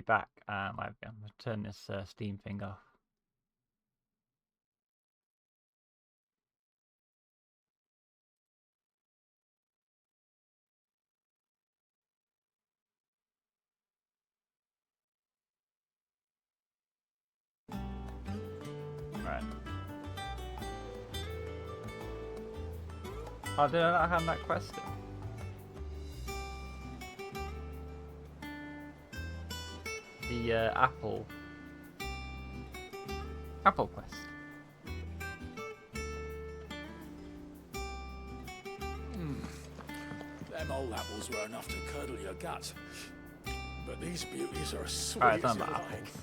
back. I'm going to turn this Steam thing off. Right. Oh, did I not have that question? The Apple quest. Them old apples were enough to curdle your guts. But these beauties are sweet. Alright, done about apples.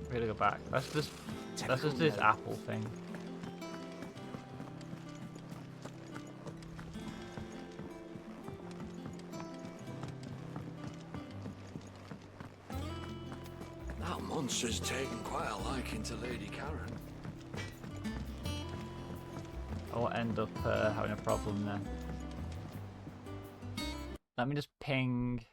We're gonna go back. Let's just do this apple thing. That monster's taken quite a liking to Lady Karen. I'll end up having a problem then. Let me just ping.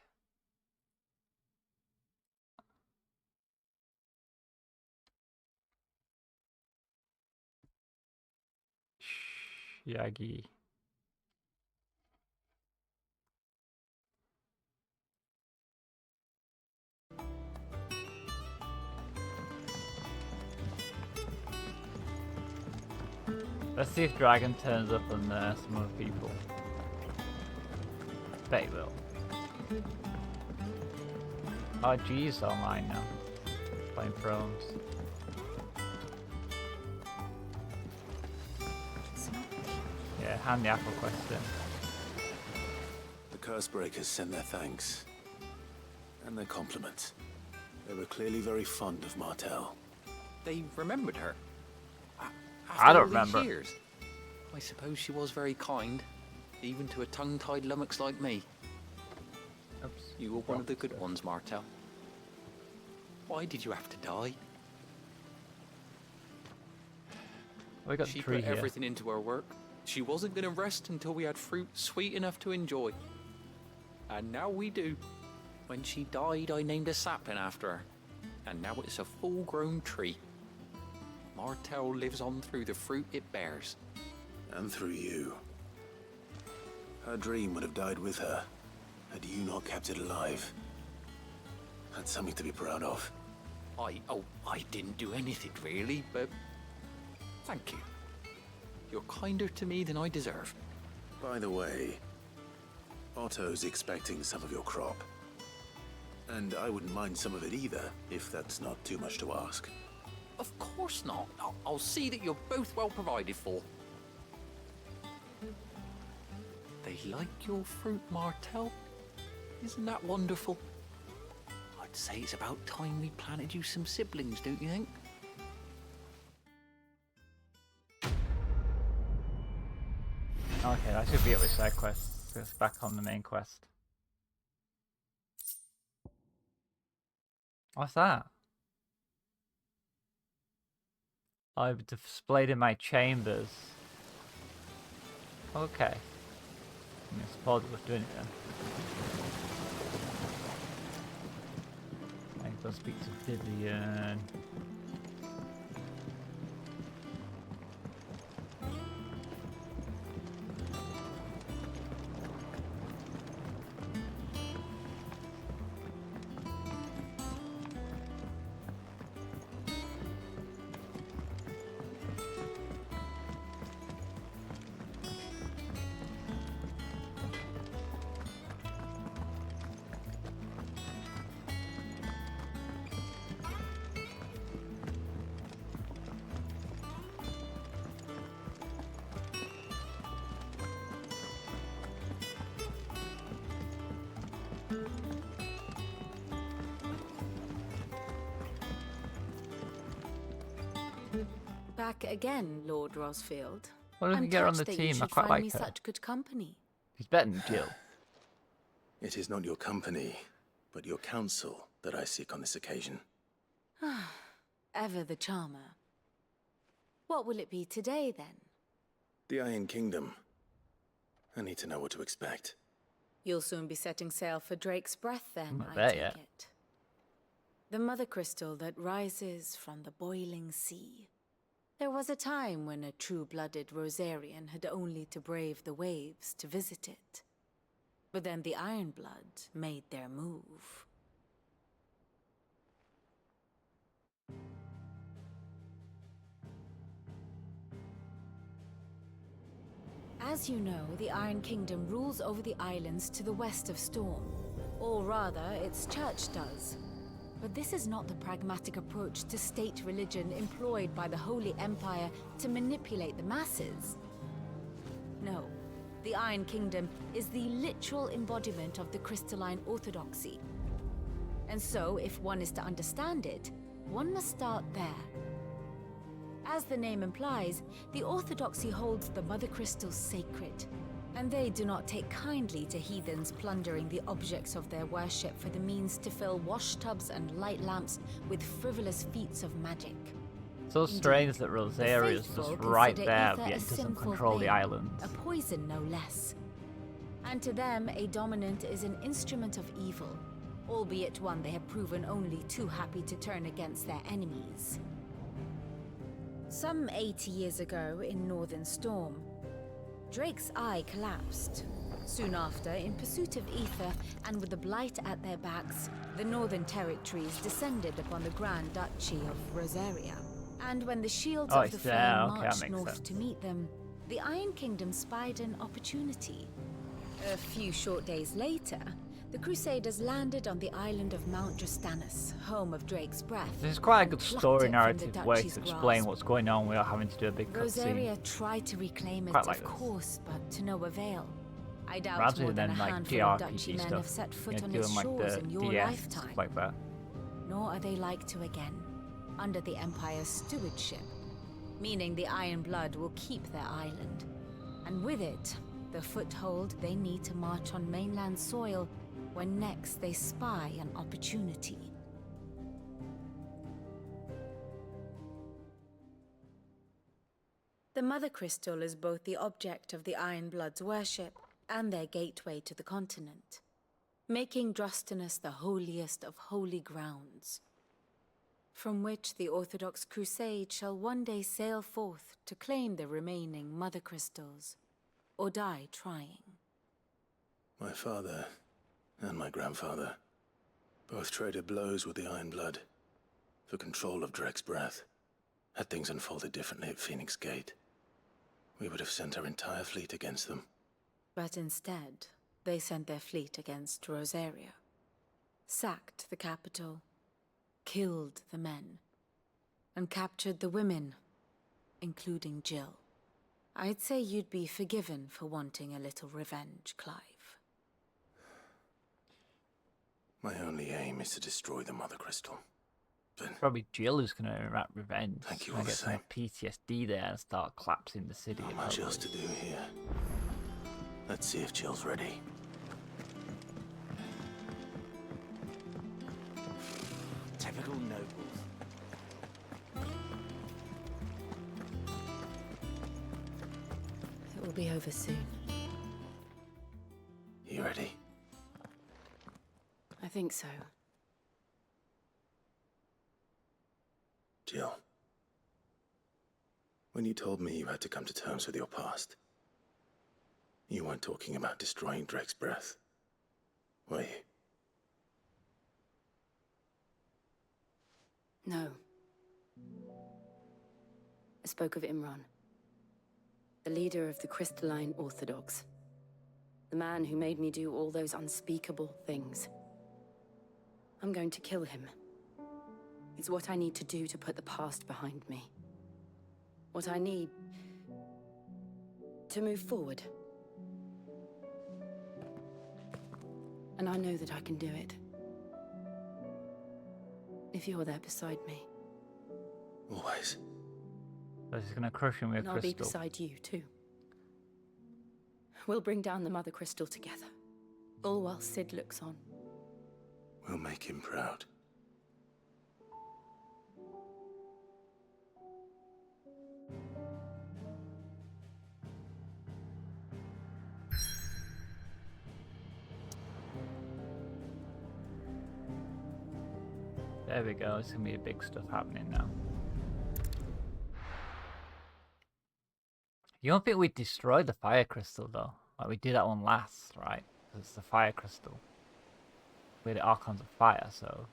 Yagi. Let's see if Dragon turns up on some other people. Bet he will. Oh, G's online now. Playing Thrones. Yeah, hand the apple question. The Cursebreakers sent their thanks. And their compliments. They were clearly very fond of Martell. They remembered her. I don't all these remember. Years. I suppose she was very kind, even to a tongue-tied lummox like me. Oops. You were one of the good ones, Martell. Why did you have to die? We got She the tree put here. everything into her work. She wasn't going to rest until we had fruit sweet enough to enjoy. And now we do. When she died, I named a sapling after her. And now it's a full-grown tree. Martell lives on through the fruit it bears. And through you. Her dream would have died with her, had you not kept it alive. That's something to be proud of. I didn't do anything really, but thank you. You're kinder to me than I deserve. By the way, Otto's expecting some of your crop. And I wouldn't mind some of it either, if that's not too much to ask. Of course not. I'll see that you're both well provided for. They like your fruit, Martell. Isn't that wonderful? I'd say it's about time we planted you some siblings, don't you think? Okay, that should be it with side quests. Let's back on the main quest. What's that? I've displayed in my chambers. Okay. I suppose it was doing it then. I go speak to Vivian. Back again, Lord Rosfield. What did we I'm get on the touched that you team? I should quite find like me her. such good company. He's better than Jill. It is not your company, but your counsel that I seek on this occasion. Ever the charmer. What will it be today, then? The Iron Kingdom. I need to know what to expect. You'll soon be setting sail for Drake's Breath, then, Not I there take yet. it. The mother crystal that rises from the boiling sea. There was a time when a true-blooded Rosarian had only to brave the waves to visit it. But then the Ironblood made their move. As you know, the Iron Kingdom rules over the islands to the west of Storm. Or rather, its church does. But this is not the pragmatic approach to state religion employed by the Holy Empire to manipulate the masses. No, the Iron Kingdom is the literal embodiment of the crystalline orthodoxy. And so, if one is to understand it, one must start there. As the name implies, the orthodoxy holds the mother crystals sacred, and they do not take kindly to heathens plundering the objects of their worship for the means to fill washtubs and light lamps with frivolous feats of magic. So strange that Rosaria's faithful just right consider there, ether but a yet doesn't sinful control the thing, island. a poison no less. And to them, a dominant is an instrument of evil, albeit one they have proven only too happy to turn against their enemies. Some 80 years ago in Northern Storm, Drake's eye collapsed. Soon after, in pursuit of ether and with the blight at their backs, the Northern Territories descended upon the Grand Duchy of Rosaria. And when the shields of the Flame marched north to meet them, the Iron Kingdom spied an opportunity. A few short days later, the Crusaders landed on the island of Mount Drastanus, home of Drake's breath. This is quite a good and story plucked it from the narrative way to Duchy's explain grasp. what's going on without having to do a big cutscene. Rosaria tried to reclaim it, Quite like of this. course, but to no avail. I doubt Rather more than than a like handful of Duchy JRPG men stuff, have set foot on doing its like shores the in your DS lifetime. stuff like that. Nor are they like to again, under the Empire's stewardship, meaning the Iron Blood will keep their island, and with it, the foothold they need to march on mainland soil when next they spy an opportunity. The Mother Crystal is both the object of the Iron Blood's worship and their gateway to the continent, making Drastanus the holiest of holy grounds, from which the Orthodox Crusade shall one day sail forth to claim the remaining Mother Crystals, or die trying. My father and my grandfather both traded blows with the Iron Blood for control of Drake's breath. Had things unfolded differently at Phoenix Gate, we would have sent our entire fleet against them. But instead, they sent their fleet against Rosaria, sacked the capital, killed the men, and captured the women, including Jill. I'd say you'd be forgiven for wanting a little revenge, Clive. My only aim is to destroy the Mother Crystal. But Probably Jill is going to enact revenge. Thank you I all the get some same. PTSD there and start collapsing the city. not much else to do here. Let's see if Jill's ready. Typical nobles. It will be over soon. You ready? I think so. Jill. When you told me you had to come to terms with your past, you weren't talking about destroying Drake's breath, were you? No. I spoke of Imran, the leader of the Crystalline Orthodox. The man who made me do all those unspeakable things. I'm going to kill him. It's what I need to do to put the past behind me. What I need to move forward. And I know that I can do it. If you're there beside me. Always. So she's going to crush him with And a I'll be crystal. beside you, too. We'll bring down the Mother Crystal together. All while Sid looks on. We'll make him proud. There we go. It's gonna be big stuff happening now. You don't think we destroyed the fire crystal though? Like we did that one last, right? 'Cause it's the fire crystal. We had the Archons of Fire, so.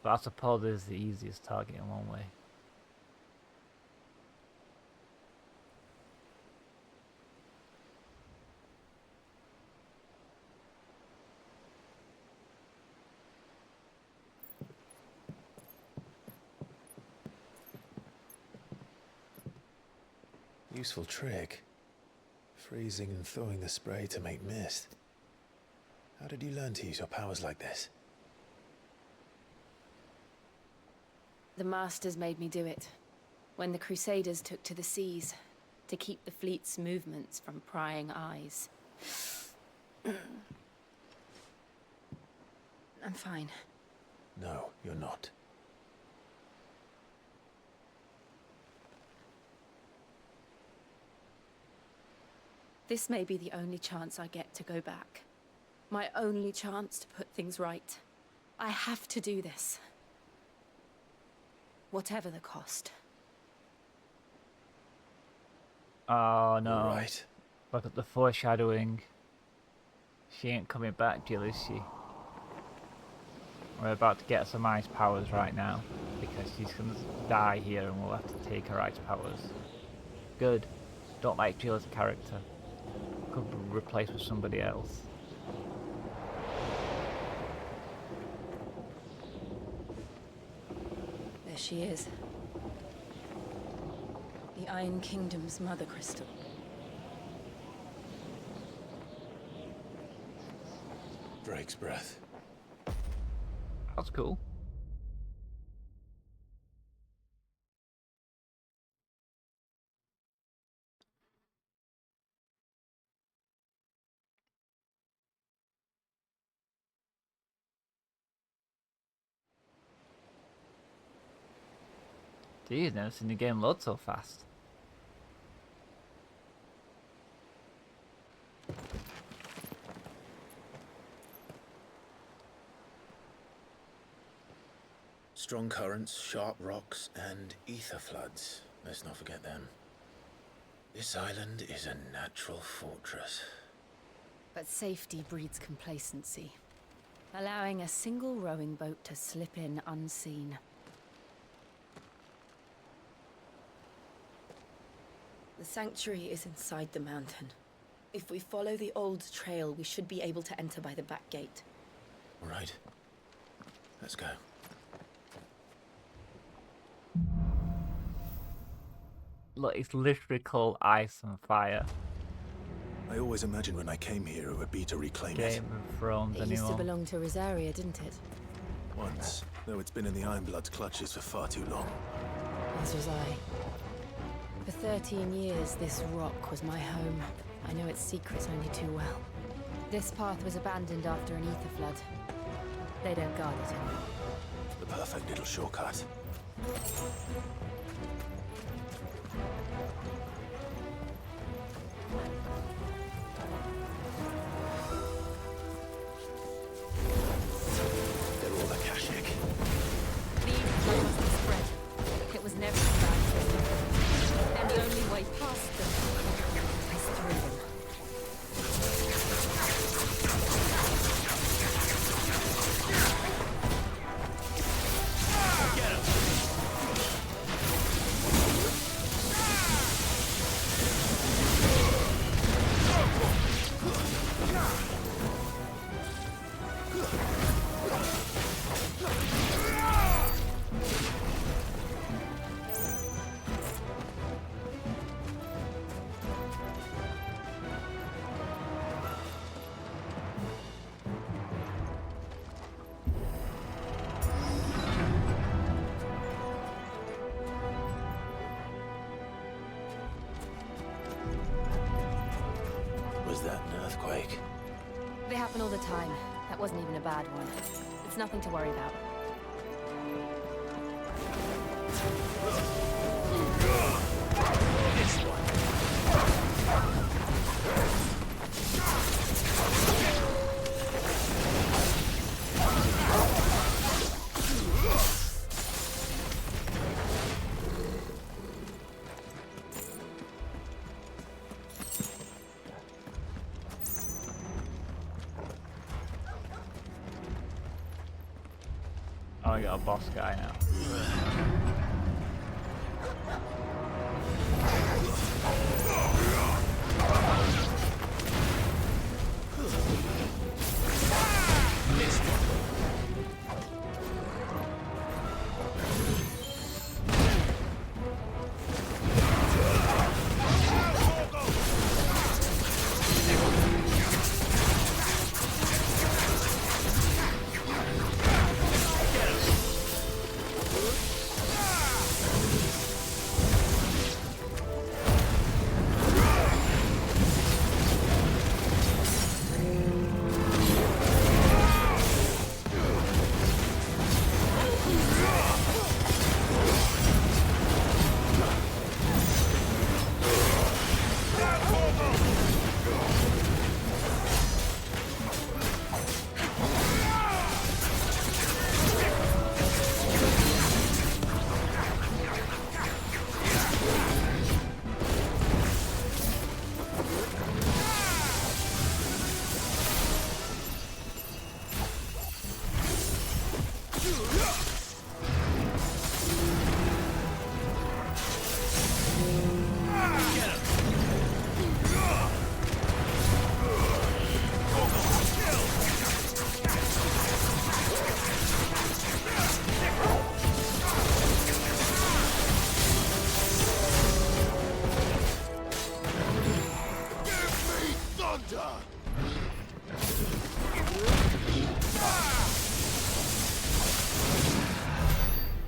But I suppose this is the easiest target in one way. Useful trick. Freezing and thawing the spray to make mist. How did you learn to use your powers like this? The Masters made me do it. When the Crusaders took to the seas, to keep the fleet's movements from prying eyes. I'm fine. No, you're not. This may be the only chance I get to go back. My only chance to put things right. I have to do this. Whatever the cost. Oh no. All right. Look at the foreshadowing. She ain't coming back, Jill, is she? We're about to get some ice powers right now. Because she's gonna die here and we'll have to take her ice powers. Good. Don't like Jill as a character. Could be replaced with somebody else. There she is. The Iron Kingdom's Mother Crystal. Drake's breath. That's cool. Geez, never seen the game load so fast. Strong currents, sharp rocks, and ether floods. Let's not forget them. This island is a natural fortress. But safety breeds complacency. Allowing a single rowing boat to slip in unseen. The sanctuary is inside the mountain. If we follow the old trail, we should be able to enter by the back gate. All right. Let's go. Look, it's literally called Ice and Fire. I always imagined when I came here it would be to reclaim it. Game of Thrones It used to anymore. belong to Rosaria, didn't it? Once, though it's been in the Ironblood's clutches for far too long. As was I. For 13 years, this rock was my home. I know its secrets only too well. This path was abandoned after an ether flood. They don't guard it anymore. The perfect little shortcut. They're all Akashic. These blood must be spread. It was never about them. And the only way past them is through them. Was that an earthquake? They happen all the time. That wasn't even a bad one. It's nothing to worry about. This one. Oh, I got a boss guy now.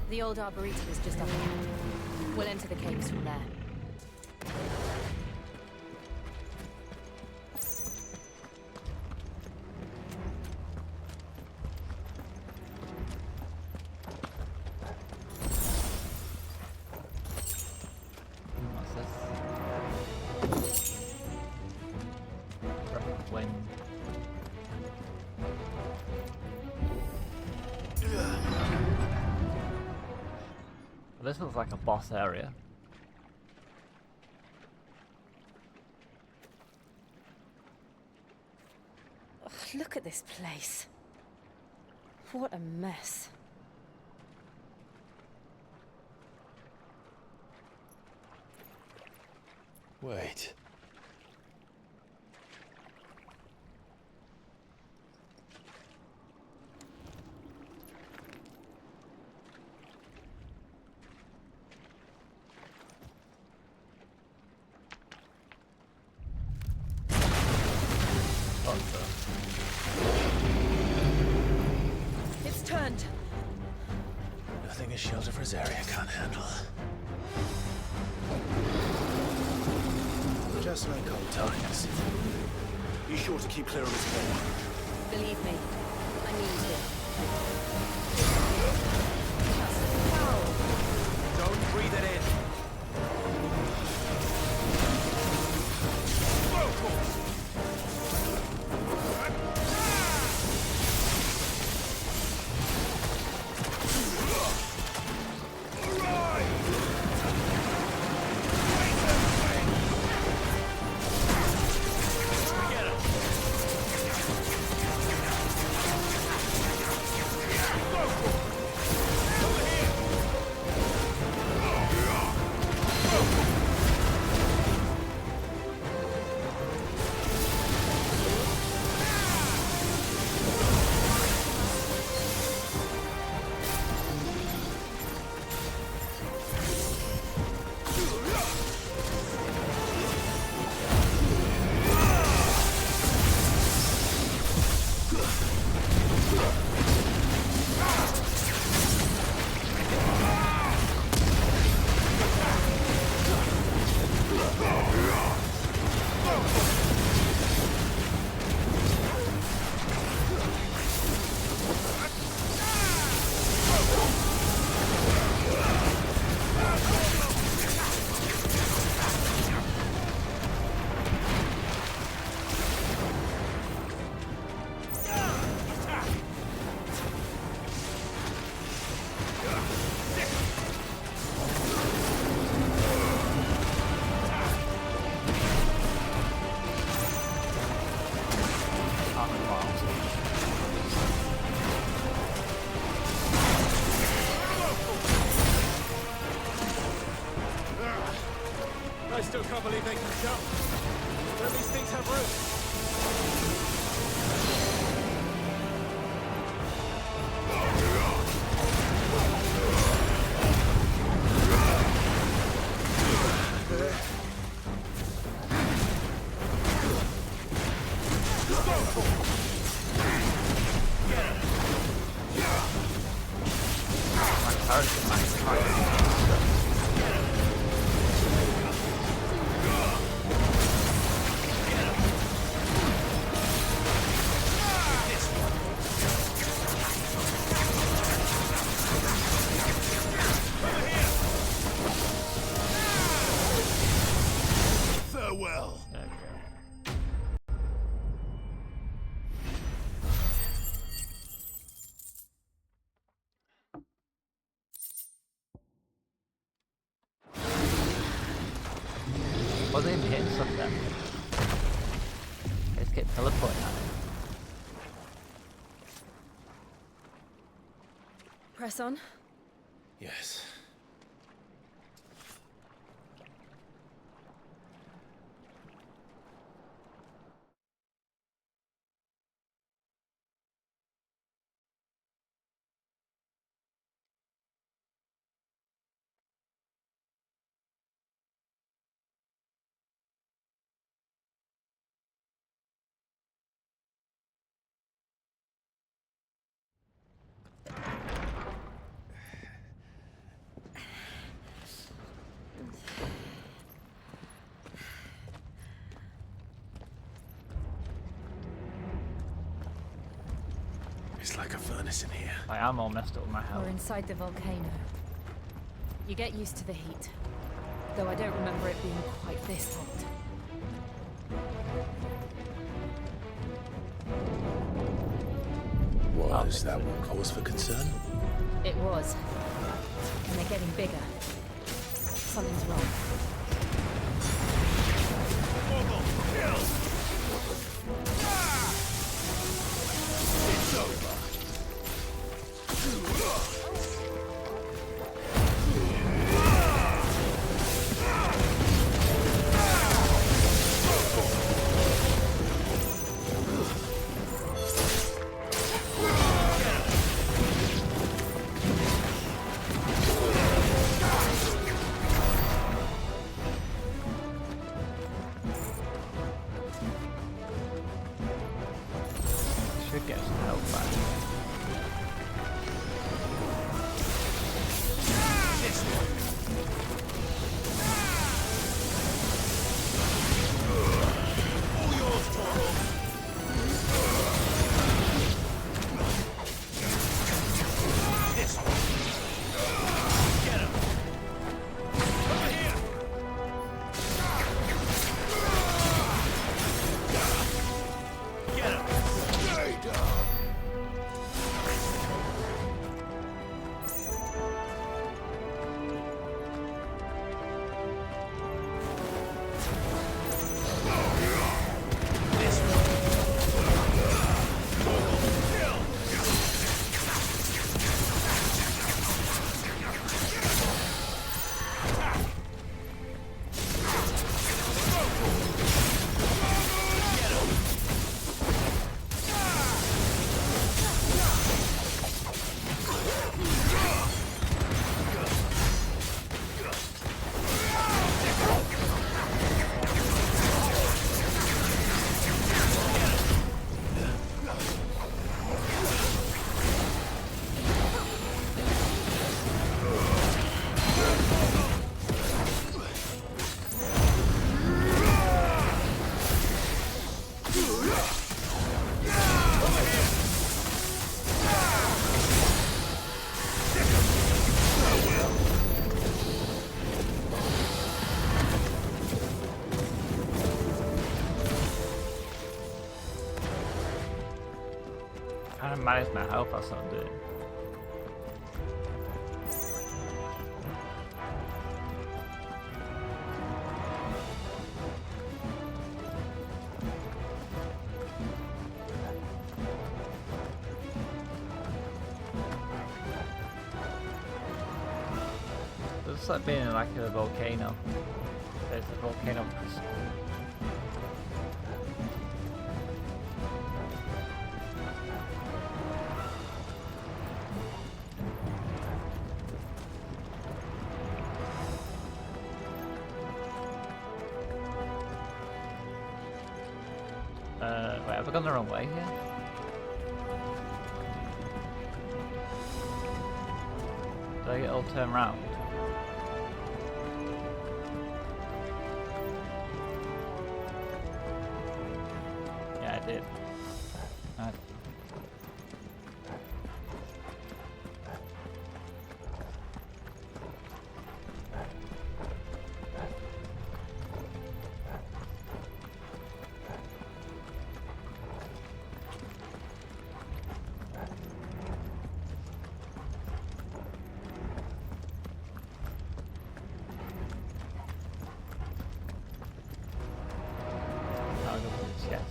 The old arboretum is just up ahead. We'll enter the caves from there. What's this? Wind. This looks like a boss area. Ugh, look at this place. What a mess. Wait. It's turned. Nothing a shelter for Zarya can't handle. Just like old times. Be sure to keep clear of his head. Believe me, I mean to. Don't breathe it in. still can't believe they can jump. Don't these things have roots? My character might try. Farewell. There we go. Wasn't even hitting stuff then. Let's get teleporting at it. Press on. Yes. It's like a furnace in here. I am all messed up with my We're health. inside the volcano. You get used to the heat. Though I don't remember it being quite this hot. Was that one cause for concern? It was. And they're getting bigger. Something's wrong. It's over. Should get some health back. Trying to manage my health, that's what I'm doing. It's like being in like a volcano. There's There's the volcano crystal. Wait, have I gone the wrong way here? Did I get all turned round? Yeah, I did. I'll go for this, yes.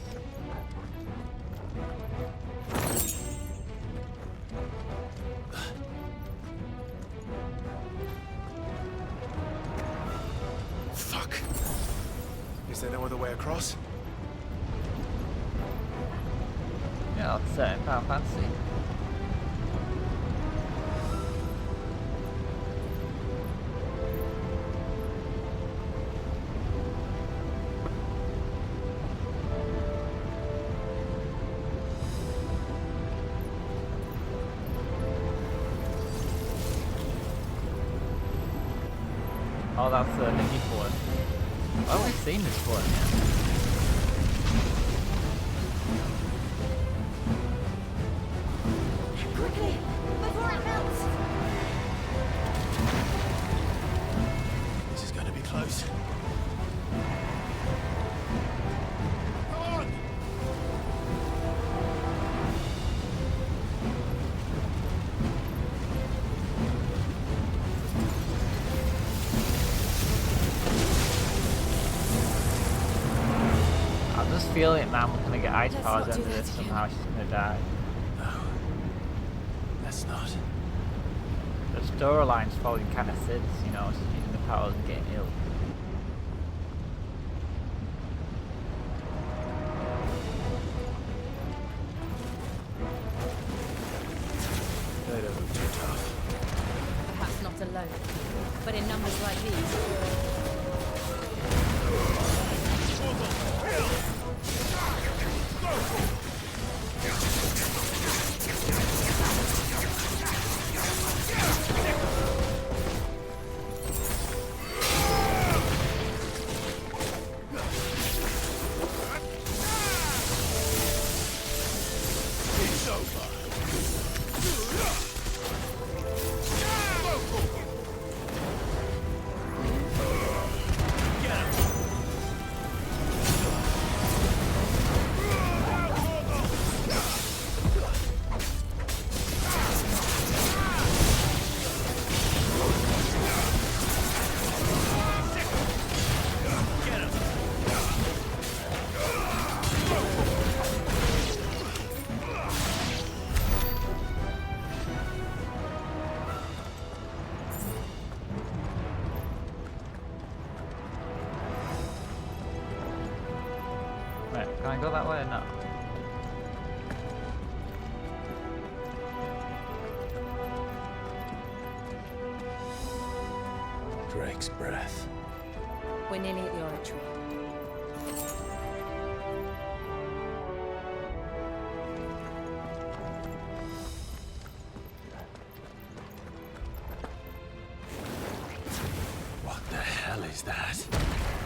Fuck. Is there no other way across? Yeah, I'll set in Final Fantasy. Oh, that's the Nicky form. Why have we seen this form yet? Quickly, before it melts! This is going to be close. Come on! I just feel it, man. We're gonna get ice Let's powers not do under that this. again. Somehow she's gonna die. No. That's not. The storyline's following kind of Sid's, you know, she's using the powers and getting ill. They don't look too tough. Perhaps not alone, but in numbers like these. It's over. Wait, can I go that way or not? Drake's breath. We're nearly at the oratory. What the hell is that?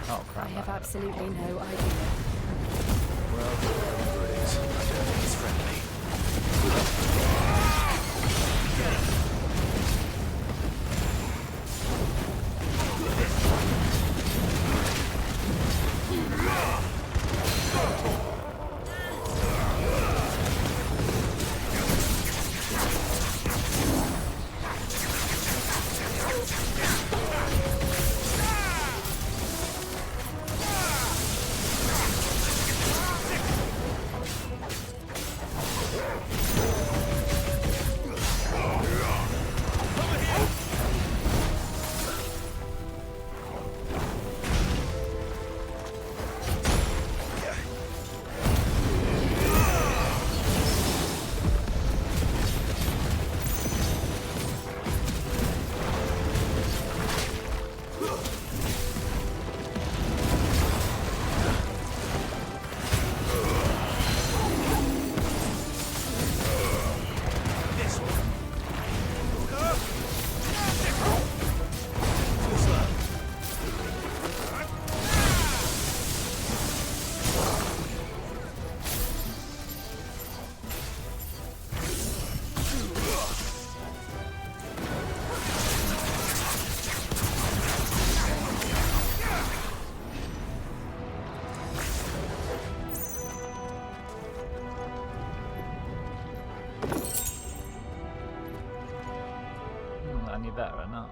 Oh I crap. have absolutely no idea. Well, whatever it is, I don't think it's friendly. better or not.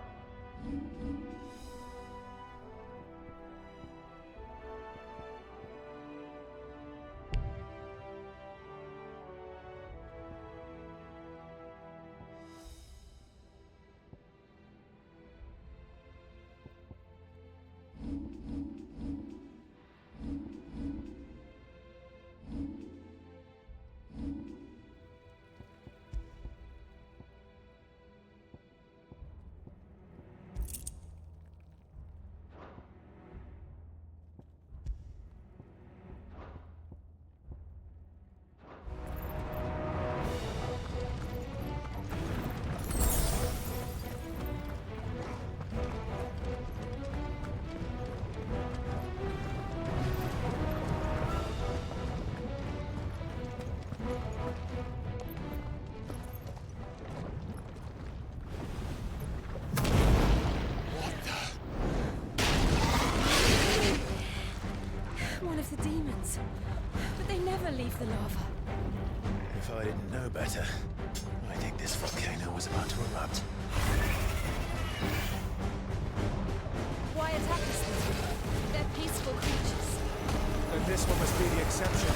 One of the demons. But they never leave the lava. If I didn't know better, I think this volcano was about to erupt. Why attack us then? They're peaceful creatures. Then this one must be the exception.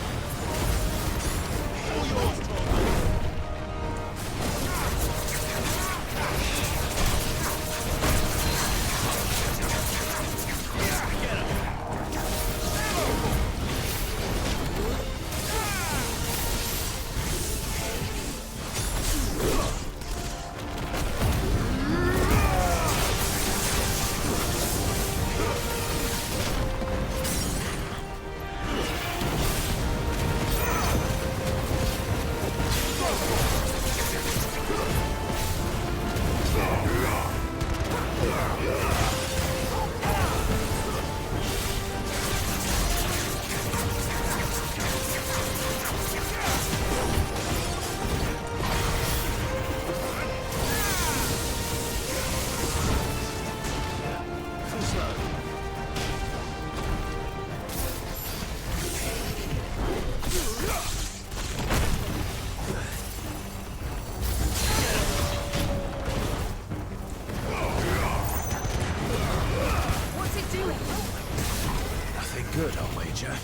What's it doing? Nothing good, I'll wager.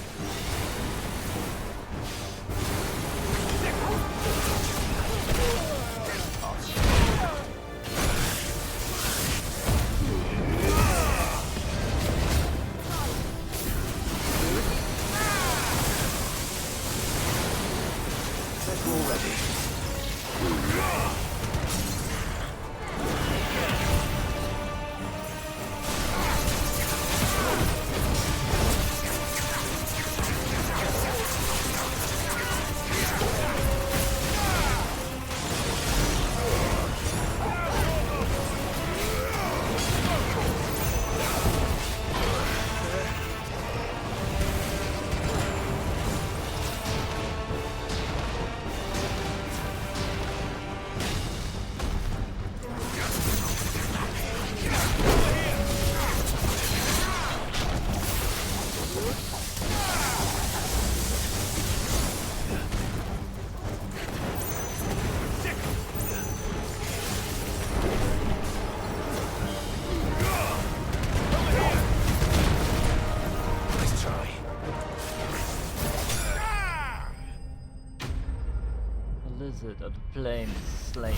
Lizard of the plain slain.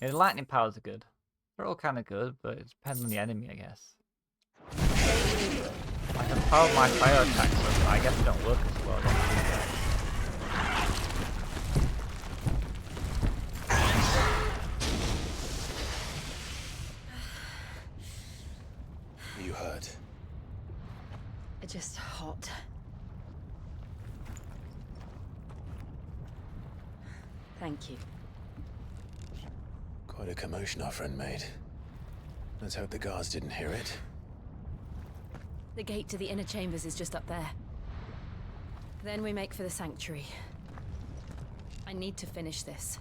Yeah, the lightning powers are good. They're all kind of good, but it depends on the enemy, I guess. I can power my fire attacks, but I guess they don't work as well. You hurt. Just hot. Thank you. Quite a commotion our friend made. Let's hope the guards didn't hear it. The gate to the inner chambers is just up there. Then we make for the sanctuary. I need to finish this.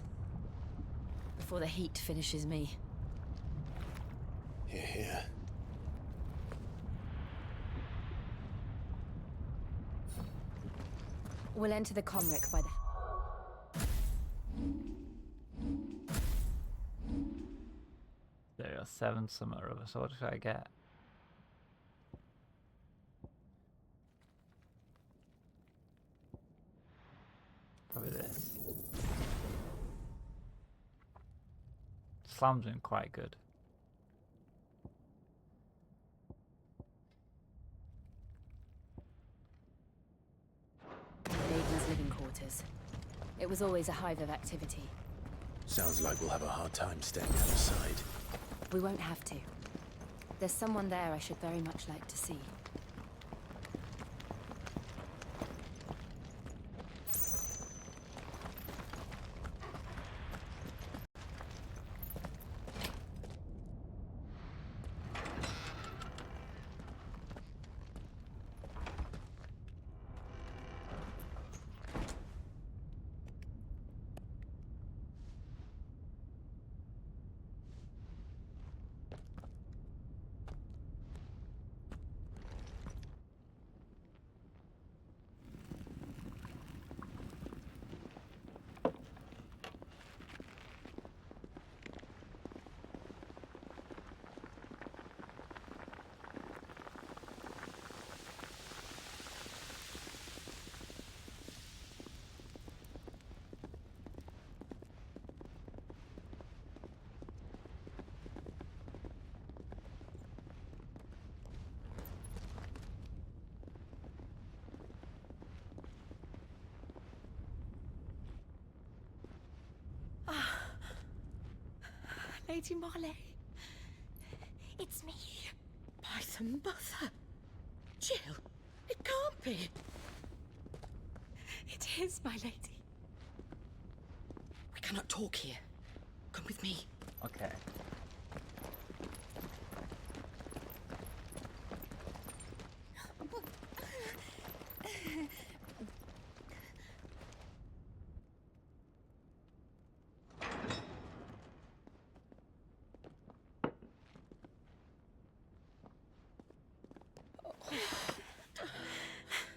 Before the heat finishes me. Hear, hear. We'll enter the Comric by the... got 7 some or other, so what should I get? Probably this. Slam's been quite good. Maiden's living quarters. It was always a hive of activity. Sounds like we'll have a hard time staying out of sight. We won't have to. There's someone there I should very much like to see. Lady Marley. It's me. By the mother. Jill, it can't be. It is, my lady. We cannot talk here. Come with me. Okay.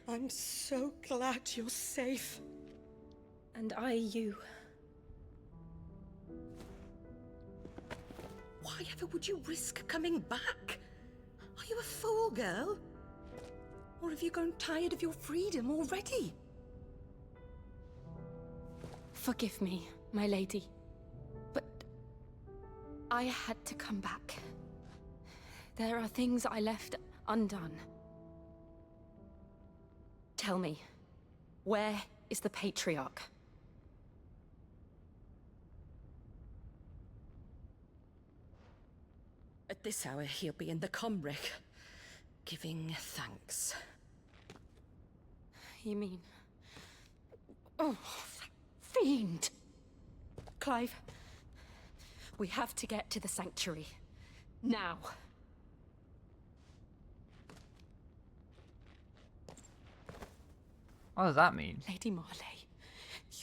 I'm so glad you're safe. And I you. Why ever would you risk coming back? Are you a fool, girl? Or have you grown tired of your freedom already? Forgive me, my lady, but I had to come back. There are things I left undone. Tell me, where is the Patriarch? At this hour, he'll be in the Comric, giving thanks. You mean... Oh, fiend! Clive, we have to get to the sanctuary. Now. What does that mean? Lady Marley,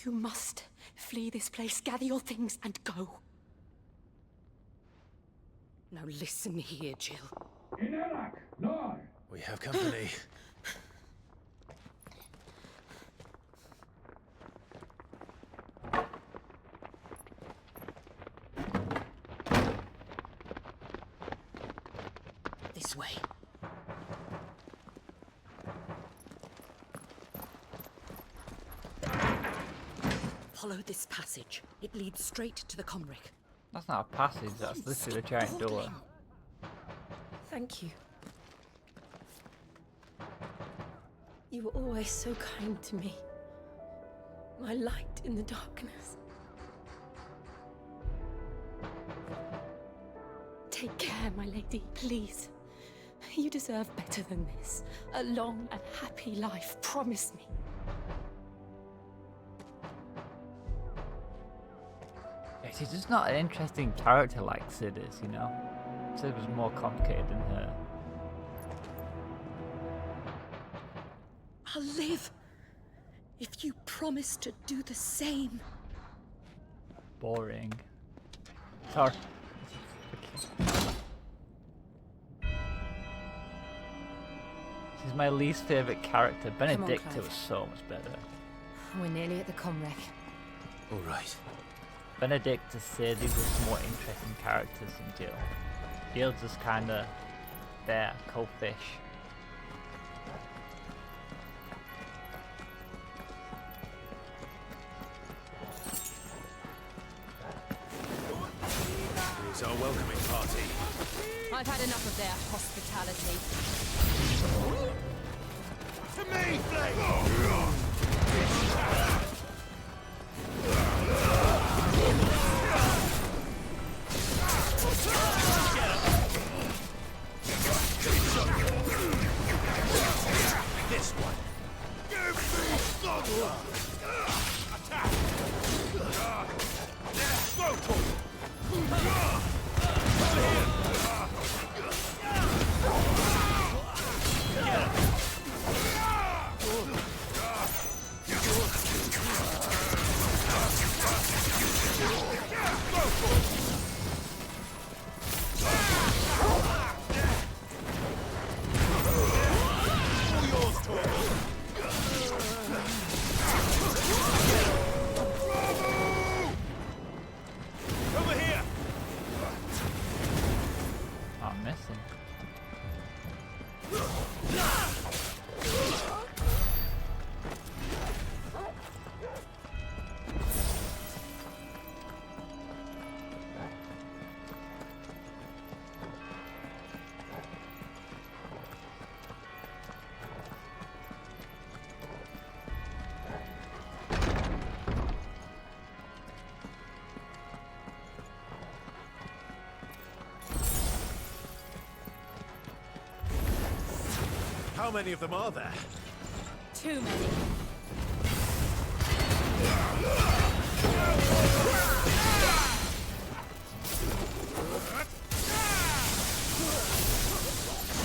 you must flee this place, gather your things, and go. Now listen here, Jill. We have company. This way. Follow this passage. It leads straight to the Comric. That's not a passage, that's literally a giant door. Thank you. You were always so kind to me. My light in the darkness. Take care, my lady, please. You deserve better than this. A long and happy life, promise me. Yeah, she's just not an interesting character like Sid is, you know? Sid was more complicated than her. I'll live if you promise to do the same. Boring. Sorry. She's my least favourite character. Benedicta Clive. was so much better. We're nearly at the Comric. All right. Benedicta, Sid, these were some more interesting characters than Jill. Shield's just kinda there, cold fish. It's our welcoming party. I've had enough of their hospitality. To me, Flame! This one. Give me thunder! Attack! Go for it! Over here! I'm missing. How many of them are there? Too many.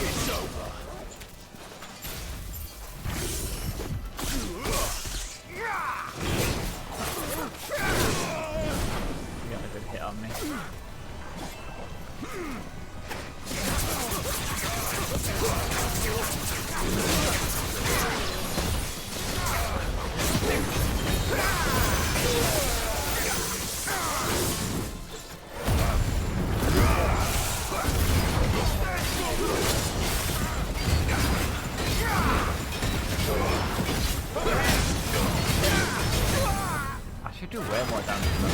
It's over. You got a good hit on me. I should do way more damage than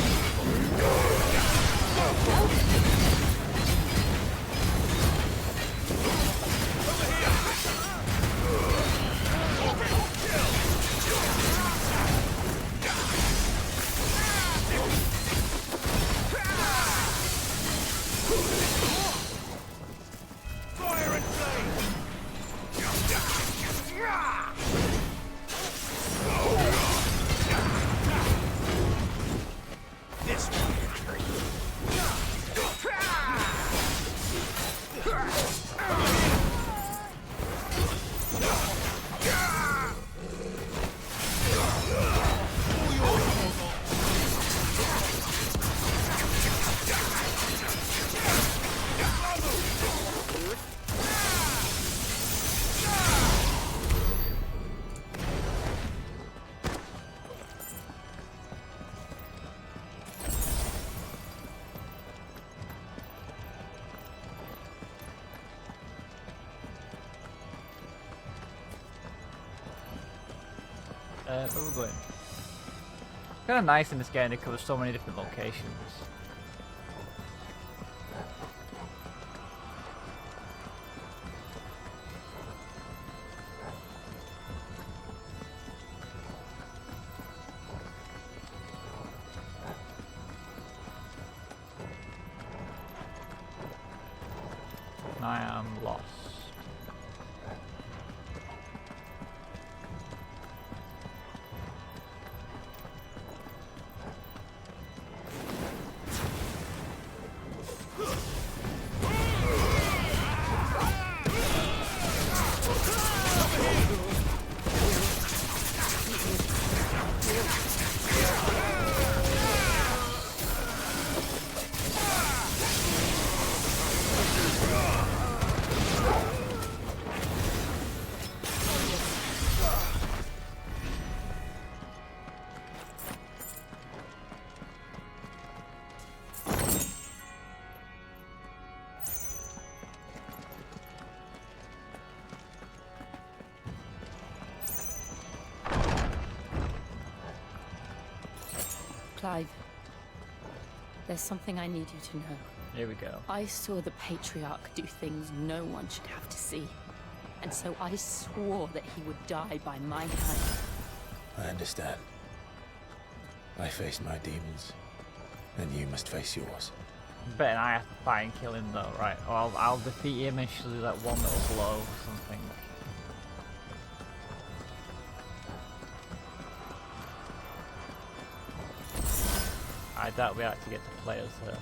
Fire and flame! This one. where we're going. Kind of nice in this game, it covers so many different locations. I am lost. Clive, there's something I need you to know. Here we go. I saw the Patriarch do things no one should have to see. And so I swore that he would die by my hand. I understand. I faced my demons, and you must face yours. Bet I have to fight and kill him though, right? Or I'll defeat him and she'll do that one little blow or something. I doubt we actually get to play as her.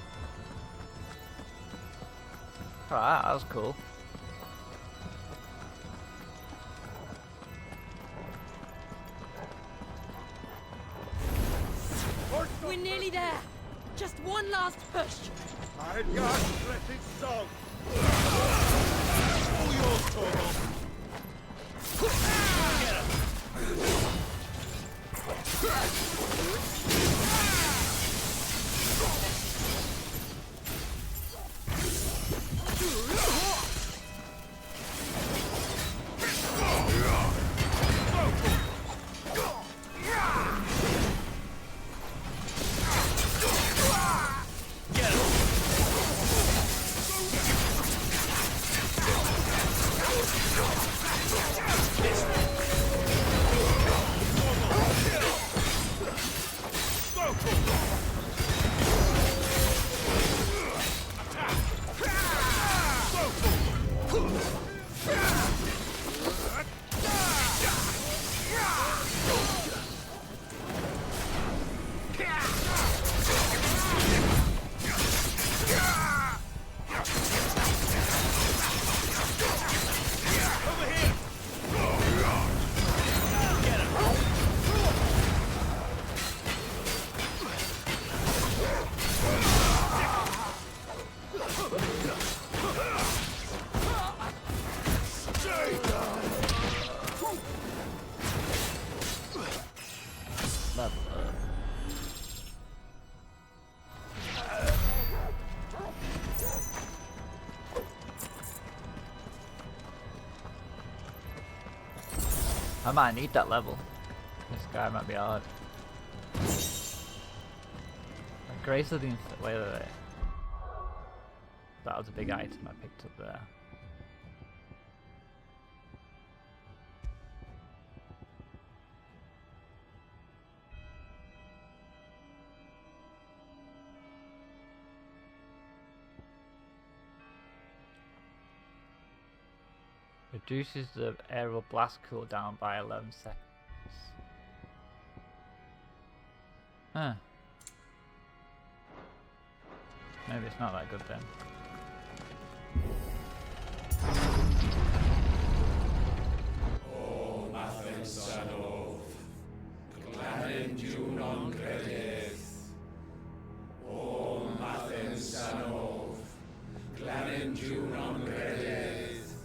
Alright, that was cool. We're nearly there. Just one last push. Midgard's blessed song. All yours, Torvald. Get him. I might need that level. This guy might be hard. Grace of the Infinite. Wait. That was a big item I picked up there. Reduces the aerial blast cooldown by 11 seconds. Huh. Maybe it's not that good then. O Mathen Sanov, Glanin Junon Credith. O Mathen Sanov, Glanin Junon Credith.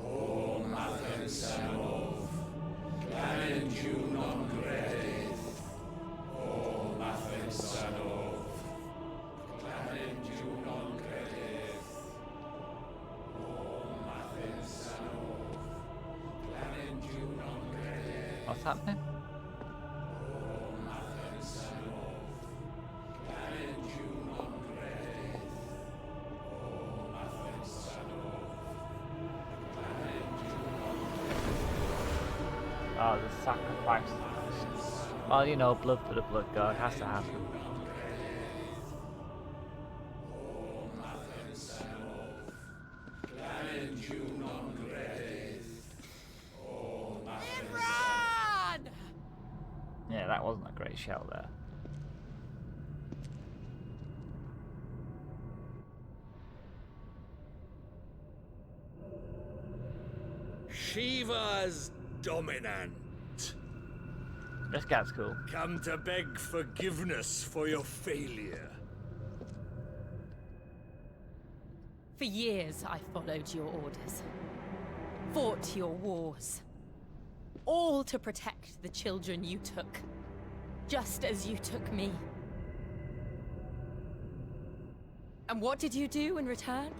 O Mathen Sanov, Glanin Junon Credith. O Mathen Sanov, Glanin Junon Credith. O Mathen Sanov, Glanin Junon Credith. What's happening? O Mathen Sanov, Glanin Junon Credith. O Mathen Sanov, Glanin Junon Credith. Oh, the sacrifice. Well, you know, blood for the blood god has to happen. O Mathen Sanov, Glanin Junon Credith. O Mathen Imran! Yeah, that wasn't a great shout there. Shiva's dominant. This guy's cool. Come to beg forgiveness for your failure. For years, I followed your orders. Fought your wars. All to protect the children you took. Just as you took me. And what did you do in return?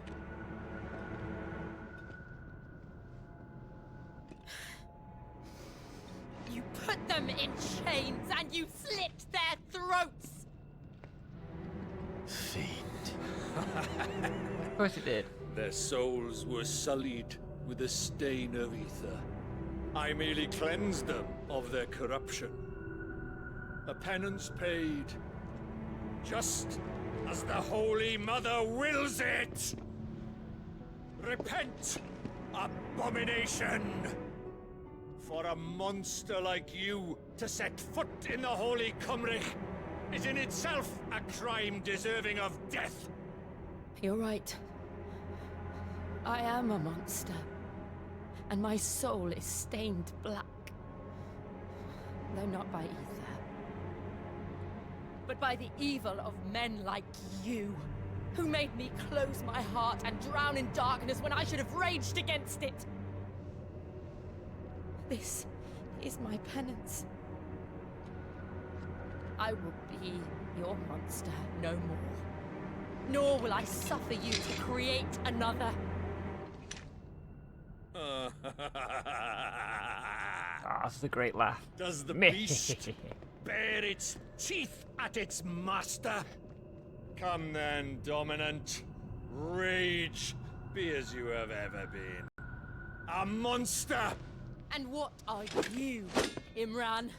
You put them in chains and you slit their throats! feet. Of course it did. Their souls were sullied with the stain of ether. I merely cleansed them of their corruption. A penance paid, just as the Holy Mother wills it! Repent, abomination! For a monster like you to set foot in the Holy Cymric is in itself a crime deserving of death. You're right. I am a monster. And my soul is stained black. Though not by ether. But by the evil of men like you, who made me close my heart and drown in darkness when I should have raged against it. This is my penance. I will be your monster no more. Nor will I suffer you to create another. That's a great laugh. Does the beast bare its teeth at its master? Come then, Dominant. Rage, be as you have ever been. A monster! And what are you, Imran?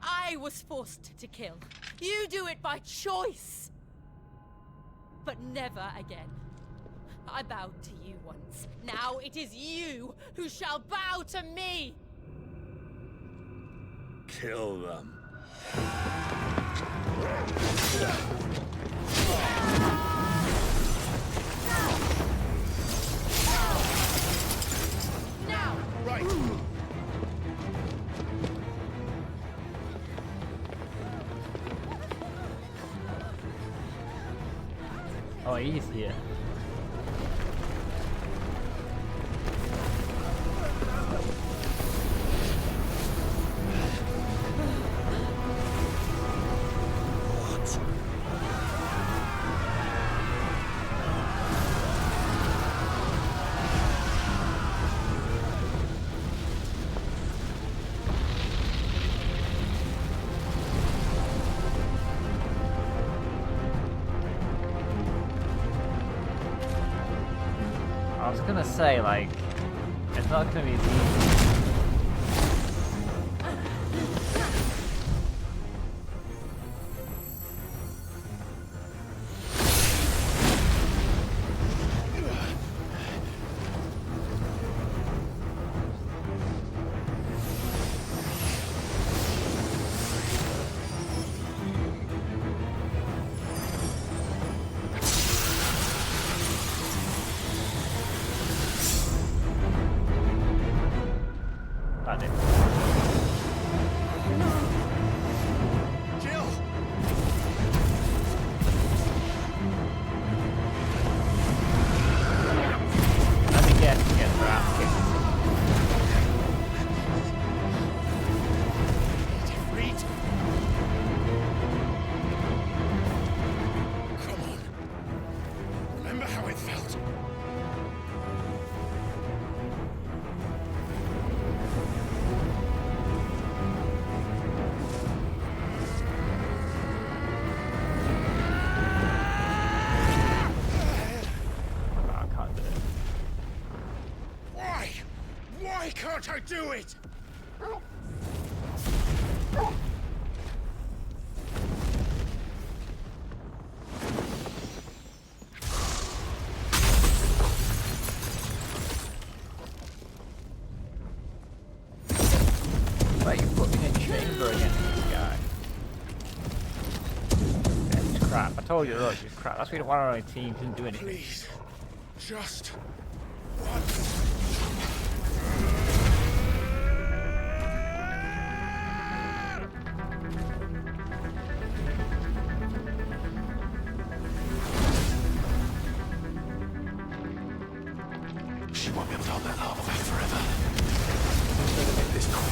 I was forced to kill. You do it by choice. But never again. I bowed to you once. Now it is you who shall bow to me! Kill them. Now! Right! Oh, he's here. I was gonna say, like, it's not gonna be as easy. That did. Jill! Let me guess, he gets her ass kicked. Reed! Come on. Remember how it felt? No, I can't do it. Why? Why can't I do it? Right, you put me in a chamber against this guy. Yeah, it's crap. I told you, look, it's crap. That's why you don't want on a team, didn't do anything. Please. Just once. She won't be able to hold that lava back forever. Better make this quick.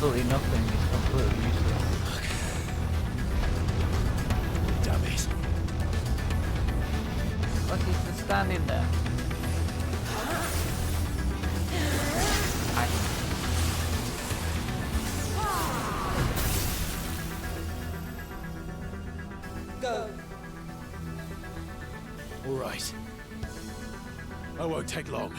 absolutely nothing. It's completely useless. Damn it. Look, he's just standing there. Go. All right. I won't take long.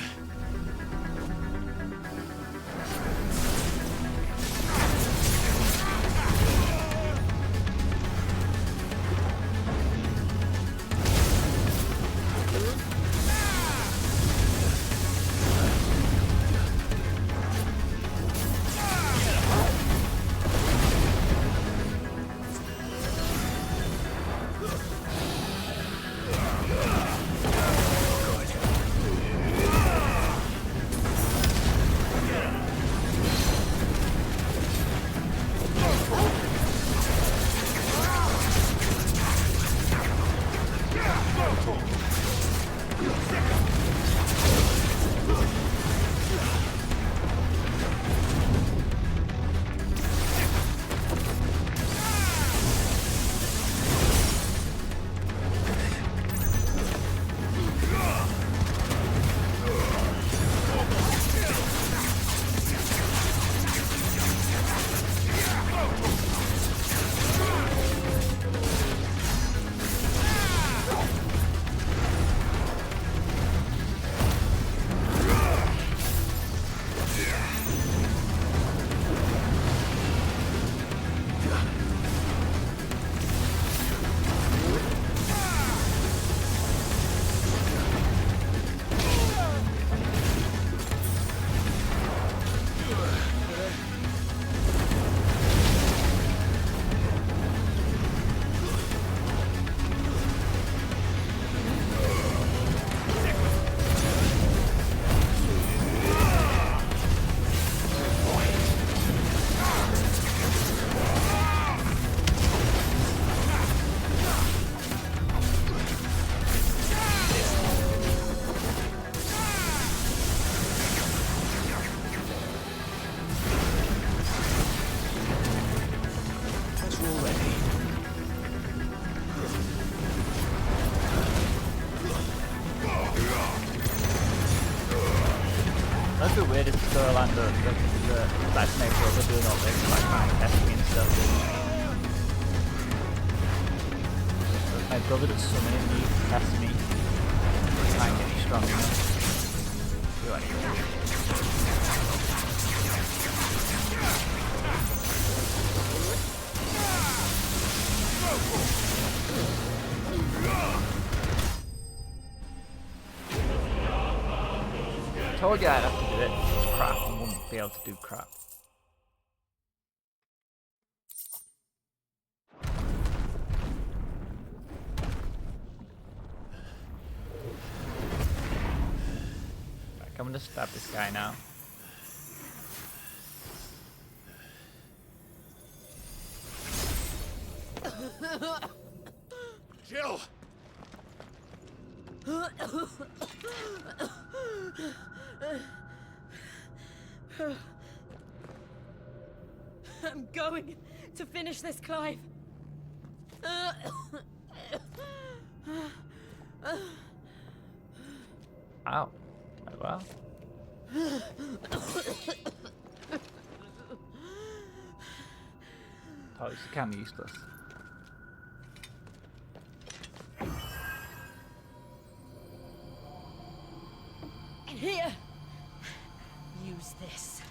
That's the weirdest storyline, the vaccinate brother doing all this, like kind of testing and stuff. My brother that's summoning me to test me, try and get me strong enough. Do anything. I told you I'd have to do it. It's crap, I wouldn't be able to do crap. Right, I'm gonna stab this guy now. Jill! I'm going to finish this, Clive. Ow. Well. Oh, it's kind of useless. Here. Use this.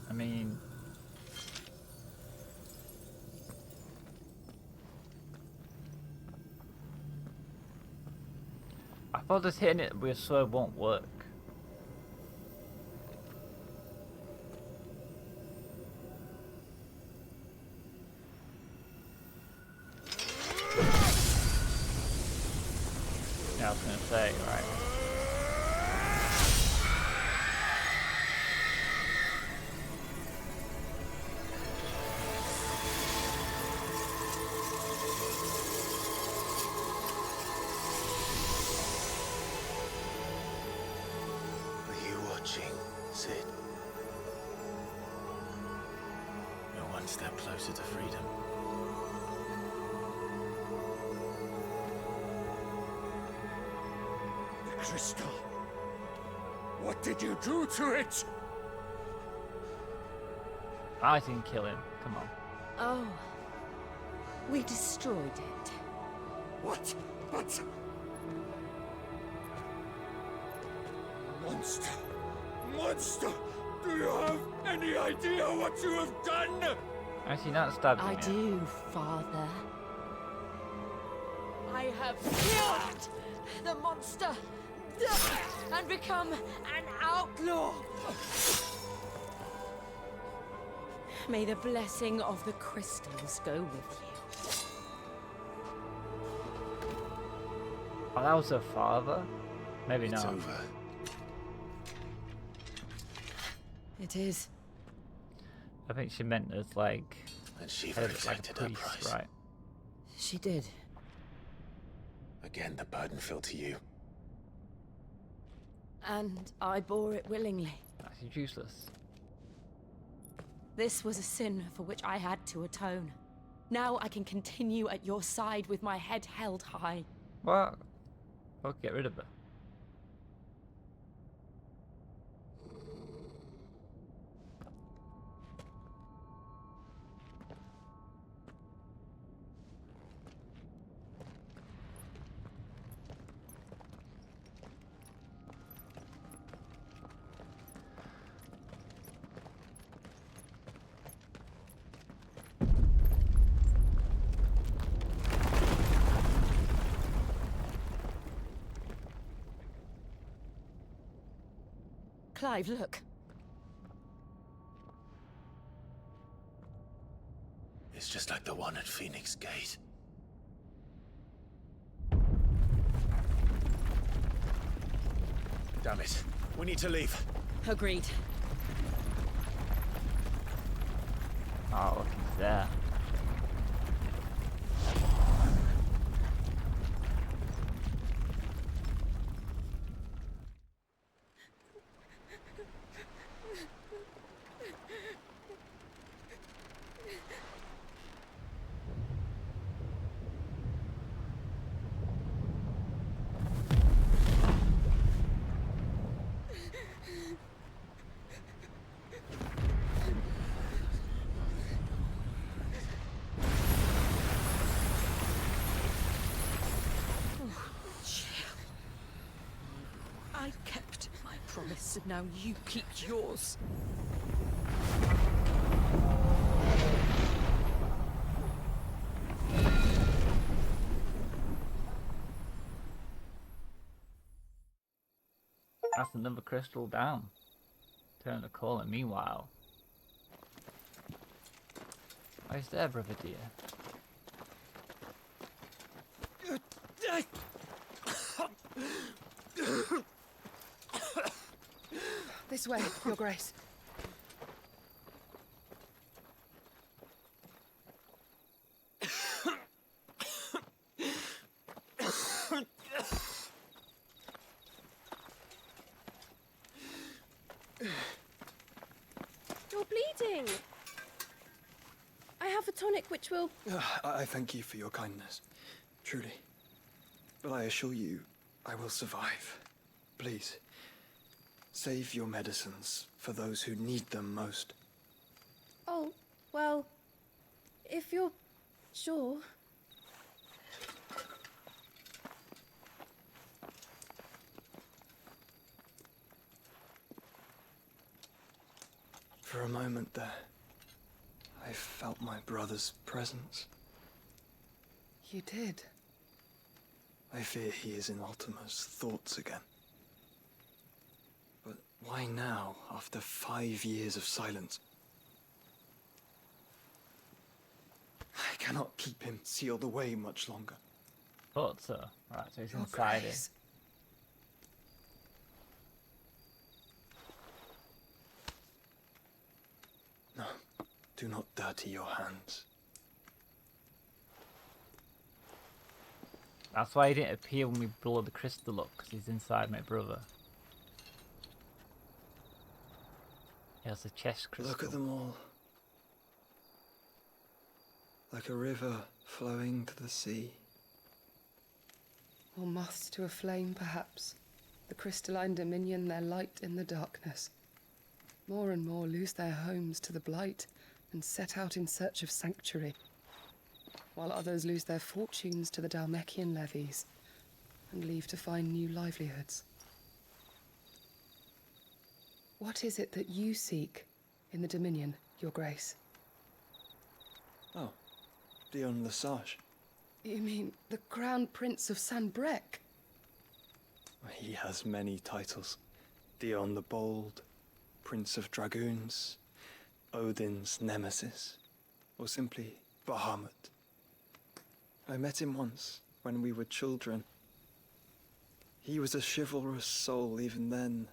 I mean, I thought just hitting it with a sword won't work. Yeah, I was gonna say, right. watching, Sid. You're one step closer to freedom. The crystal. What did you do to it? I didn't kill him. Come on. Oh. We destroyed it. What? But... Monster! Monster! Do you have any idea what you have done? Actually, not stabbed him I yet. do, Father. I have killed the monster and become an outlaw. May the blessing of the crystals go with you. Oh, that was her father? Maybe It's not. over. It is. I think she meant as like, And Shiva like a exacted her priest, price. right? She did. Again, the burden fell to you. And I bore it willingly. She's useless. This was a sin for which I had to atone. Now I can continue at your side with my head held high. What? I'll get rid of her. Clive, look. It's just like the one at Phoenix Gate. Damn it. We need to leave. Agreed. Oh, look, he's there. I kept my promise, and now you keep yours. That's another crystal down. Turn the corner. Meanwhile, where's there, brother dear? This way, Your Grace. You're bleeding. I have a tonic which will... I thank you for your kindness, truly. But I assure you, I will survive. Please, save your medicines for those who need them most. Oh, well, if you're sure. For a moment there, I felt my brother's presence. You did. I fear he is in Ultima's thoughts again. But why now, after 5 years of silence? I cannot keep him sealed away much longer. Thought so. Right, so he's Your inside it. Grace. No, do not dirty your hands. That's why he didn't appear when we blew the crystal up, because he's inside my brother. There's a chest crystal. Look at them all. Like a river flowing to the sea. Or moths to a flame, perhaps. The crystalline dominion, their light in the darkness. More and more lose their homes to the blight and set out in search of sanctuary, while others lose their fortunes to the Dhalmekian levies and leave to find new livelihoods. What is it that you seek in the Dominion, Your Grace? Oh, Dion Lesage. You mean the Crown Prince of Sanbreque? He has many titles. Dion the Bold, Prince of Dragoons, Odin's Nemesis, or simply Bahamut. I met him once, when we were children. He was a chivalrous soul even then,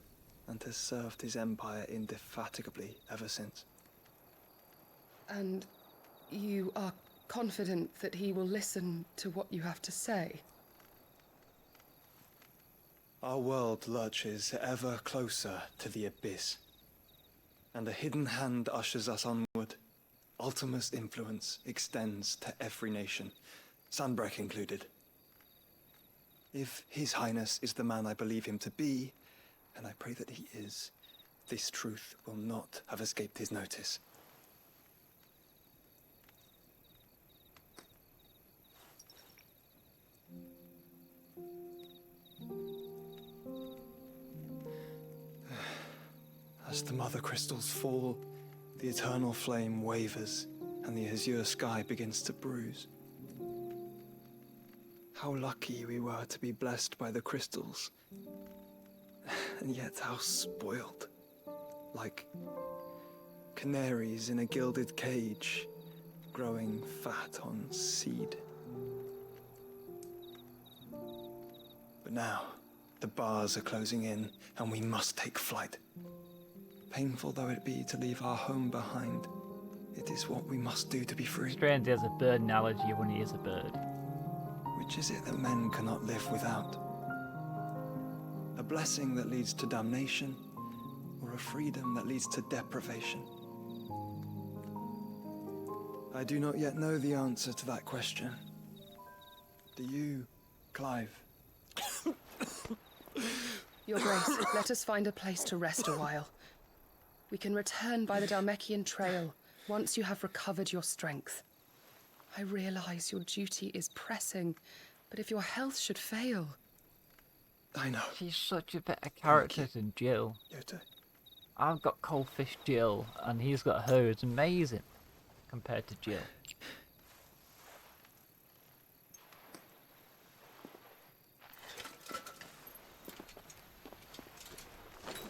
and has served his empire indefatigably ever since. And you are confident that he will listen to what you have to say? Our world lurches ever closer to the abyss, and a hidden hand ushers us onward. Ultima's influence extends to every nation, Sanbreque included. If His Highness is the man I believe him to be, and I pray that he is, this truth will not have escaped his notice. As the mother crystals fall, the eternal flame wavers, and the azure sky begins to bruise. How lucky we were to be blessed by the crystals, and yet how spoiled. Like canaries in a gilded cage, growing fat on seed. But now, the bars are closing in, and we must take flight. Painful though it be to leave our home behind, it is what we must do to be free. Strange there's a bird analogy when he is a bird. Which is it that men cannot live without? A blessing that leads to damnation, or a freedom that leads to deprivation? I do not yet know the answer to that question. Do you, Clive? Your Grace, let us find a place to rest a while. We can return by the Dhalmekian trail once you have recovered your strength. I realize your duty is pressing, but if your health should fail... I know. She's such a better character than Jill. Yote. I've got Coldfish Jill, and he's got her. It's amazing compared to Jill.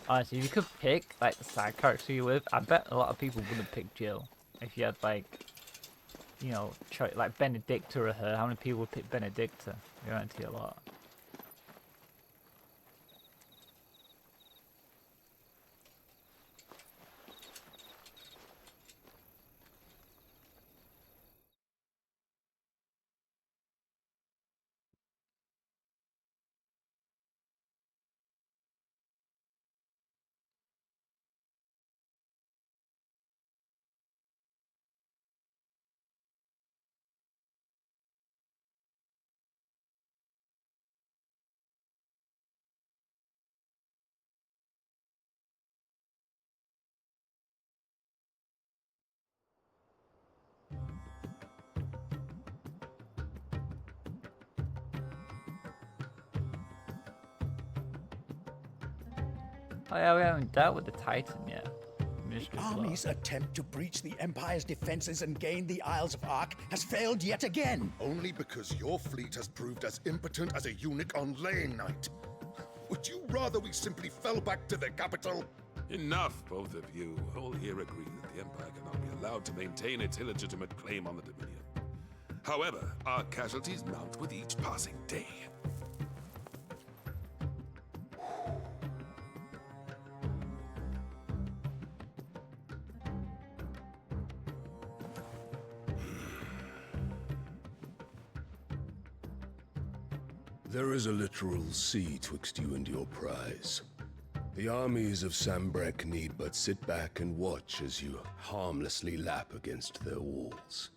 Honestly, if you could pick like the side character you're with, I bet a lot of people wouldn't pick Jill. If you had like, you know, like Benedicta or her, how many people would pick Benedicta? I guarantee a lot. Oh yeah, we haven't dealt with the Titan yet. Mystery Army's attempt to breach the Empire's defenses and gain the Isles of Ark has failed yet again. Only because your fleet has proved as impotent as a eunuch on laying night. Would you rather we simply fell back to the capital? Enough, both of you. All here agree that the Empire cannot be allowed to maintain its illegitimate claim on the Dominion. However, our casualties mount with each passing day. There is a literal sea twixt you and your prize. The armies of Sambrek need but sit back and watch as you harmlessly lap against their walls.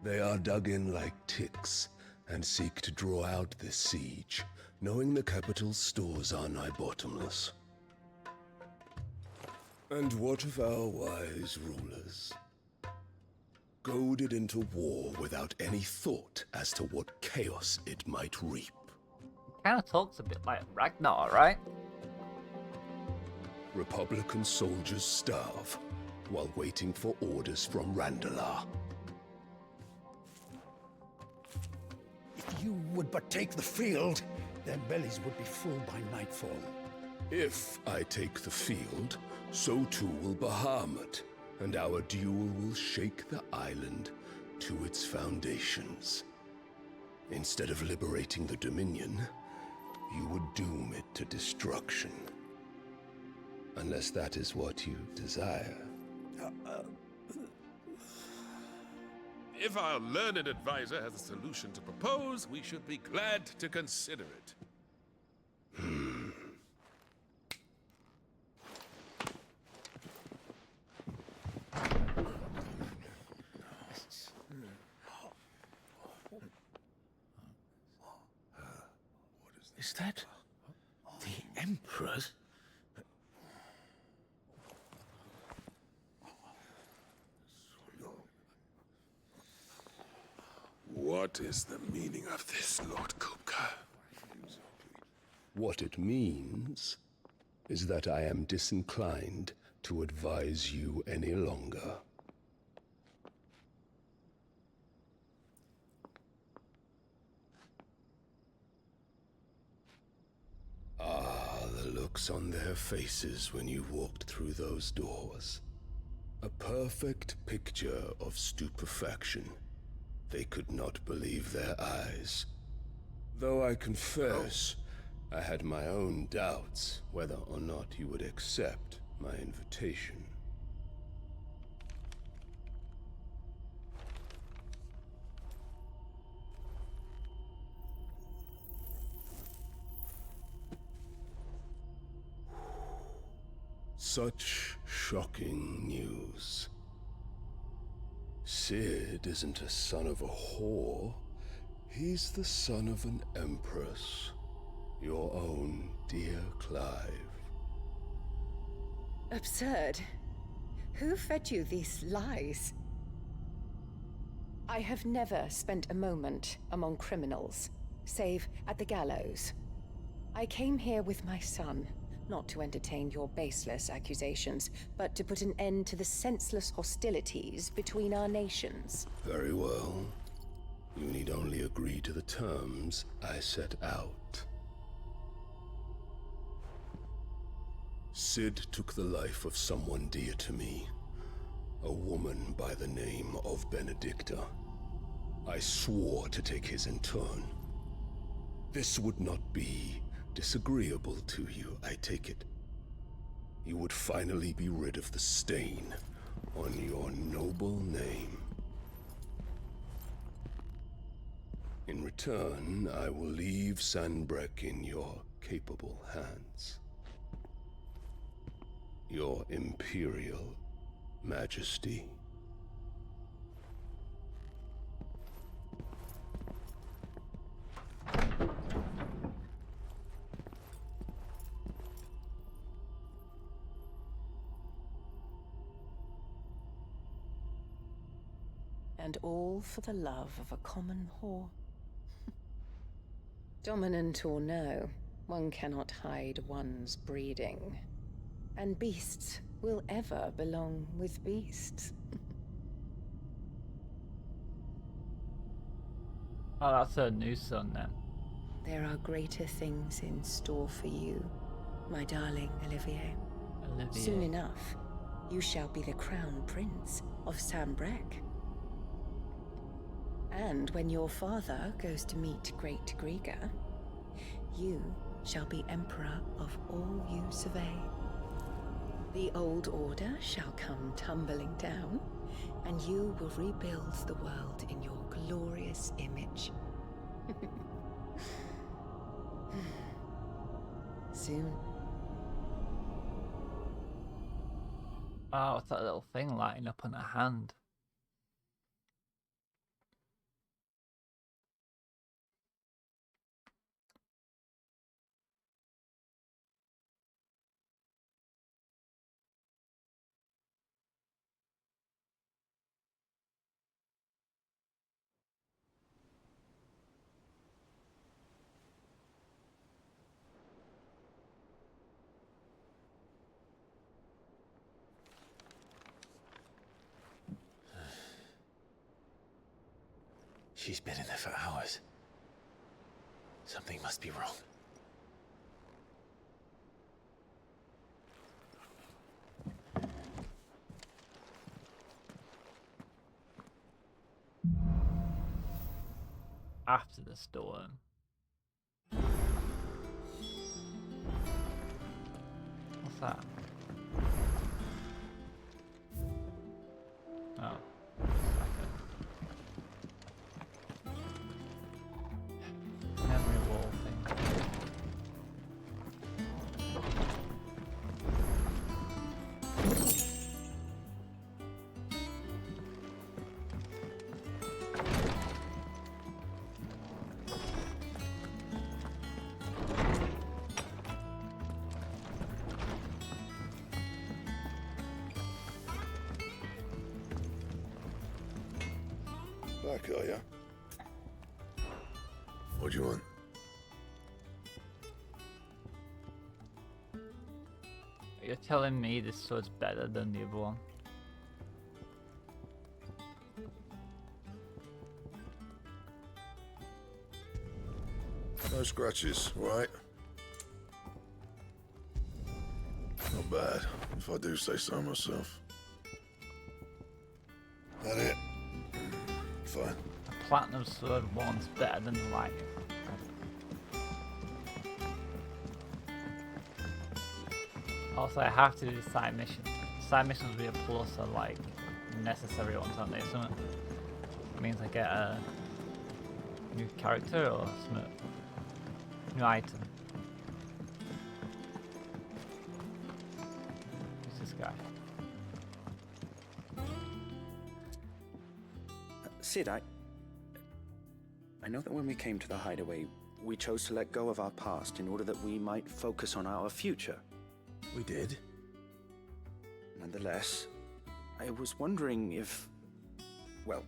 They are dug in like ticks and seek to draw out this siege, knowing the capital's stores are nigh bottomless. And what of our wise rulers? Goaded into war without any thought as to what chaos it might reap. Kind of talks a bit like Ragnar, right? Republican soldiers starve while waiting for orders from Randalar. If you would but take the field, their bellies would be full by nightfall. If I take the field, so too will Bahamut, and our duel will shake the island to its foundations. Instead of liberating the Dominion, you would doom it to destruction. Unless that is what you desire. If our learned advisor has a solution to propose, we should be glad to consider it. Is that the Emperor's? What is the meaning of this, Lord Kupka? What it means is that I am disinclined to advise you any longer. Ah, the looks on their faces when you walked through those doors. A perfect picture of stupefaction. They could not believe their eyes. Though I confess, I had my own doubts whether or not you would accept my invitation. Such shocking news. Sid isn't a son of a whore. He's the son of an empress. Your own dear Clive. Absurd. Who fed you these lies? I have never spent a moment among criminals, save at the gallows. I came here with my son, not to entertain your baseless accusations, but to put an end to the senseless hostilities between our nations. Very well. You need only agree to the terms I set out. Sid took the life of someone dear to me, a woman by the name of Benedicta. I swore to take his in turn. This would not be disagreeable to you, I take it. You would finally be rid of the stain on your noble name. In return, I will leave Sanbreque in your capable hands. Your Imperial Majesty. And all for the love of a common whore. Dominant or no, one cannot hide one's breeding. And beasts will ever belong with beasts. Oh, that's her new son then. There are greater things in store for you, my darling Olivier. Soon enough, you shall be the crown prince of Sambrek. And when your father goes to meet Great Griga, you shall be emperor of all you survey. The old order shall come tumbling down, and you will rebuild the world in your glorious image. Soon, Oh, it's that little thing lighting up on her hand. She's been in there for hours. Something must be wrong. After the storm. What's that? Oh. Memory wall thing. Back, are ya? What do you want? You're telling me this sword's better than the other one? No scratches, right? Not bad, if I do say so myself. That it? Fine. A platinum sword one's better than the lightning. Also, I have to do the side mission. Side missions will be a plus or like necessary ones, aren't they? Something it means I get a new character or something. New item. Who's this guy? Sid, I know that when we came to the hideaway, we chose to let go of our past in order that we might focus on our future. We did. Nonetheless, I was wondering if... Well,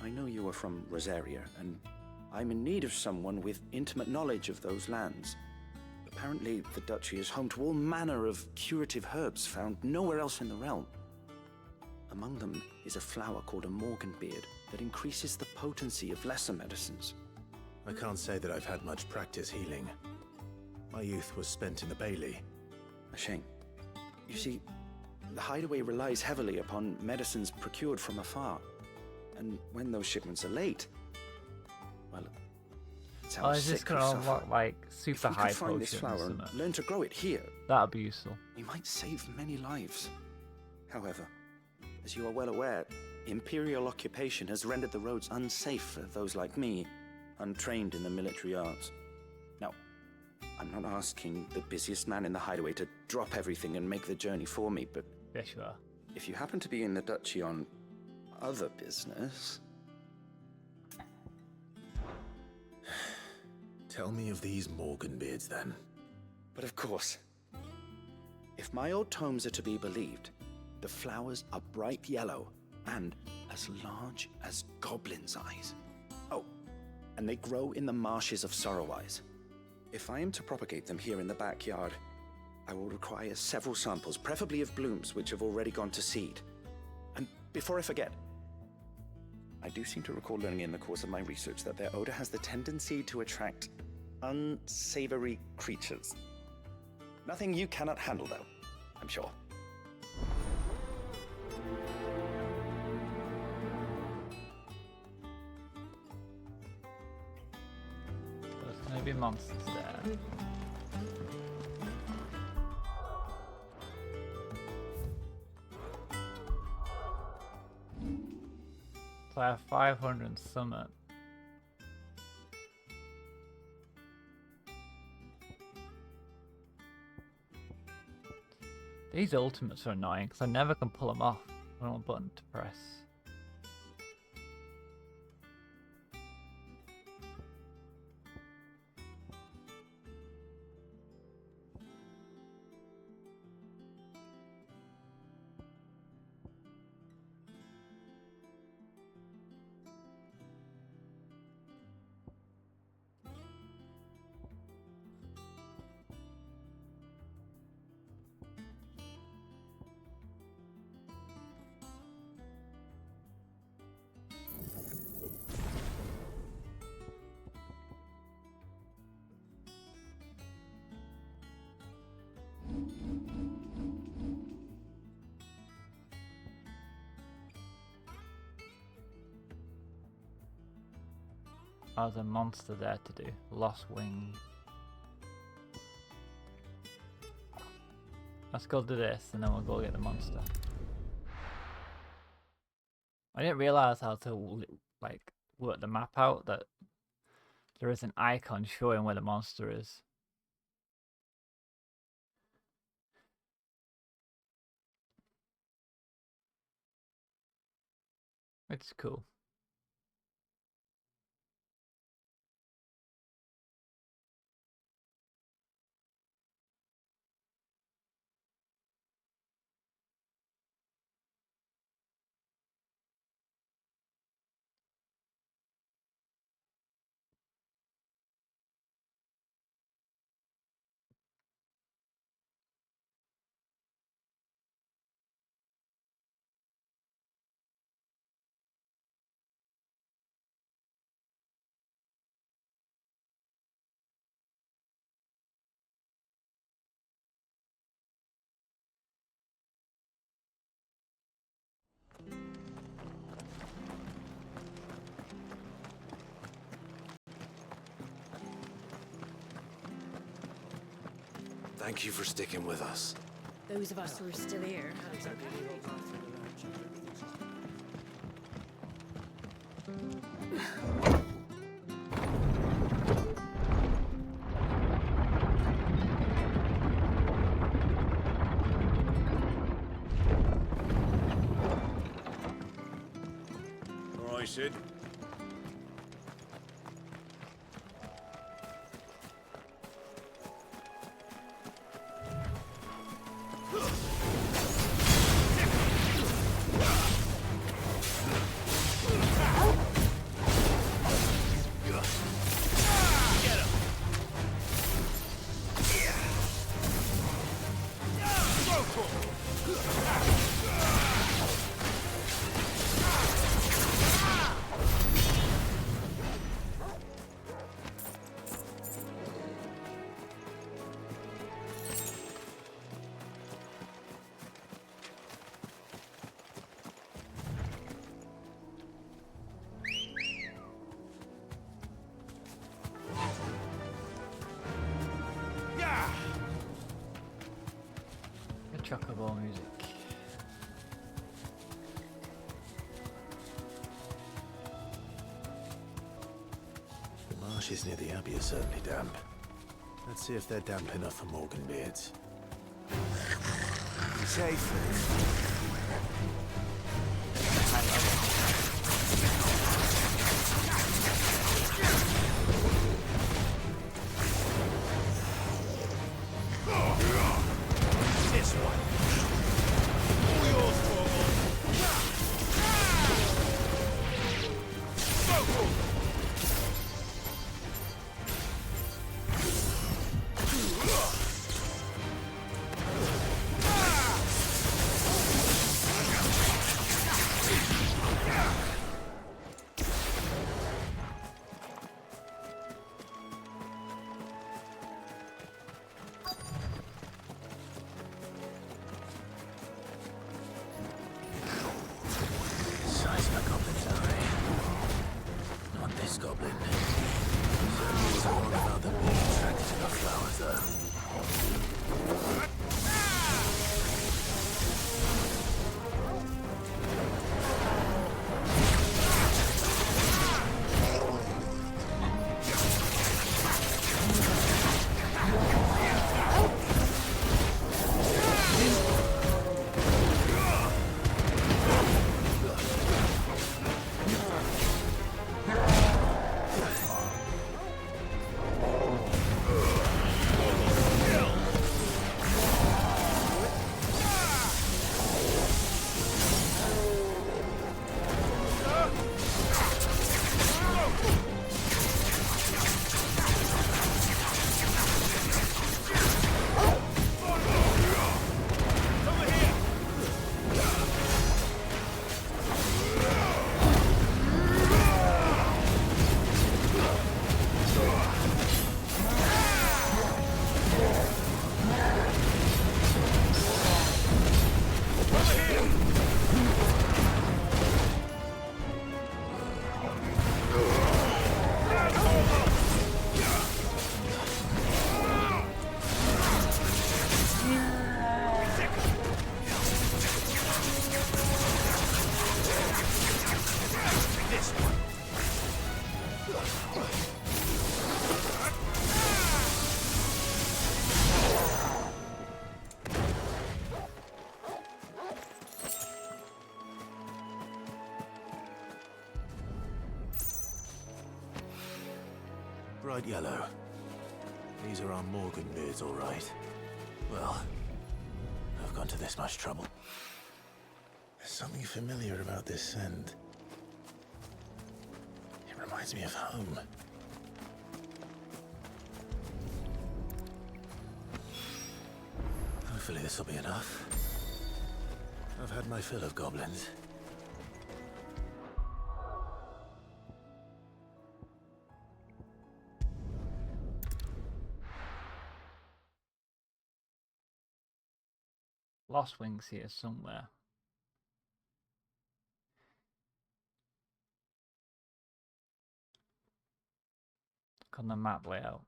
I know you are from Rosaria, and I'm in need of someone with intimate knowledge of those lands. Apparently, the duchy is home to all manner of curative herbs found nowhere else in the realm. Among them is a flower called a morganbeard that increases the potency of lesser medicines. I can't say that I've had much practice healing. My youth was spent in the Bailey. A shame. You see, the hideaway relies heavily upon medicines procured from afar. And when those shipments are late, well, it's Oh, our is this sick gonna who suffer. unlock like super If we high could find this potions flower or and something? learn to grow it here, That'd be useful. we might save many lives. However, as you are well aware, Imperial occupation has rendered the roads unsafe for those like me, untrained in the military arts. Now, I'm not asking the busiest man in the hideaway to drop everything and make the journey for me, but yes, you are. If you happen to be in the duchy on other business... Tell me of these Morganbeards, then. But of course. If my old tomes are to be believed, the flowers are bright yellow and as large as goblins' eyes. Oh, and they grow in the marshes of Sorrowise. If I am to propagate them here in the backyard, I will require several samples, preferably of blooms which have already gone to seed. And before I forget, I do seem to recall learning in the course of my research that their odor has the tendency to attract unsavory creatures. Nothing you cannot handle, though, I'm sure. There's gonna be monsters there. So I have 500 and summit. These ultimates are annoying because I never can pull them off. One button to press. Oh, there's a monster there to do. Lost Wing. Let's go do this and then we'll go get the monster. I didn't realise how to like work the map out, that there is an icon showing where the monster is. It's cool. Thank you for sticking with us. Those of us who are still here. All right, Sid. Good chocobo music. The marshes near the Abbey are certainly damp. Let's see if they're damp enough for Morgan beards. You safe? This one. All yours, Size of a goblin's eye. Not this goblin. Certainly was wrong about them being attracted to the flowers, though. Bright yellow. These are our Morgan beards, all right. Well, I've gone to this much trouble. There's something familiar about this scent. It reminds me of home. Hopefully this will be enough. I've had my fill of goblins. Lost Wings here somewhere. Look on the map layout.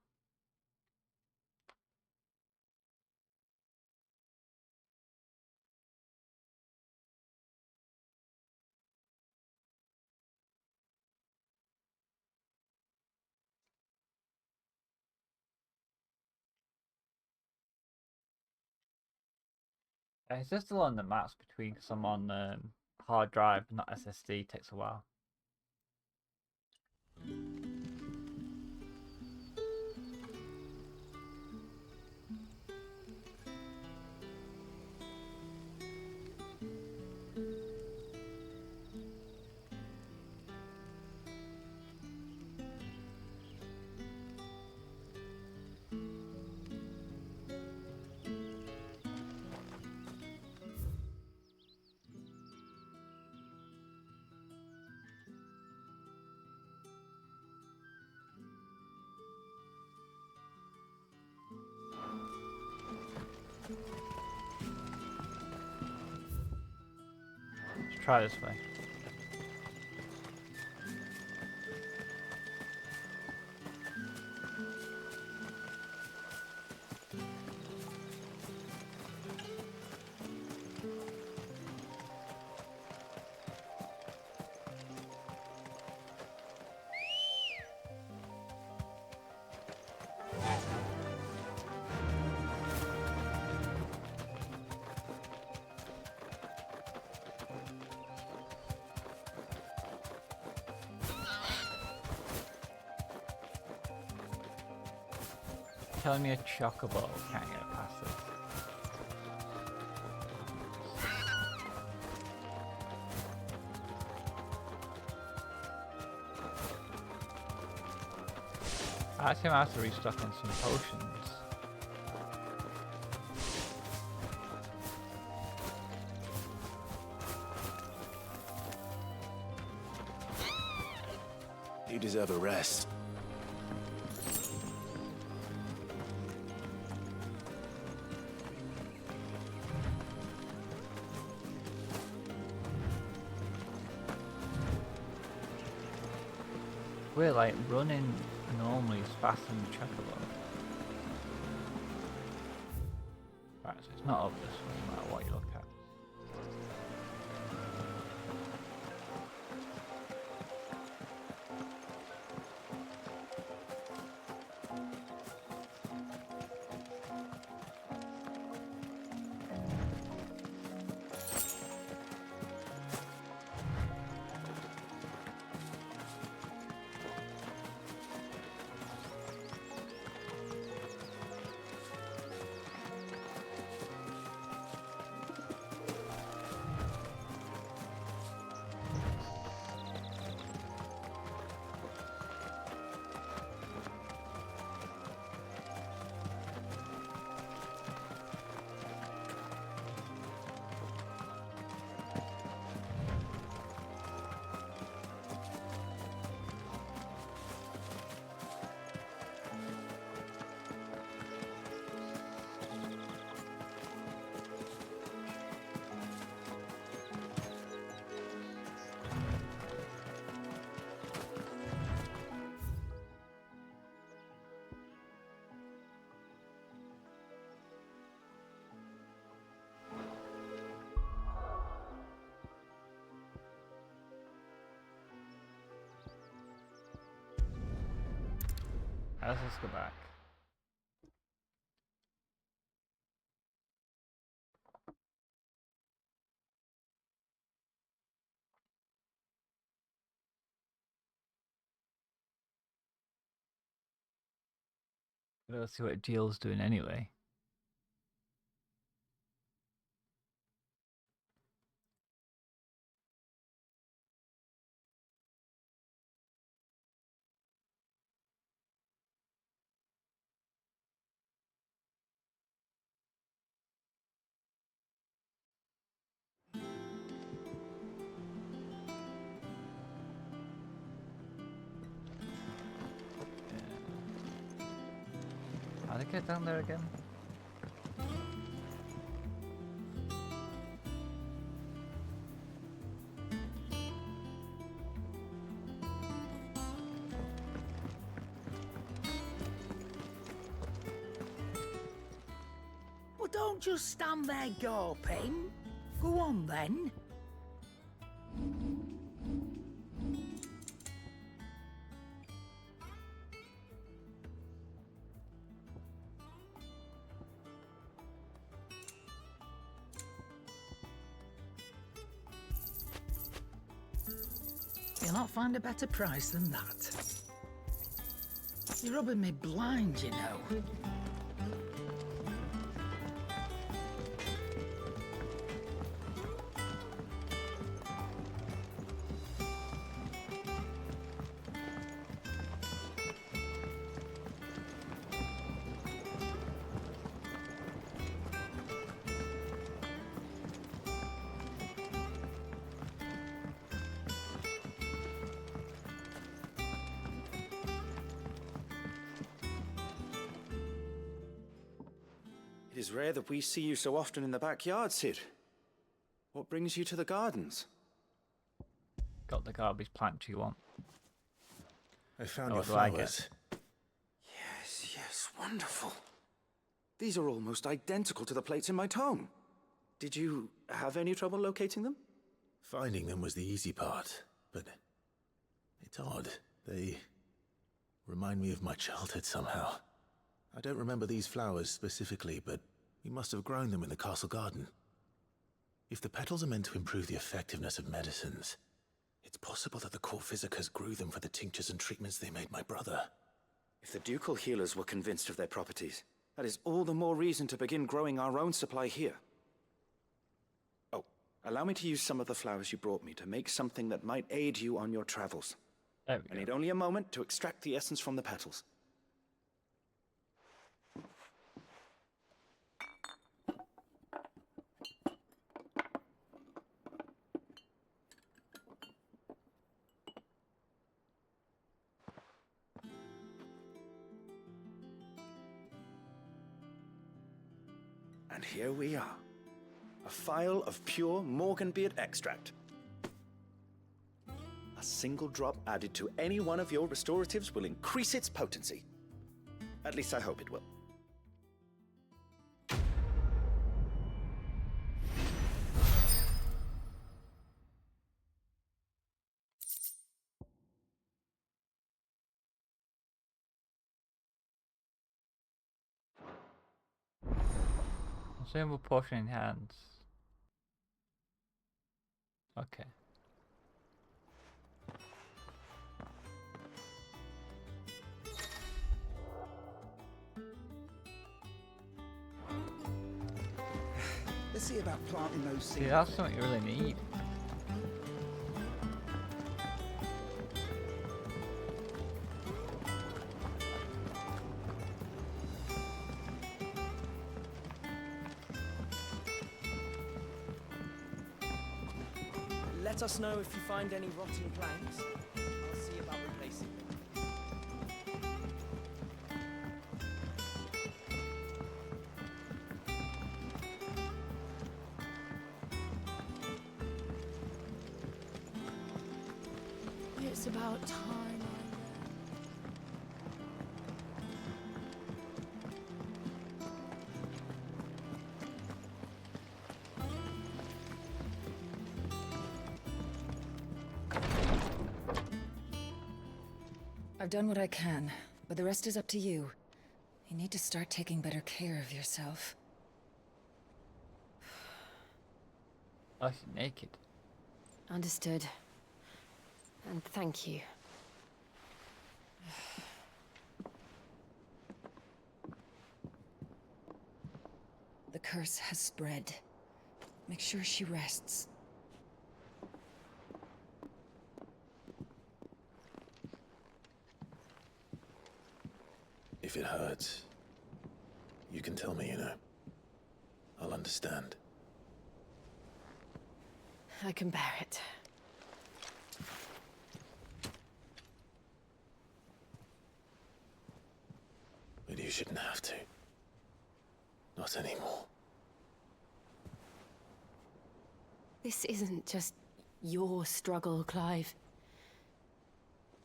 It's just still on the maps between because I'm on hard drive, not SSD. Takes a while. Let's try this way. Telling me a chocobo can't get past this. I actually might have to restock on some potions. You deserve a rest. We're like running normally as fast as the chocobo. Right, so it's not up this way no matter what you look at. Let's just go back. Let's see what Jill's doing anyway. How did I get down there again? Well, don't just stand there gawping. Go on then. You'll not find a better price than that. You're rubbing me blind, you know. It is rare that we see you so often in the backyard, Sid. What brings you to the gardens? Got the garbage plant you want. I found Oh, your what do I flowers. Yes, wonderful. These are almost identical to the plates in my tome. Did you have any trouble locating them? Finding them was the easy part, but it's odd. They remind me of my childhood somehow. I don't remember these flowers specifically, but we must have grown them in the castle garden. If the petals are meant to improve the effectiveness of medicines, it's possible that the court physicers grew them for the tinctures and treatments they made my brother. If the ducal healers were convinced of their properties, that is all the more reason to begin growing our own supply here. Oh, allow me to use some of the flowers you brought me to make something that might aid you on your travels. There we I go. need only a moment to extract the essence from the petals. And here we are. A phial of pure Morganbeard extract. A single drop added to any one of your restoratives will increase its potency. At least I hope it will. Same with potion in hands. Okay. Let's see about planting those See, seeds. that's something you really need. Let us know if you find any rotten planks. I'll see about replacing them. It's about time. I've done what I can. But the rest is up to you. You need to start taking better care of yourself. Oh, she's naked. Understood. And thank you. The curse has spread. Make sure she rests. If it hurts, you can tell me, you know. I'll understand. I can bear it. But you shouldn't have to. Not anymore. This isn't just your struggle, Clive.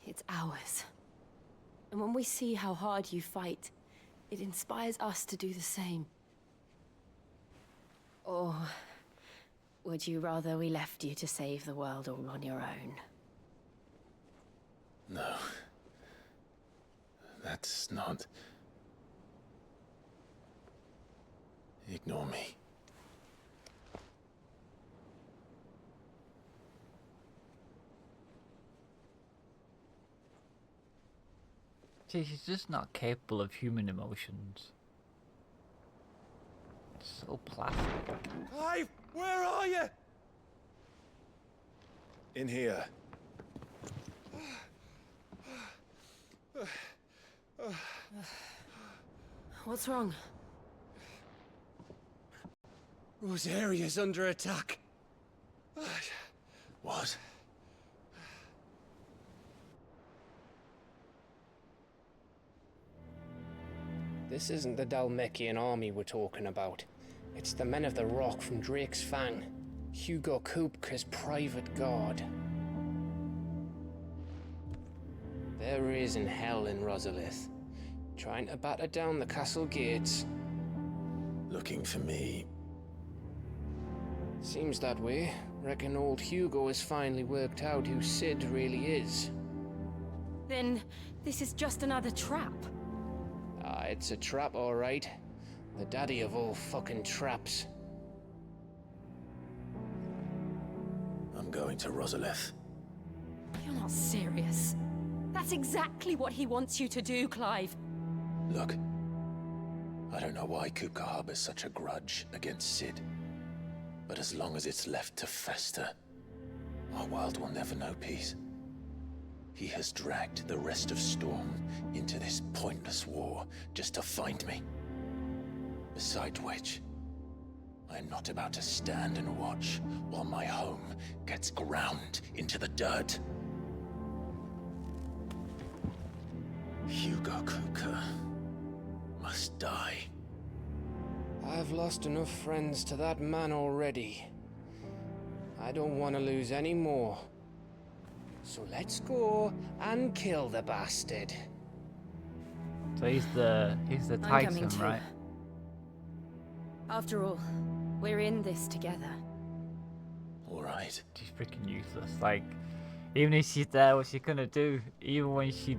It's ours. And when we see how hard you fight, it inspires us to do the same. Or would you rather we left you to save the world all on your own? No. That's not... Ignore me. See, she's just not capable of human emotions. It's so plastic. Clive, where are you? In here. What's wrong? Rosaria's under attack. What? This isn't the Dalmekian army we're talking about. It's the men of the Rock from Drake's Fang. Hugo Kupka's private guard. They're raising hell in Rosalith, trying to batter down the castle gates. Looking for me. Seems that way. Reckon old Hugo has finally worked out who Sid really is. Then this is just another trap. Ah, it's a trap, all right. The daddy of all fucking traps. I'm going to Rosalith. You're not serious. That's exactly what he wants you to do, Clive. Look, I don't know why Kupka harbors such a grudge against Sid. But as long as it's left to fester, our world will never know peace. He has dragged the rest of Storm into this pointless war just to find me. Besides which, I'm not about to stand and watch while my home gets ground into the dirt. Hugo Kupka must die. I've lost enough friends to that man already. I don't want to lose any more. So let's go and kill the bastard. So he's the I'm Titan, coming too. right? After all, we're in this together. All right. She's freaking useless. Like, even if she's there, what's she gonna do? Even when she...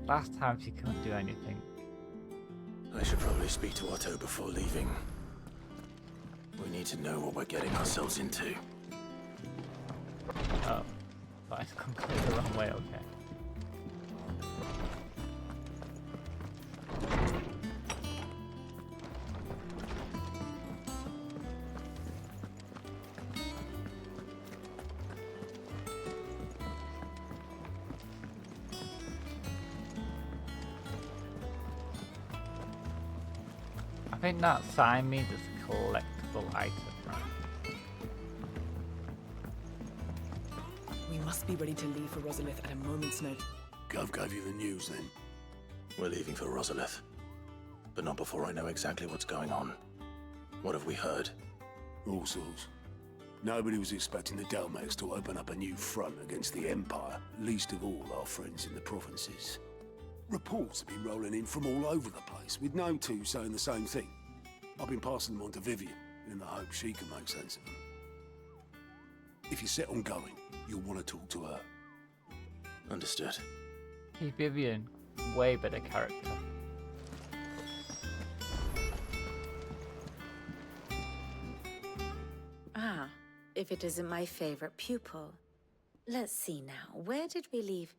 Last time she couldn't do anything. I should probably speak to Otto before leaving. We need to know what we're getting ourselves into. Oh. But it's completely the wrong way, okay. I think that sign means it's a collectible item, right? We must be ready to leave for Rosalith at a moment's notice. Gov gave you the news then? We're leaving for Rosalith. But not before I know exactly what's going on. What have we heard? All sorts. Nobody was expecting the Dalmeks to open up a new front against the Empire, least of all our friends in the provinces. Reports have been rolling in from all over the place, with no two saying the same thing. I've been passing them on to Vivian, in the hope she can make sense of them. If you're set on going, you'll want to talk to her. Understood. Hey Vivian, way better character. Ah, if it isn't my favorite pupil. Let's see now, where did we leave?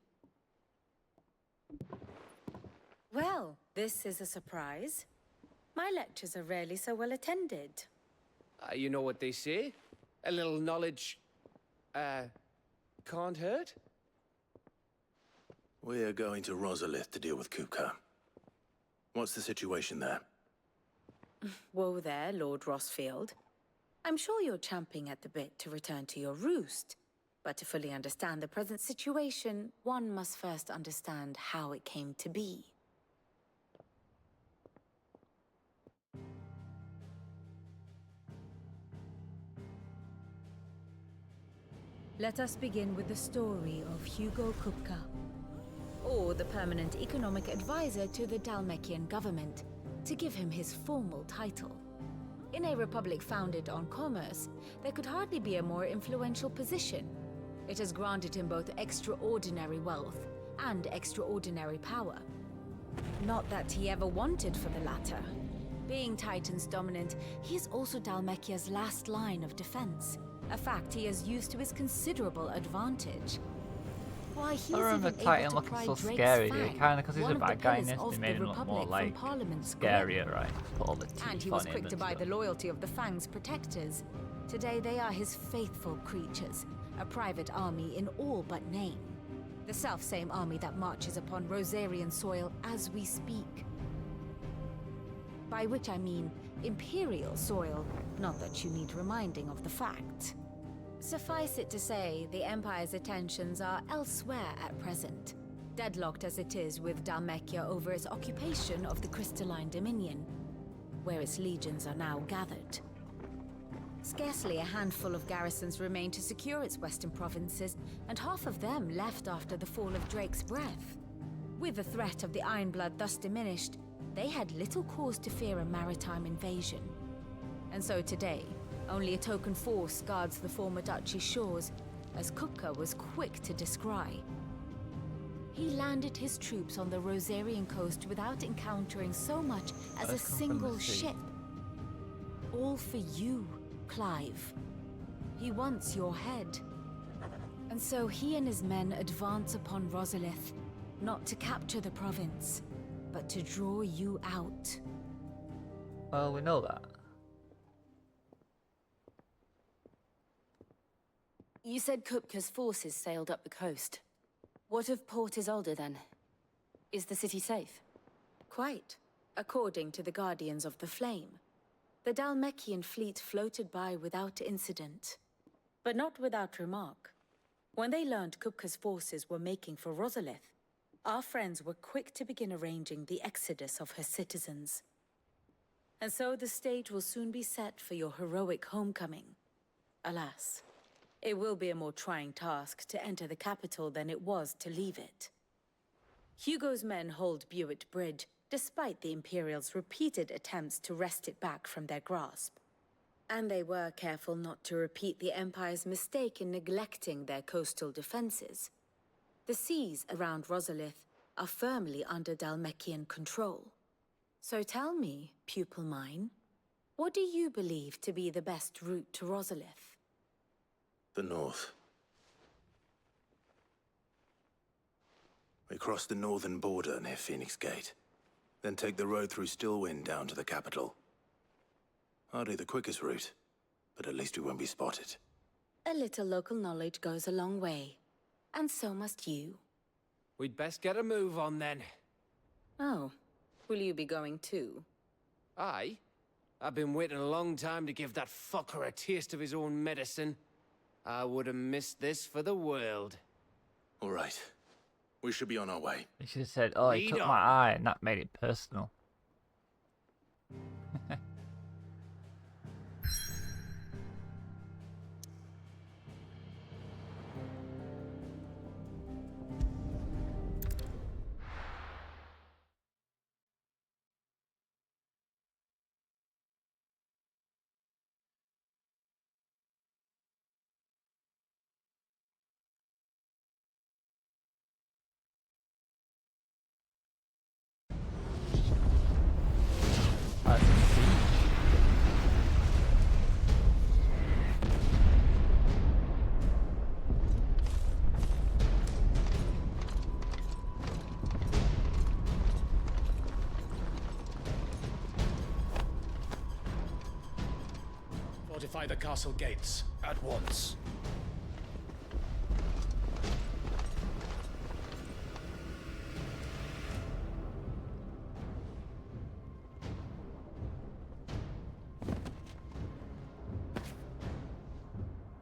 Well, this is a surprise. My lectures are rarely so well attended. You know what they say? A little knowledge, can't hurt? We're going to Rosalith to deal with Kupka. What's the situation there? Whoa there, Lord Rossfield. I'm sure you're champing at the bit to return to your roost. But to fully understand the present situation, one must first understand how it came to be. Let us begin with the story of Hugo Kupka, or the permanent economic advisor to the Dalmekian government, to give him his formal title. In a republic founded on commerce, there could hardly be a more influential position. It has granted him both extraordinary wealth and extraordinary power. Not that he ever wanted for the latter. Being Titan's dominant, he is also Dalmekia's last line of defense, a fact he has used to his considerable advantage. Why, he's I remember even able Titan to looking pry so Drake's scary, fang, kind of because he's one a of the bad guy in pillars this. They of made the him look more Republic, like from Parliament's grip. scarier, right? Put all the teeth And he was on him quick to and buy stuff. the loyalty of the Fang's protectors. Today they are his faithful creatures, a private army in all but name. The self-same army that marches upon Rosarian soil as we speak. By which I mean Imperial soil, not that you need reminding of the fact. Suffice it to say, the Empire's attentions are elsewhere at present, deadlocked as it is with Dalmekia over its occupation of the Crystalline Dominion, where its legions are now gathered. Scarcely a handful of garrisons remain to secure its western provinces, and half of them left after the fall of Drake's Breath. With the threat of the Ironblood thus diminished, they had little cause to fear a maritime invasion. And so today, only a token force guards the former duchy's shores, as Kupka was quick to descry. He landed his troops on the Rosarian coast without encountering so much as a single ship. All for you, Clive. He wants your head. And so he and his men advance upon Rosalith, not to capture the province, but to draw you out. Well, we know that. You said Kupka's forces sailed up the coast. What of Port Isolde, then? Is the city safe? Quite, according to the Guardians of the Flame. The Dalmekian fleet floated by without incident. But not without remark. When they learned Kupka's forces were making for Rosalith, our friends were quick to begin arranging the exodus of her citizens. And so the stage will soon be set for your heroic homecoming. Alas, it will be a more trying task to enter the capital than it was to leave it. Hugo's men hold Buett Bridge, despite the Imperials' repeated attempts to wrest it back from their grasp. And they were careful not to repeat the Empire's mistake in neglecting their coastal defenses. The seas around Rosalith are firmly under Dalmekian control. So tell me, pupil mine, what do you believe to be the best route to Rosalith? The north. We cross the northern border near Phoenix Gate, then take the road through Stillwind down to the capital. Hardly the quickest route, but at least we won't be spotted. A little local knowledge goes a long way, and so must you. We'd best get a move on then. Oh, will you be going too? Aye. I've been waiting a long time to give that fucker a taste of his own medicine. I would have missed this for the world. All right. We should be on our way. He should have said, oh, he Lead took on. my eye, and that made it personal. Fortify the castle gates at once.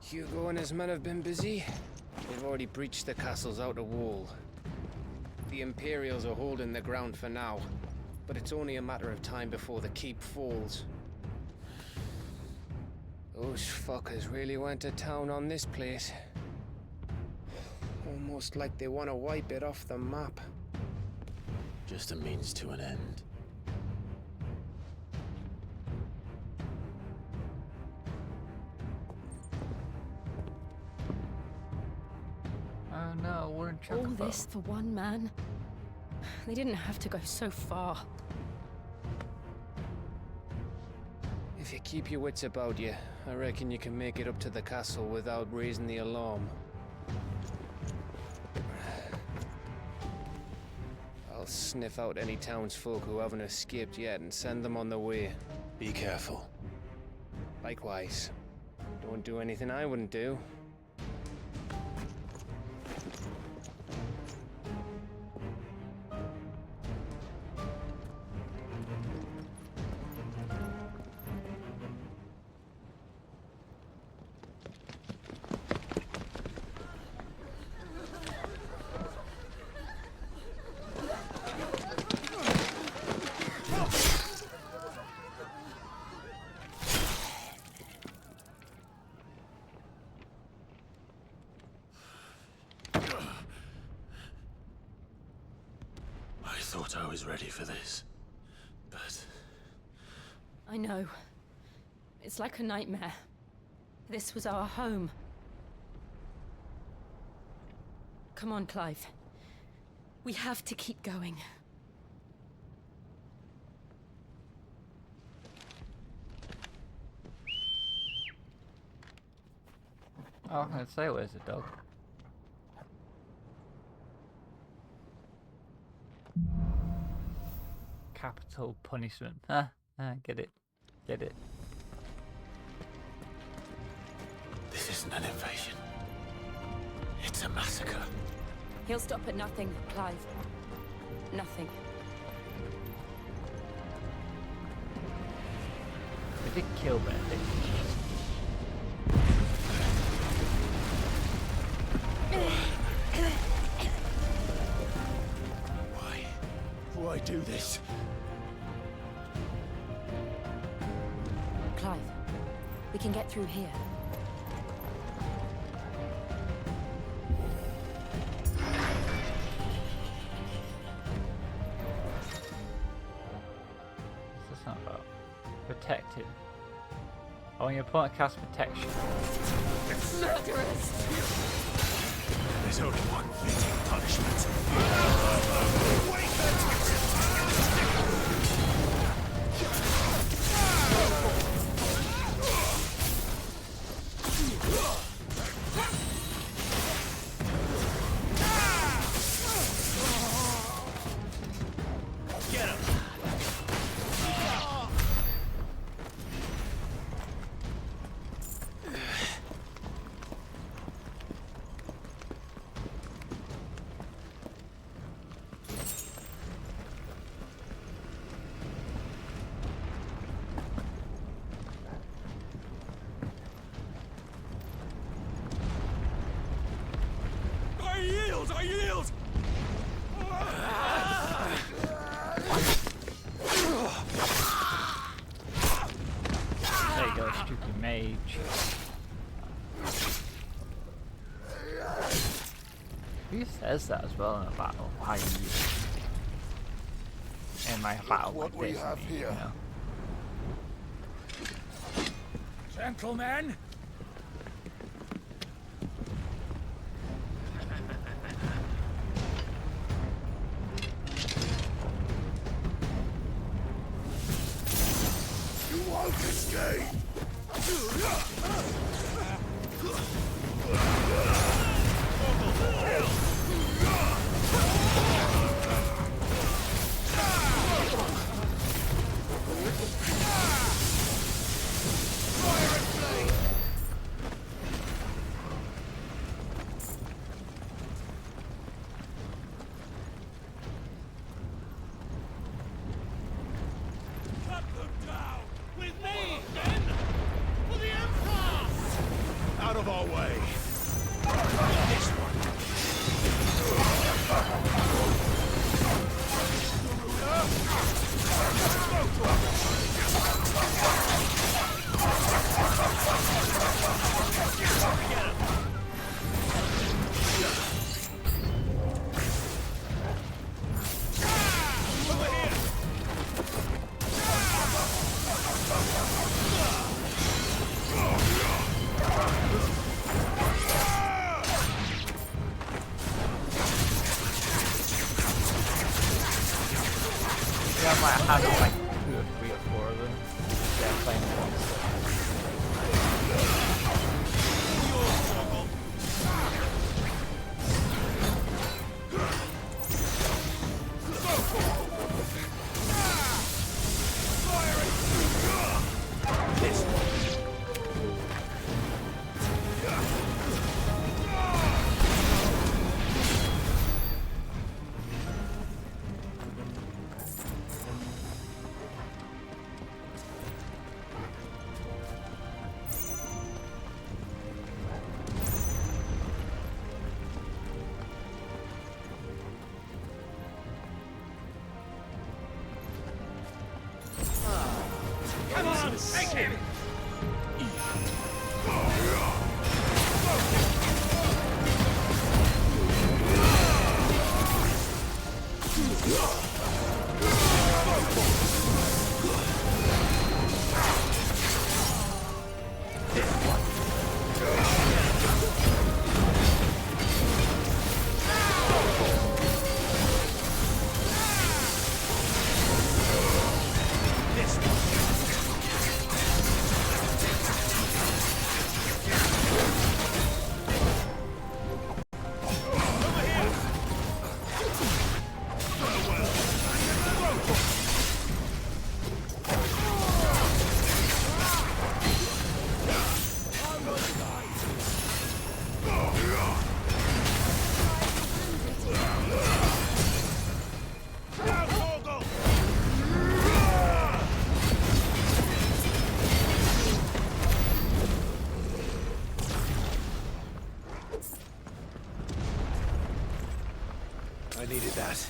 Hugo and his men have been busy. They've already breached the castle's outer wall. The Imperials are holding the ground for now, but it's only a matter of time before the keep falls. Those fuckers really went to town on this place. Almost like they want to wipe it off the map. Just a means to an end. Oh no, we're in All Chocobo. this for one man? They didn't have to go so far. If you keep your wits about you, I reckon you can make it up to the castle without raising the alarm. I'll sniff out any townsfolk who haven't escaped yet and send them on their way. Be careful. Likewise. Don't do anything I wouldn't do. I thought I was ready for this, but... I know. It's like a nightmare. This was our home. Come on, Clive. We have to keep going. Oh, I was gonna say, where's the dog? Capital punishment. Get it. Get it. This isn't an invasion. It's a massacre. He'll stop at nothing, Clive. Nothing. They did kill Benedict. Why do this? Clive, we can get through here. What's this not about? Protected. Oh, when your opponent casts protection. Murderers! There's only one fitting punishment. Get him! I yield! I yield! There you go, stupid mage. Who says that as well in a battle? I in my battle what like we this, have here. You know? Gentlemen! You won't escape! Fire and flame! Yeah, I might have like 2 or 3 or 4 of them. They're playing monster. Come on, take him! I needed that.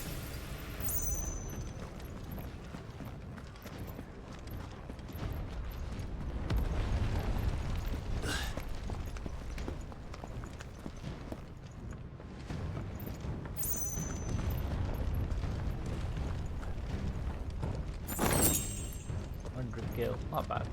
Gil, not bad.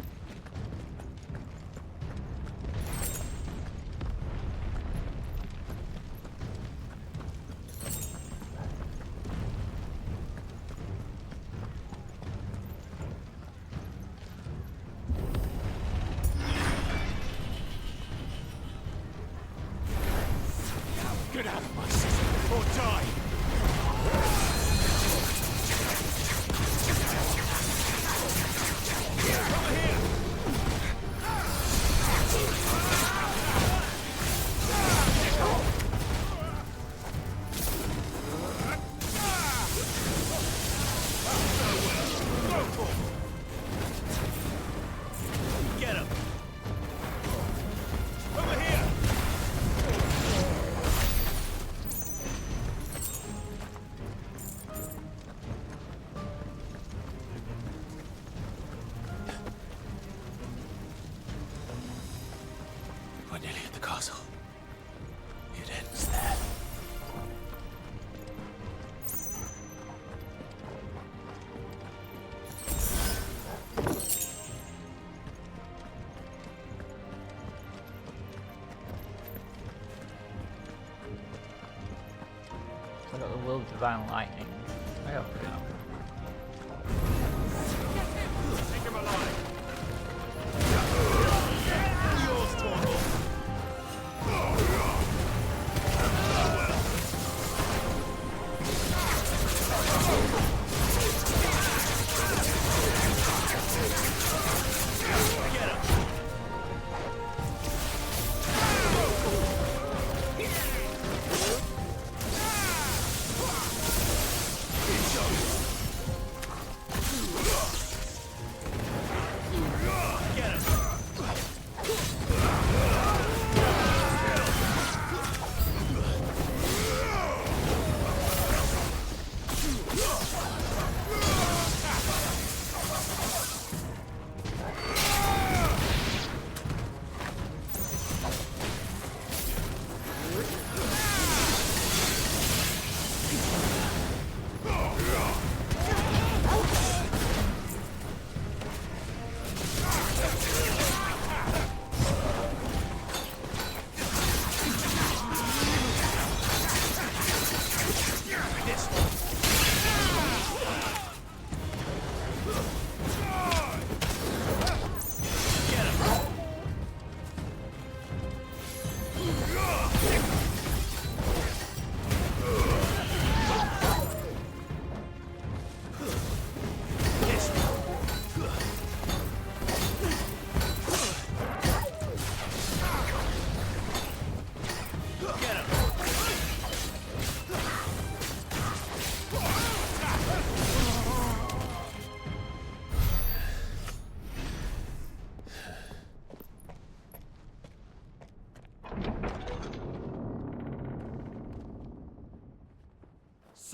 Get out of my system or die! Get him! Over here! We're nearly at the castle. It ends there. I got the Will Divine Lightning. I got pretty enough. Take him alive!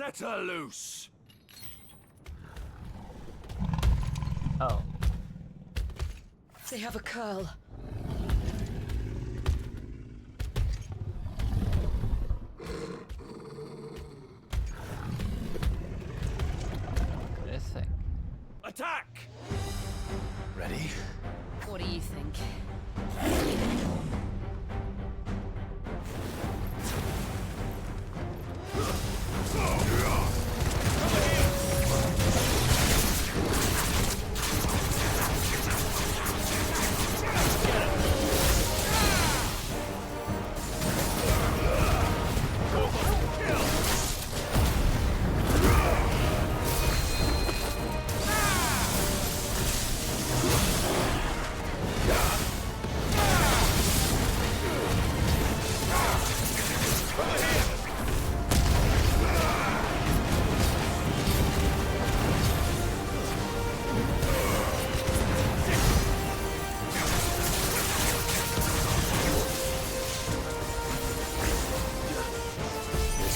Set her loose! Oh. They have a curl. This thing. Attack! Ready? What do you think?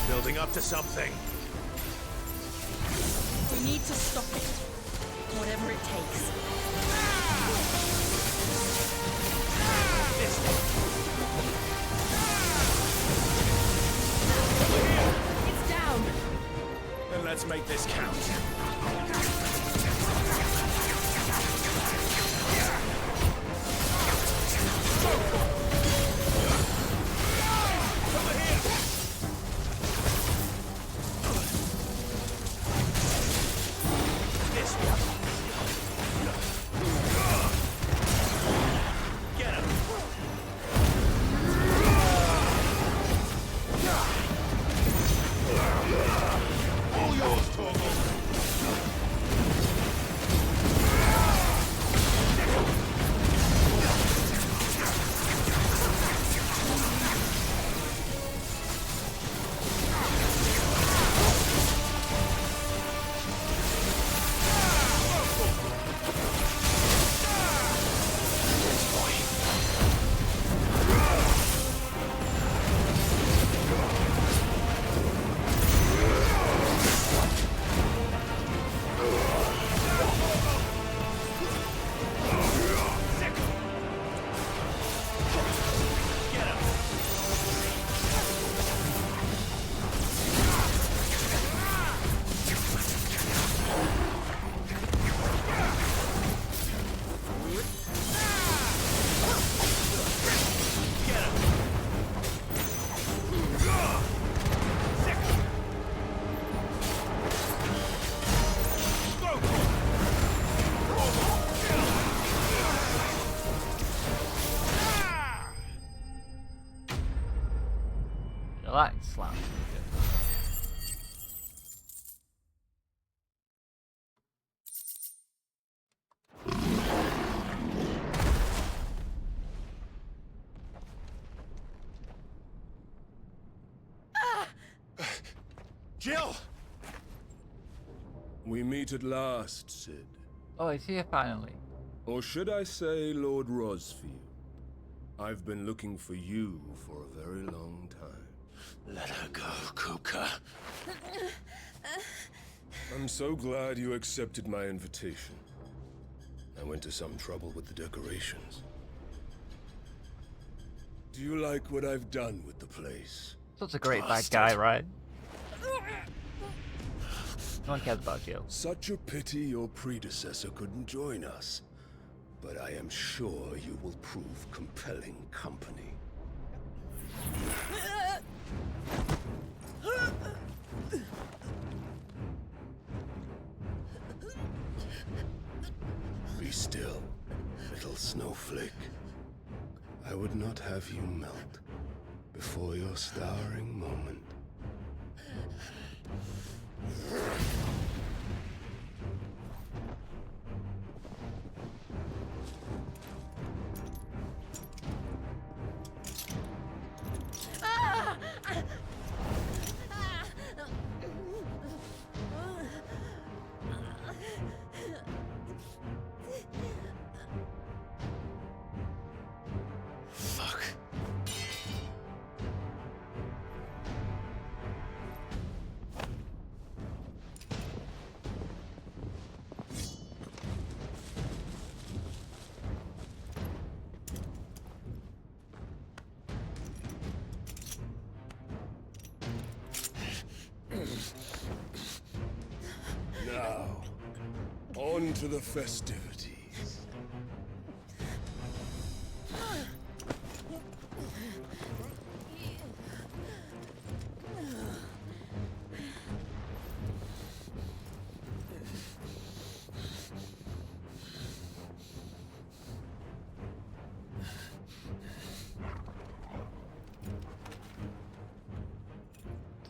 Building up to something. We need to stop it. Whatever it takes. It's down. Then let's make this count. That slam. Jill! We meet at last, Sid. Oh, he's here finally. Or should I say Lord Rosfield? I've been looking for you for a very long time. Let her go, Kuka. I'm so glad you accepted my invitation. I went to some trouble with the decorations. Do you like what I've done with the place? Such a great bad guy, right? No one cares about you. Such a pity your predecessor couldn't join us. But I am sure you will prove compelling company. Be still, little snowflake. I would not have you melt before your starring moment. On to the festivities.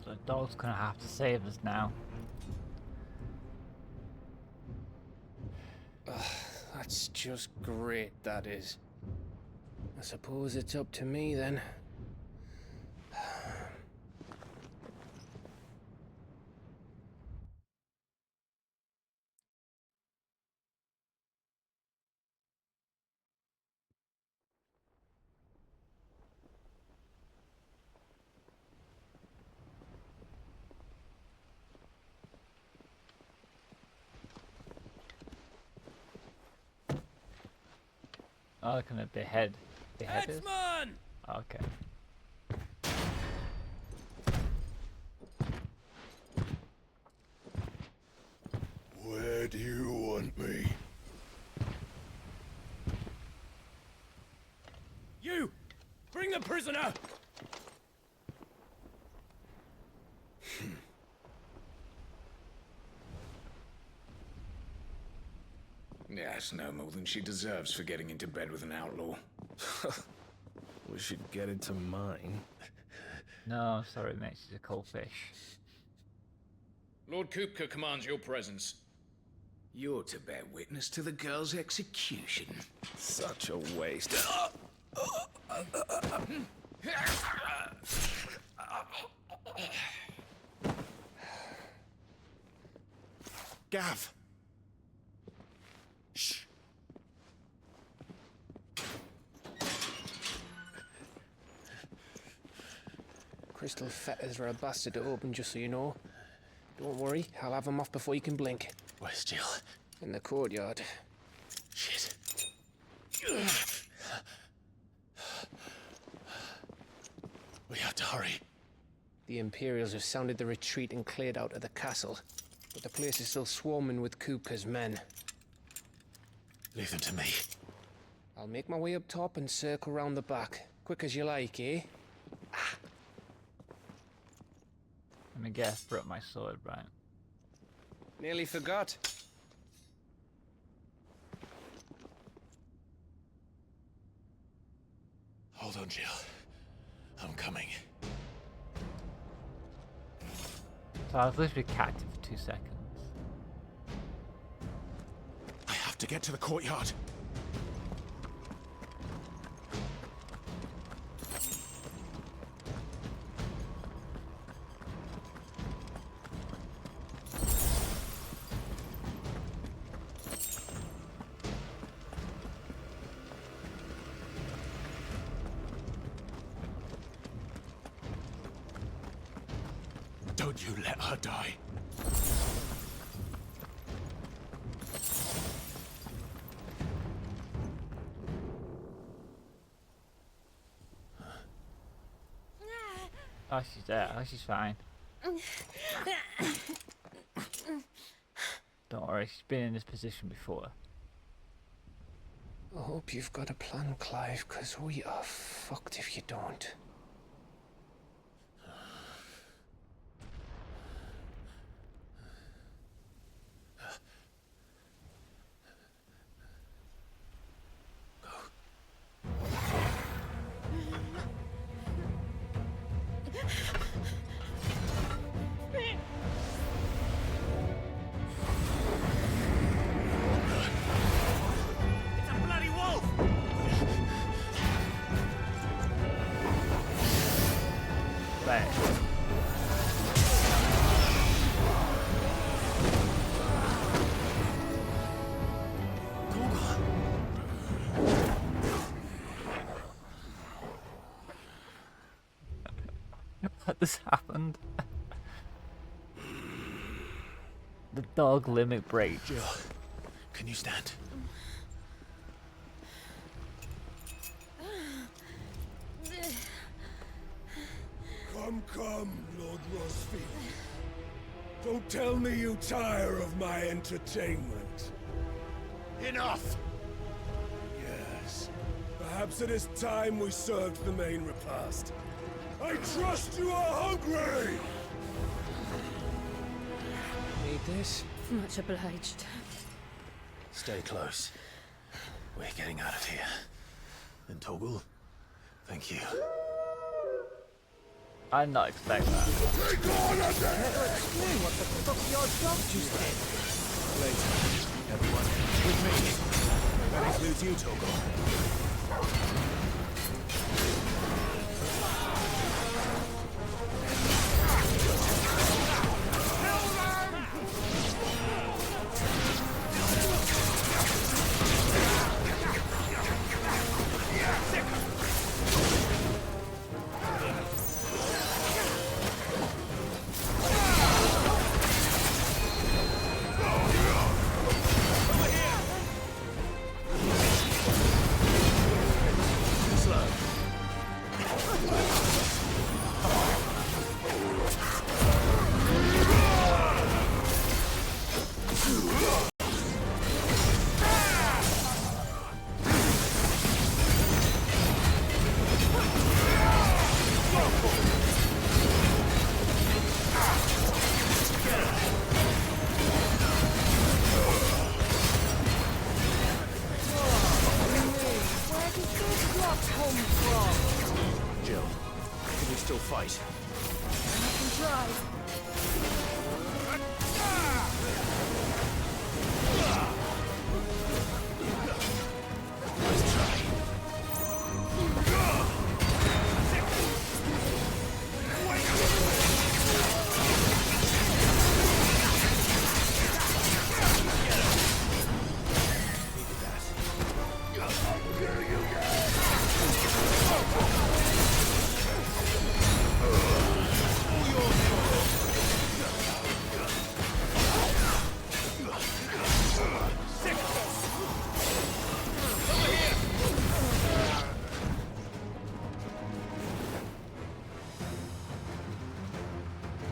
So the dog's gonna have to save us now. That's just great, that is. I suppose it's up to me then. Oh, they're gonna behead us. Headsman! Okay. Where do you want me? You! Bring the prisoner! Yes, no more than she deserves for getting into bed with an outlaw. We should get into mine. No, sorry mate, she's a cold fish. Lord Kupka commands your presence. You're to bear witness to the girl's execution. Such a waste. Gav! Shh! Crystal fetters are a bastard to open, just so you know. Don't worry, I'll have them off before you can blink. Where's Jill? In the courtyard. Shit. We have to hurry. The Imperials have sounded the retreat and cleared out of the castle, but the place is still swarming with Kupka's men. Leave them to me. I'll make my way up top and circle round the back. Quick as you like, eh? Let me guess, brought my sword, right? Nearly forgot. Hold on, Jill. I'm coming. So I was literally captive for 2 seconds. I have to get to the courtyard. Don't you let her die. Oh, she's there. Oh, she's fine. Don't worry, she's been in this position before. I hope you've got a plan, Clive, because we are fucked if you don't. It's a bloody wolf! Bang. What just happened? The dog limit break. Jill, can you stand? Come, Lord Rosfield. Don't tell me you tire of my entertainment. Enough! Yes. Perhaps it is time we served the main repast. I trust you are hungry! Need this? Much obliged. Stay close. We're getting out of here. And Toggle, thank you. I did not expect that. Explain what the fuck your dog just did. Later. Everyone, with me. That includes you, Toggle. Jill, can we still fight? I can try.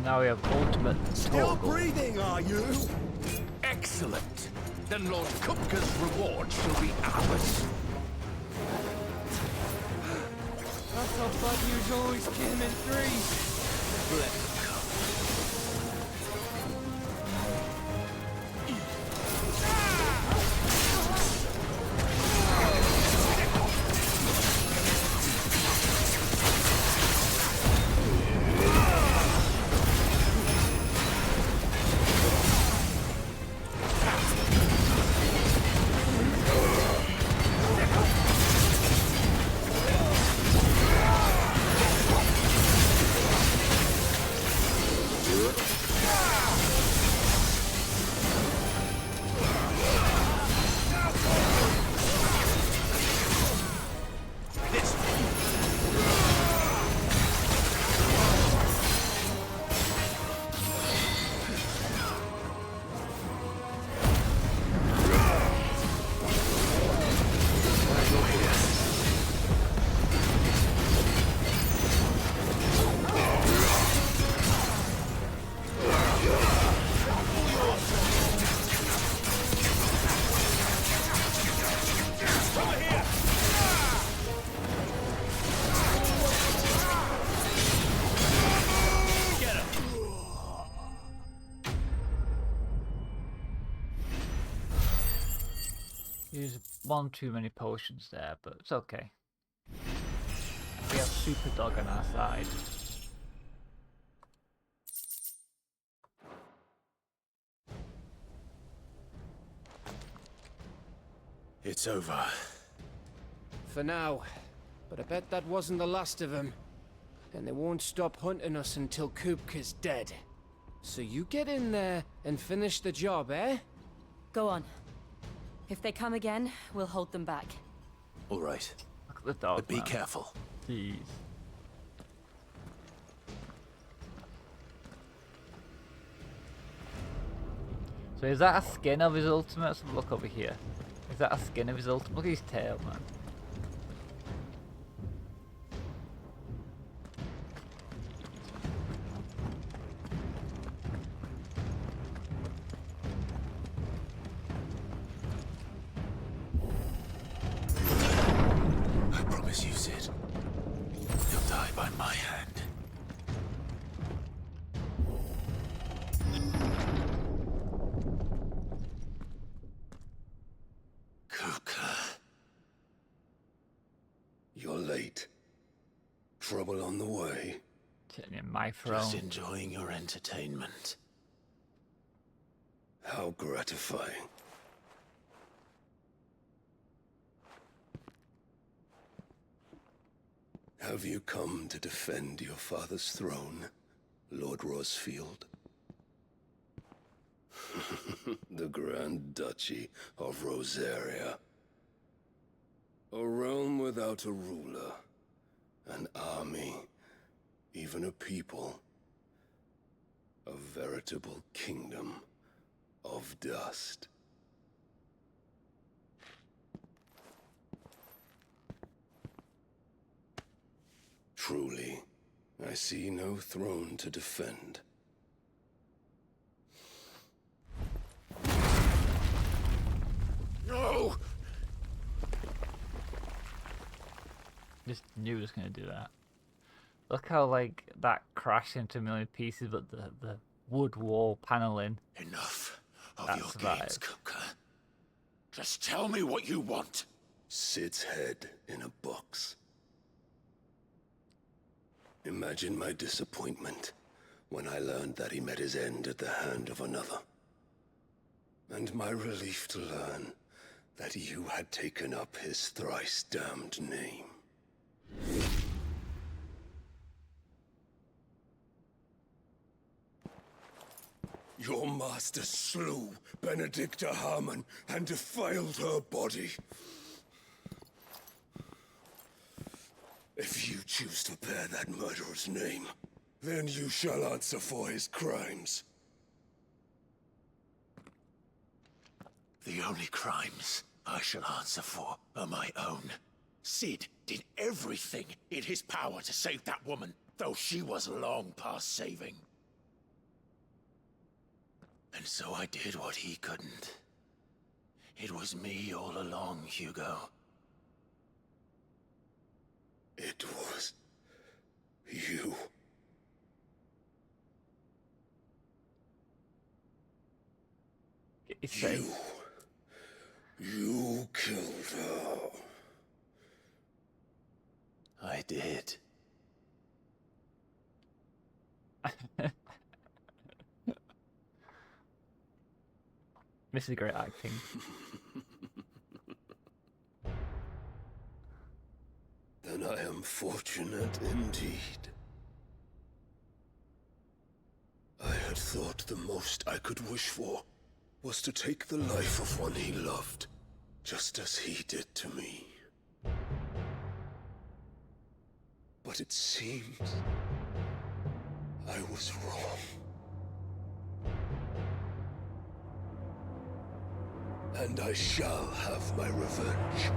Now we have ultimate Still Toggle. breathing, are you? Excellent. Then Lord Kupka's reward shall be ours. I thought bad news always came in threes. Let them come. Use one too many potions there, but it's okay. We have Super Dog on our side. It's over. For now. But I bet that wasn't the last of them. And they won't stop hunting us until Kupka's dead. So you get in there and finish the job, eh? Go on. If they come again, we'll hold them back. All right. Look at the dog. But be man. careful. Jeez. So is that a skin of his ultimate? Let's have a look over here. Is that a skin of his ultimate? Look at his tail, man. late. Trouble on the way? Sitting in my throne. Just enjoying your entertainment. How gratifying. Have you come to defend your father's throne, Lord Rosfield? The Grand Duchy of Rosaria. A realm without a ruler, an army, even a people. A veritable kingdom of dust. Truly, I see no throne to defend. No! Just knew it was going to do that. Look how, like, that crashed into a million pieces, but the wood wall paneling. Enough of that your survived. games, Cooker. Just tell me what you want. Sid's head in a box. Imagine my disappointment when I learned that he met his end at the hand of another. And my relief to learn that you had taken up his thrice-damned name. Your master slew Benedicta Harmon and defiled her body. If you choose to bear that murderer's name, then you shall answer for his crimes. The only crimes I shall answer for are my own. Sid did everything in his power to save that woman, though she was long past saving. And so I did what he couldn't. It was me all along, Hugo. It was you. You killed her. I did. This is great acting. Then I am fortunate indeed. I had thought the most I could wish for was to take the life of one he loved, just as he did to me. But it seems I was wrong. And I shall have my revenge.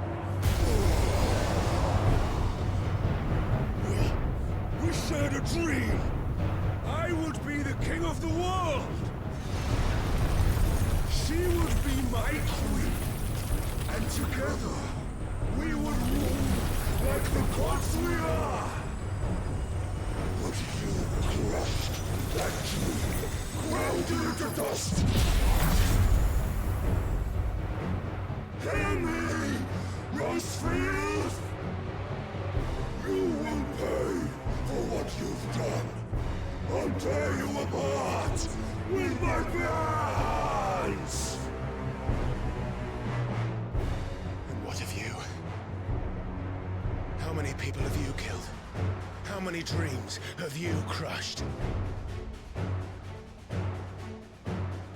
We shared a dream! I would be the king of the world! She would be my queen! And together, we would rule like the gods we are! But you crushed that dream, ground it into dust! Hear me, Rosefield! You will pay for what you've done. I'll tear you apart with my bare hands! And what of you? How many people have you killed? How many dreams have you crushed?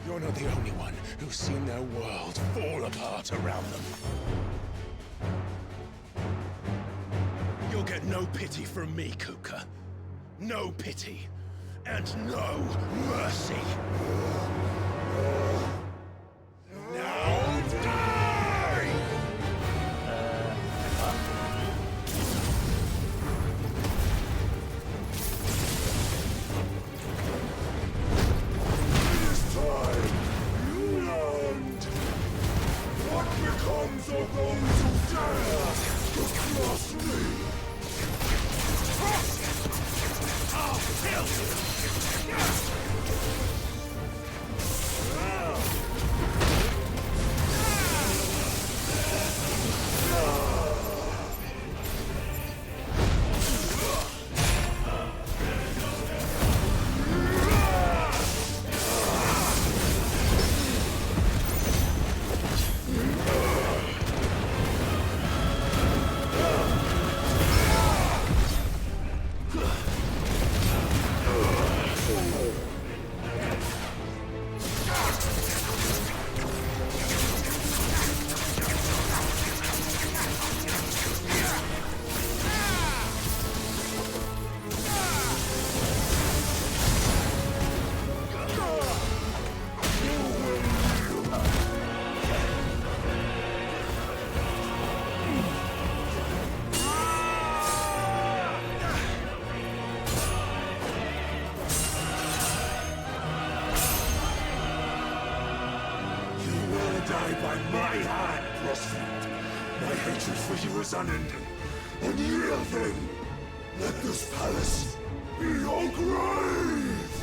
You're not the only one who's seen their world fall apart around them. You'll get no pity from me, Kuka. No pity. And no mercy. Now die! This time, you learned what becomes of those who dare to cross me. I'll kill you! die by my hand, Crossfield. My hatred for you is unending. Unyielding. Let this palace be your grave!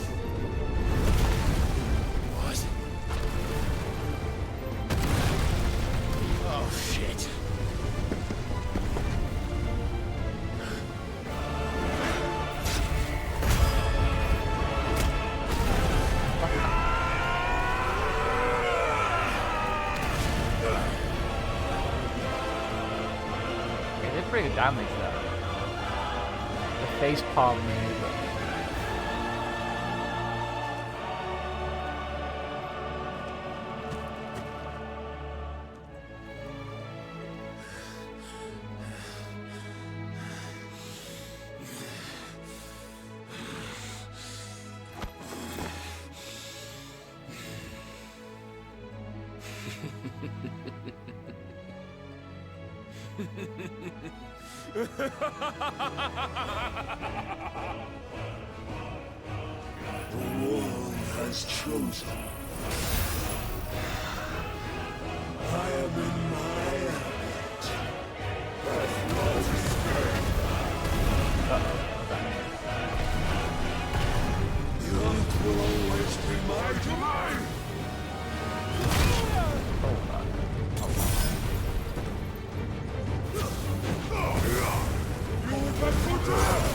What? Oh, shit. It did pretty good damage though. The face palm maneuver. The world has chosen. I am in my element. There's no escape. The earth will always be my domain. You will bet for death.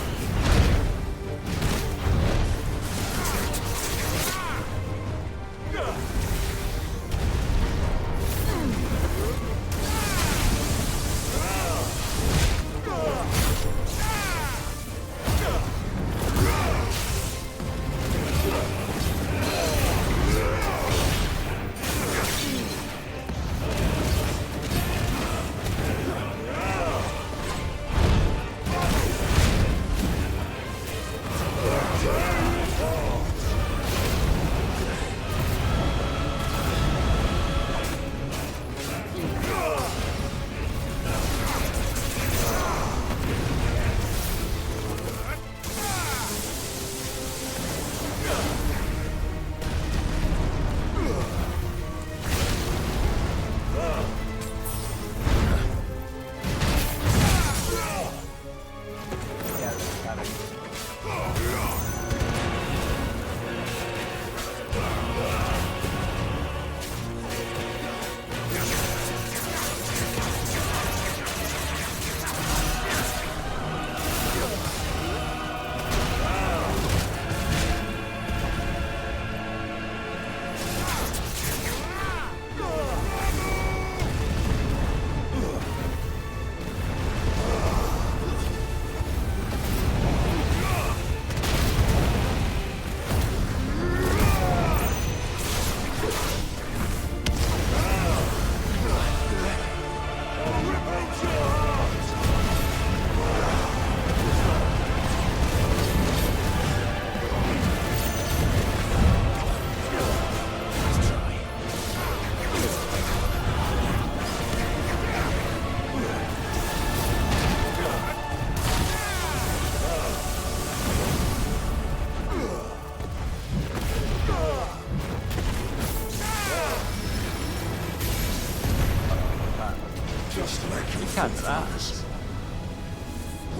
Just like you can't do that.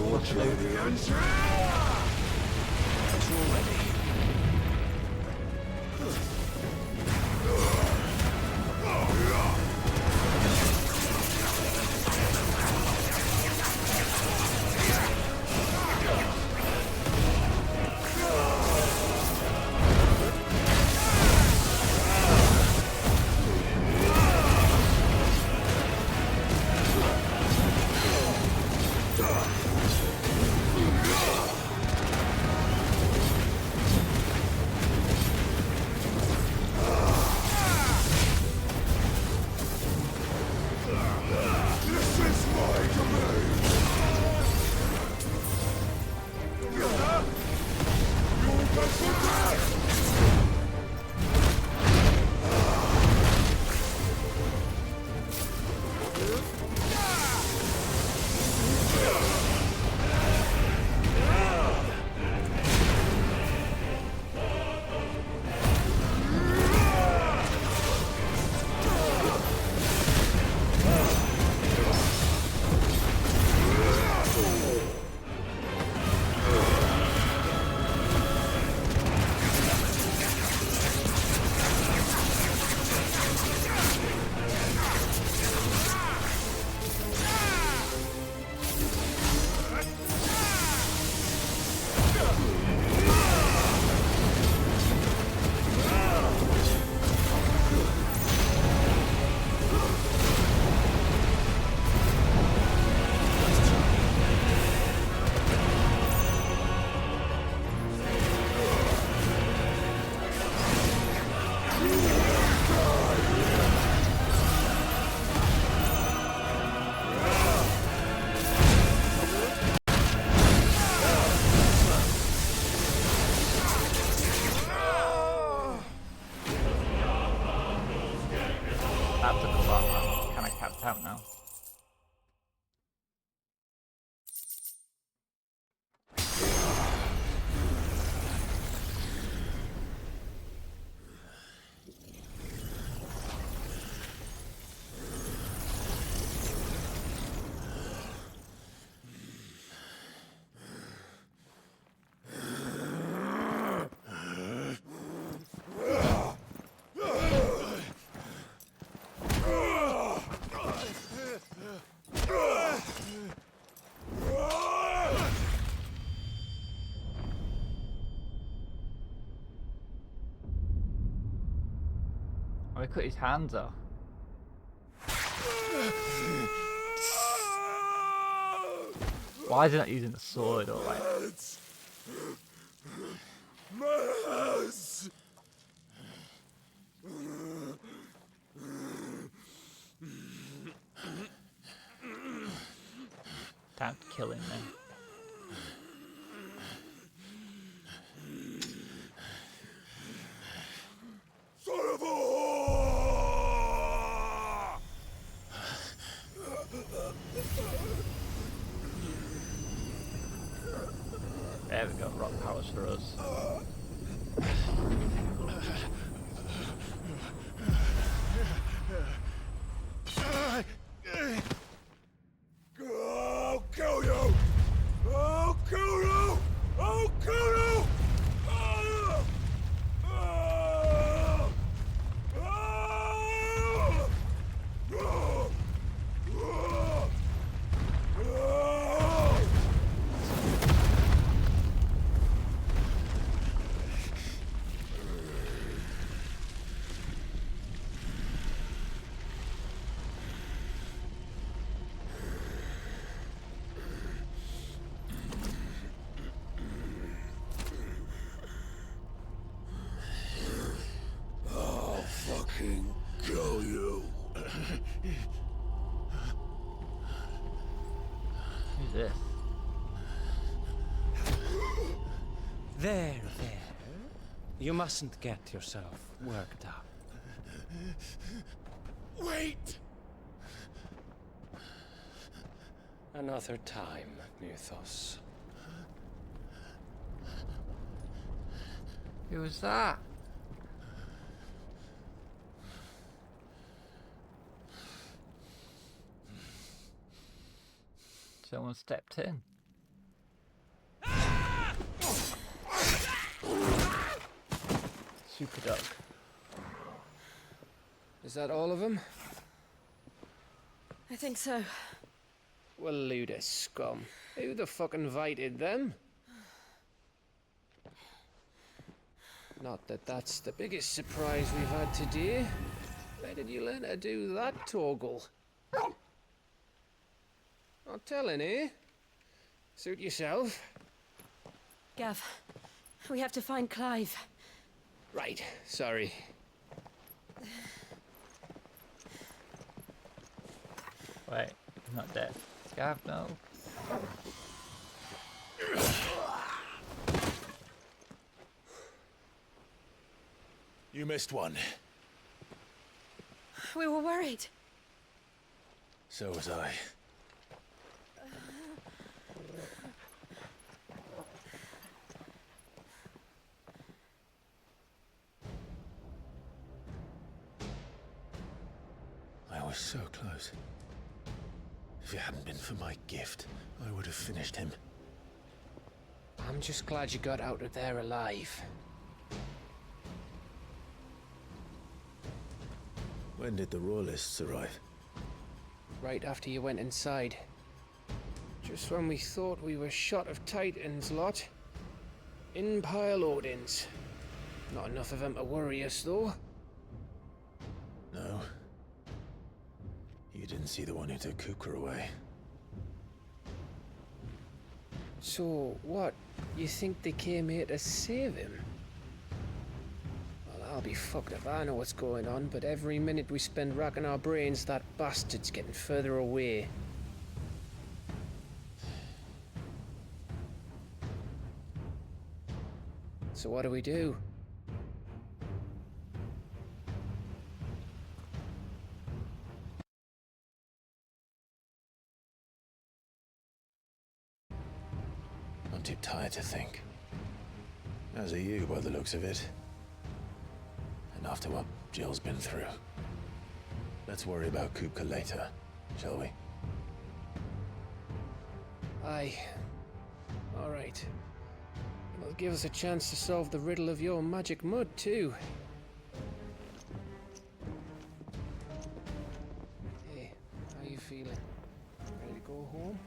What to the end? Already. have to come back. I'm kind of capped out now. Oh, he cut his hands off. Why is he not using the sword or like? Time to kill him then. Son of a whore! There we go, rock powers for us. I'll kill you! I'll kill you! I'll kill you! I'll fucking kill you. Who's this? There. You mustn't get yourself worked up. Wait! Another time, Mythos. Who was that? Someone stepped in. Super dog. Is that all of them? I think so. Well, load of scum. Who the fuck invited them? Not that that's the biggest surprise we've had today. Where did you learn to do that, Torgal? Not telling, eh? Suit yourself. Gav, we have to find Clive. Right, sorry. Wait, he's not dead. Scav, no. You missed one. We were worried. So was I. I was so close. If it hadn't been for my gift, I would have finished him. I'm just glad you got out of there alive. When did the Royalists arrive? Right after you went inside. Just when we thought we were shot of Titans, lot. In pile Odins. Not enough of them to worry us, though. No. You didn't see the one who took Kupka away. So, what? You think they came here to save him? Well, I'll be fucked if I know what's going on, but every minute we spend racking our brains, that bastard's getting further away. So what do we do? too tired to think. As are you, by the looks of it. And after what Jill's been through. Let's worry about Kupka later, shall we? Aye. All right. It'll give us a chance to solve the riddle of your magic mud, too. Hey, how you feeling? Ready to go home?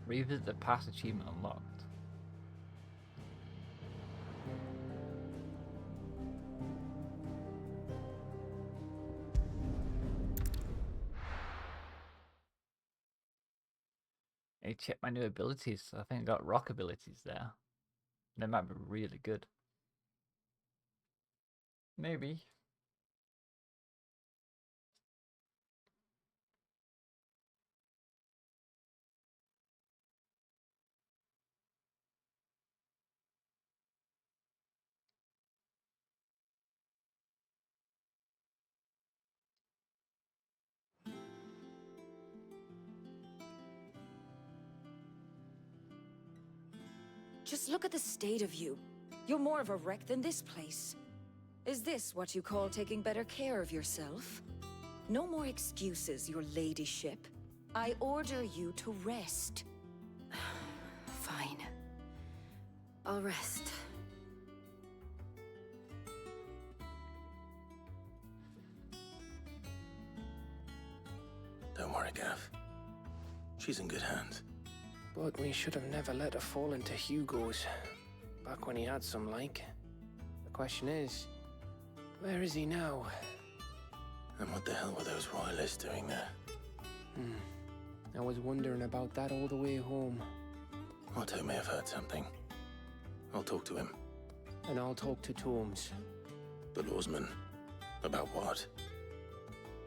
Revisit the past achievement unlocked. I checked my new abilities. I think I got rock abilities there. They might be really good. Maybe. Just look at the state of you. You're more of a wreck than this place. Is this what you call taking better care of yourself? No more excuses, your ladyship. I order you to rest. Fine. I'll rest. Don't worry, Gav. She's in good hands. But we should have never let her fall into Hugo's. Back when he had some like. The question is, where is he now? And what the hell were those royalists doing there? I was wondering about that all the way home. Otto may have heard something. I'll talk to him. And I'll talk to Tomes. The lawsman. About what?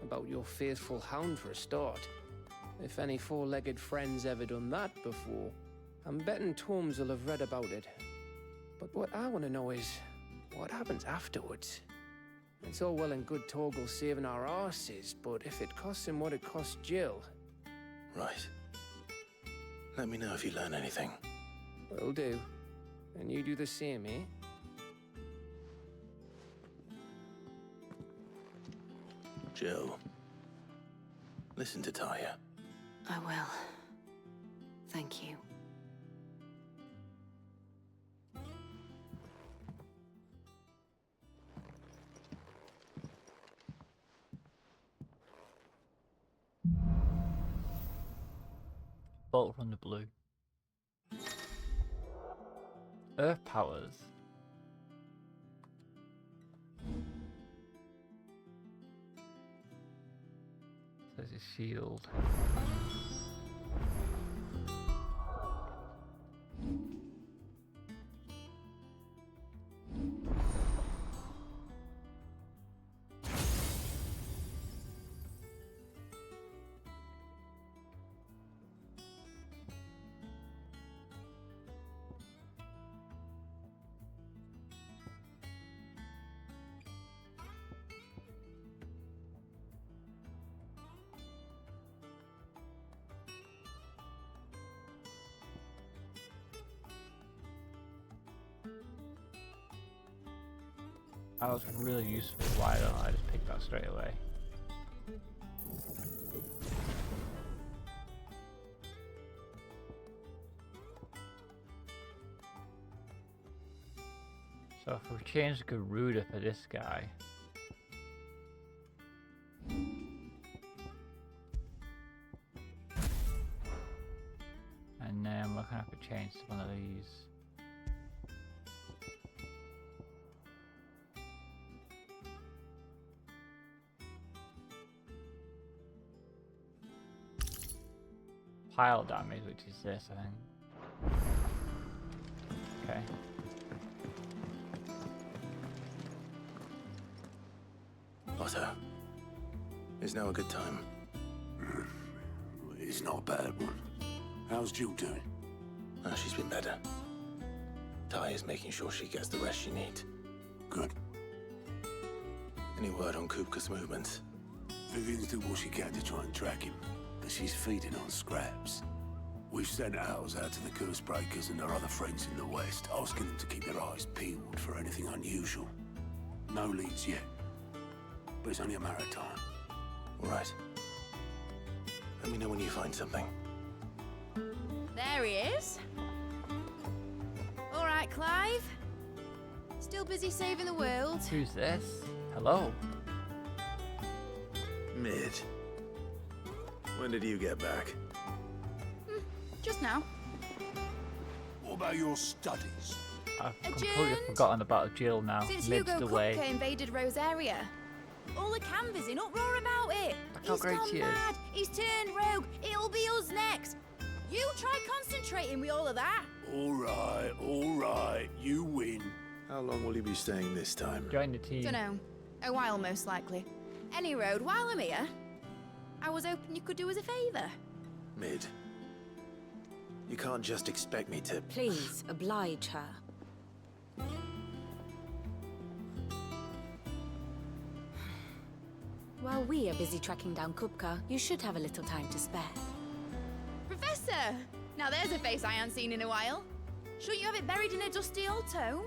About your faithful hound for a start. If any four-legged friend's ever done that before, I'm betting Tomes will have read about it. But what I want to know is, what happens afterwards? It's all well and good Torgal saving our arses, but if it costs him what it cost Jill... Right. Let me know if you learn anything. Will do. And you do the same, eh? Jill. Listen to Taya. I will. Thank you. Bolt from the blue. Earth powers. There's a shield. That was really useful. Why don't I just pick that straight away? So if we change Garuda for this guy. And then we're gonna have to change to one of these. Pile damage, which is this, I think. Okay. Otto, is now a good time? It's not a bad one. How's Jill doing? She's been better. Ty is making sure she gets the rest she needs. Good. Any word on Kupka's movements? Vivian's doing what she can to try and track him, but she's feeding on scraps. We've sent ours out to the curse breakers and our other friends in the west, asking them to keep their eyes peeled for anything unusual. No leads yet, but it's only a matter of time. All right. Let me know when you find something. There he is. All right, Clive. Still busy saving the world? Who's this? Hello. Mid. When did you get back? Just now. What about your studies? I've completely forgotten about Jill now. Since Mid's Hugo away. Kupka invaded Rosaria. All the canvas in uproar about it. Look how He's great gone she is. mad. He's turned rogue. It'll be us next. You try concentrating with all of that. All right, you win. How long will you be staying this time? Join the team. Dunno. A while, most likely. Any road, while I'm here, I was hoping you could do us a favour. Mid. You can't just expect me to... Please, oblige her. While we are busy tracking down Kupka, you should have a little time to spare. Professor! Now there's a face I haven't seen in a while. Shouldn't you have it buried in a dusty old tome?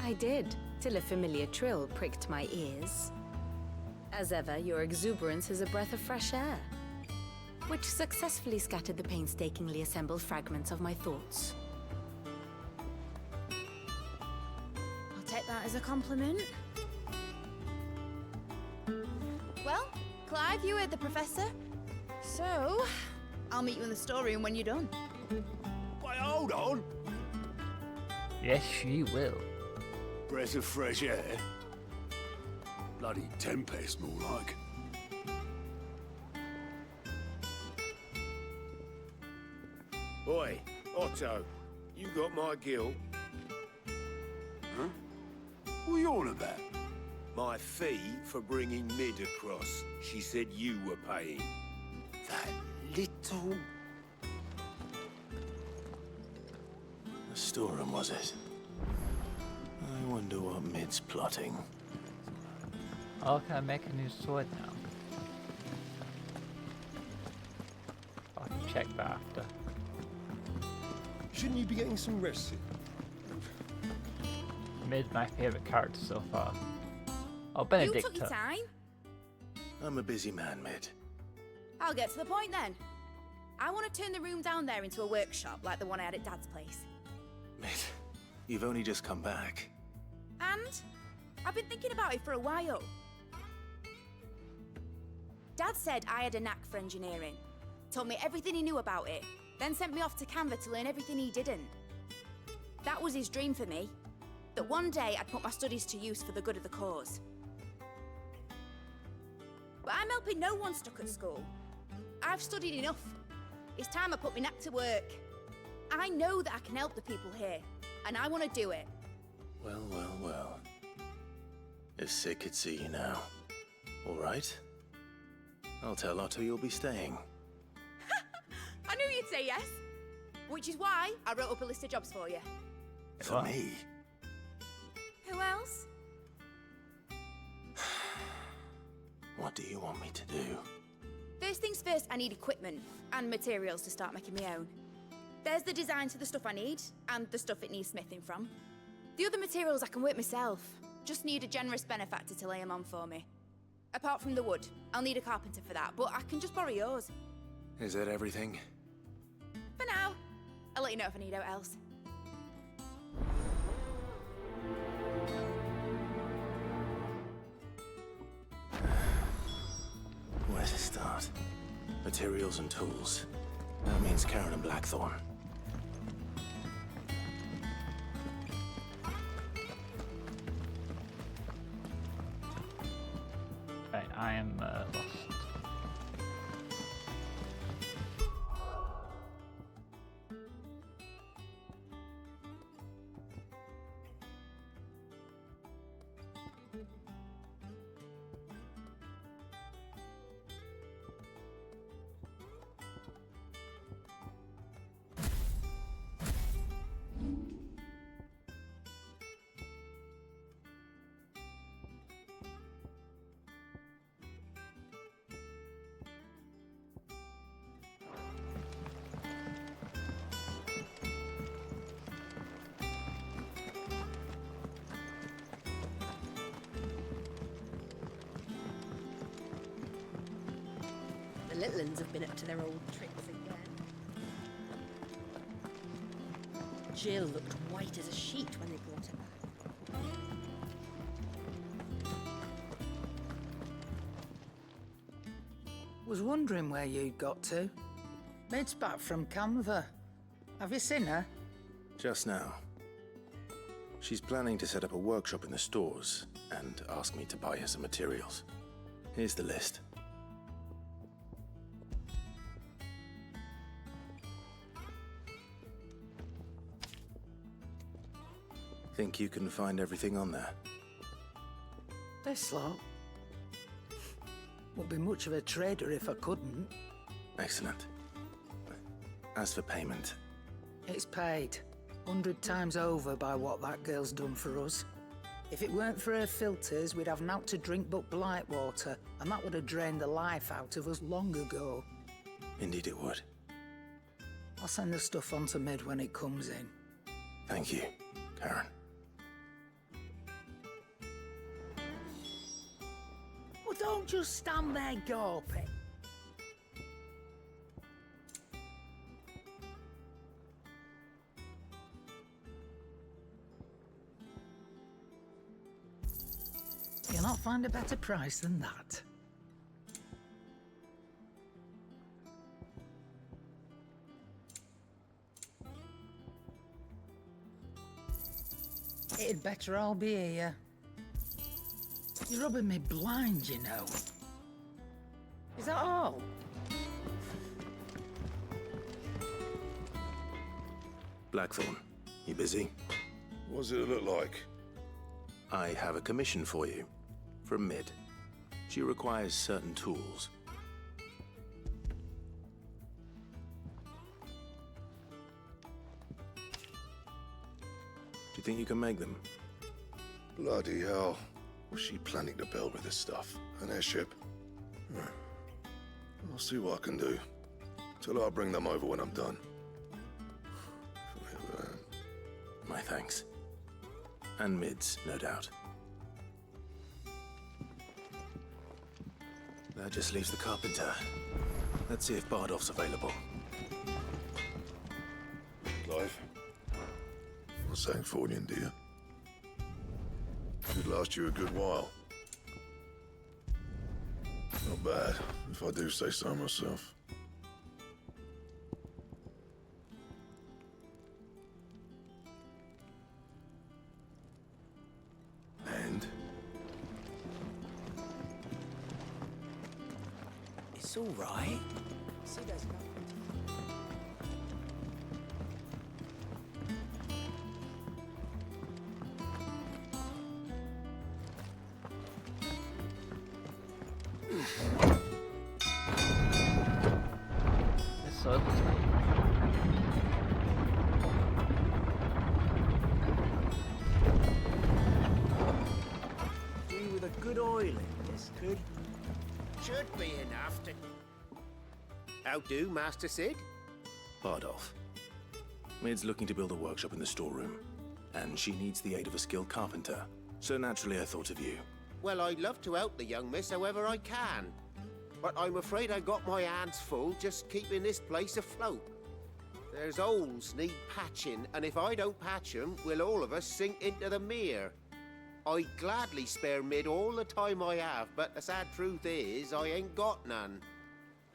I did, till a familiar trill pricked my ears. As ever, your exuberance is a breath of fresh air, which successfully scattered the painstakingly assembled fragments of my thoughts. I'll take that as a compliment. Well, Clive, you heard the professor. So, I'll meet you in the storeroom when you're done. Wait, hold on. Yes, she will. Breath of fresh air. Bloody tempest, more like. Oi, Otto, you got my guilt. Huh? What are you on about? My fee for bringing Mid across. She said you were paying. That little... The storeroom, was it? I wonder what Mid's plotting. Oh, can I make a new sword now? I can check that after. Shouldn't you be getting some rest soon? Mid's my favourite character so far. Oh, You Benedicta. took your time. I'm a busy man, Mid. I'll get to the point then. I want to turn the room down there into a workshop like the one I had at Dad's place. Mid, you've only just come back. And I've been thinking about it for a while. Dad said I had a knack for engineering. Told me everything he knew about it, then sent me off to Canva to learn everything he didn't. That was his dream for me. That one day I'd put my studies to use for the good of the cause. But I'm helping no one stuck at school. I've studied enough. It's time I put my knack to work. I know that I can help the people here, and I want to do it. Well, well, well. If Sid could see you now. All right. I'll tell Otto you'll be staying. I knew you'd say yes. Which is why I wrote up a list of jobs for you. For me? Who else? What do you want me to do? First things first, I need equipment and materials to start making my own. There's the designs for the stuff I need, and the stuff it needs smithing from. The other materials I can work myself. Just need a generous benefactor to lay them on for me. Apart from the wood, I'll need a carpenter for that, but I can just borrow yours. Is that everything? For now. I'll let you know if I need out else. Where to start? Materials and tools. That means Karen and Blackthorn. Right, I am lost. The little uns have been up to their old tricks again. Jill looked white as a sheet when they brought her back. Was wondering where you'd got to. Maid's back from Canva. Have you seen her? Just now. She's planning to set up a workshop in the stores and ask me to buy her some materials. Here's the list. Think you can find everything on there? This lot. Wouldn't be much of a trader if I couldn't. Excellent. As for payment... It's paid. 100 times over by what that girl's done for us. If it weren't for her filters, we'd have naught to drink but blight water, and that would have drained the life out of us long ago. Indeed it would. I'll send the stuff on to Mid when it comes in. Thank you, Karen. Well, don't just stand there gawping. You'll not find a better price than that. It'd better all be here. You're rubbing me blind, you know. Is that all? Blackthorn, you busy? What does it look like? I have a commission for you. From Mid. She requires certain tools. Do you think you can make them? Bloody hell. What's she planning to build with this stuff? An airship? I'll see what I can do. Tell her I'll bring them over when I'm done. My thanks. And Mid's, no doubt. That just leaves the carpenter. Let's see if Bardolph's available. Clive. Not saying fortune, do you? Should last you a good while. Not bad, if I do say so myself. And? It's all right. See, there's nothing. It's so good. Do with a good oil in this, could? Should be enough to... How do, Master Sid? Bardolph. Mid's looking to build a workshop in the storeroom, and she needs the aid of a skilled carpenter. So naturally I thought of you. Well, I'd love to help the young miss however I can. But I'm afraid I got my hands full just keeping this place afloat. There's holes need patching, and if I don't patch them, we'll all of us sink into the mere. I'd gladly spare Mid all the time I have, but the sad truth is, I ain't got none.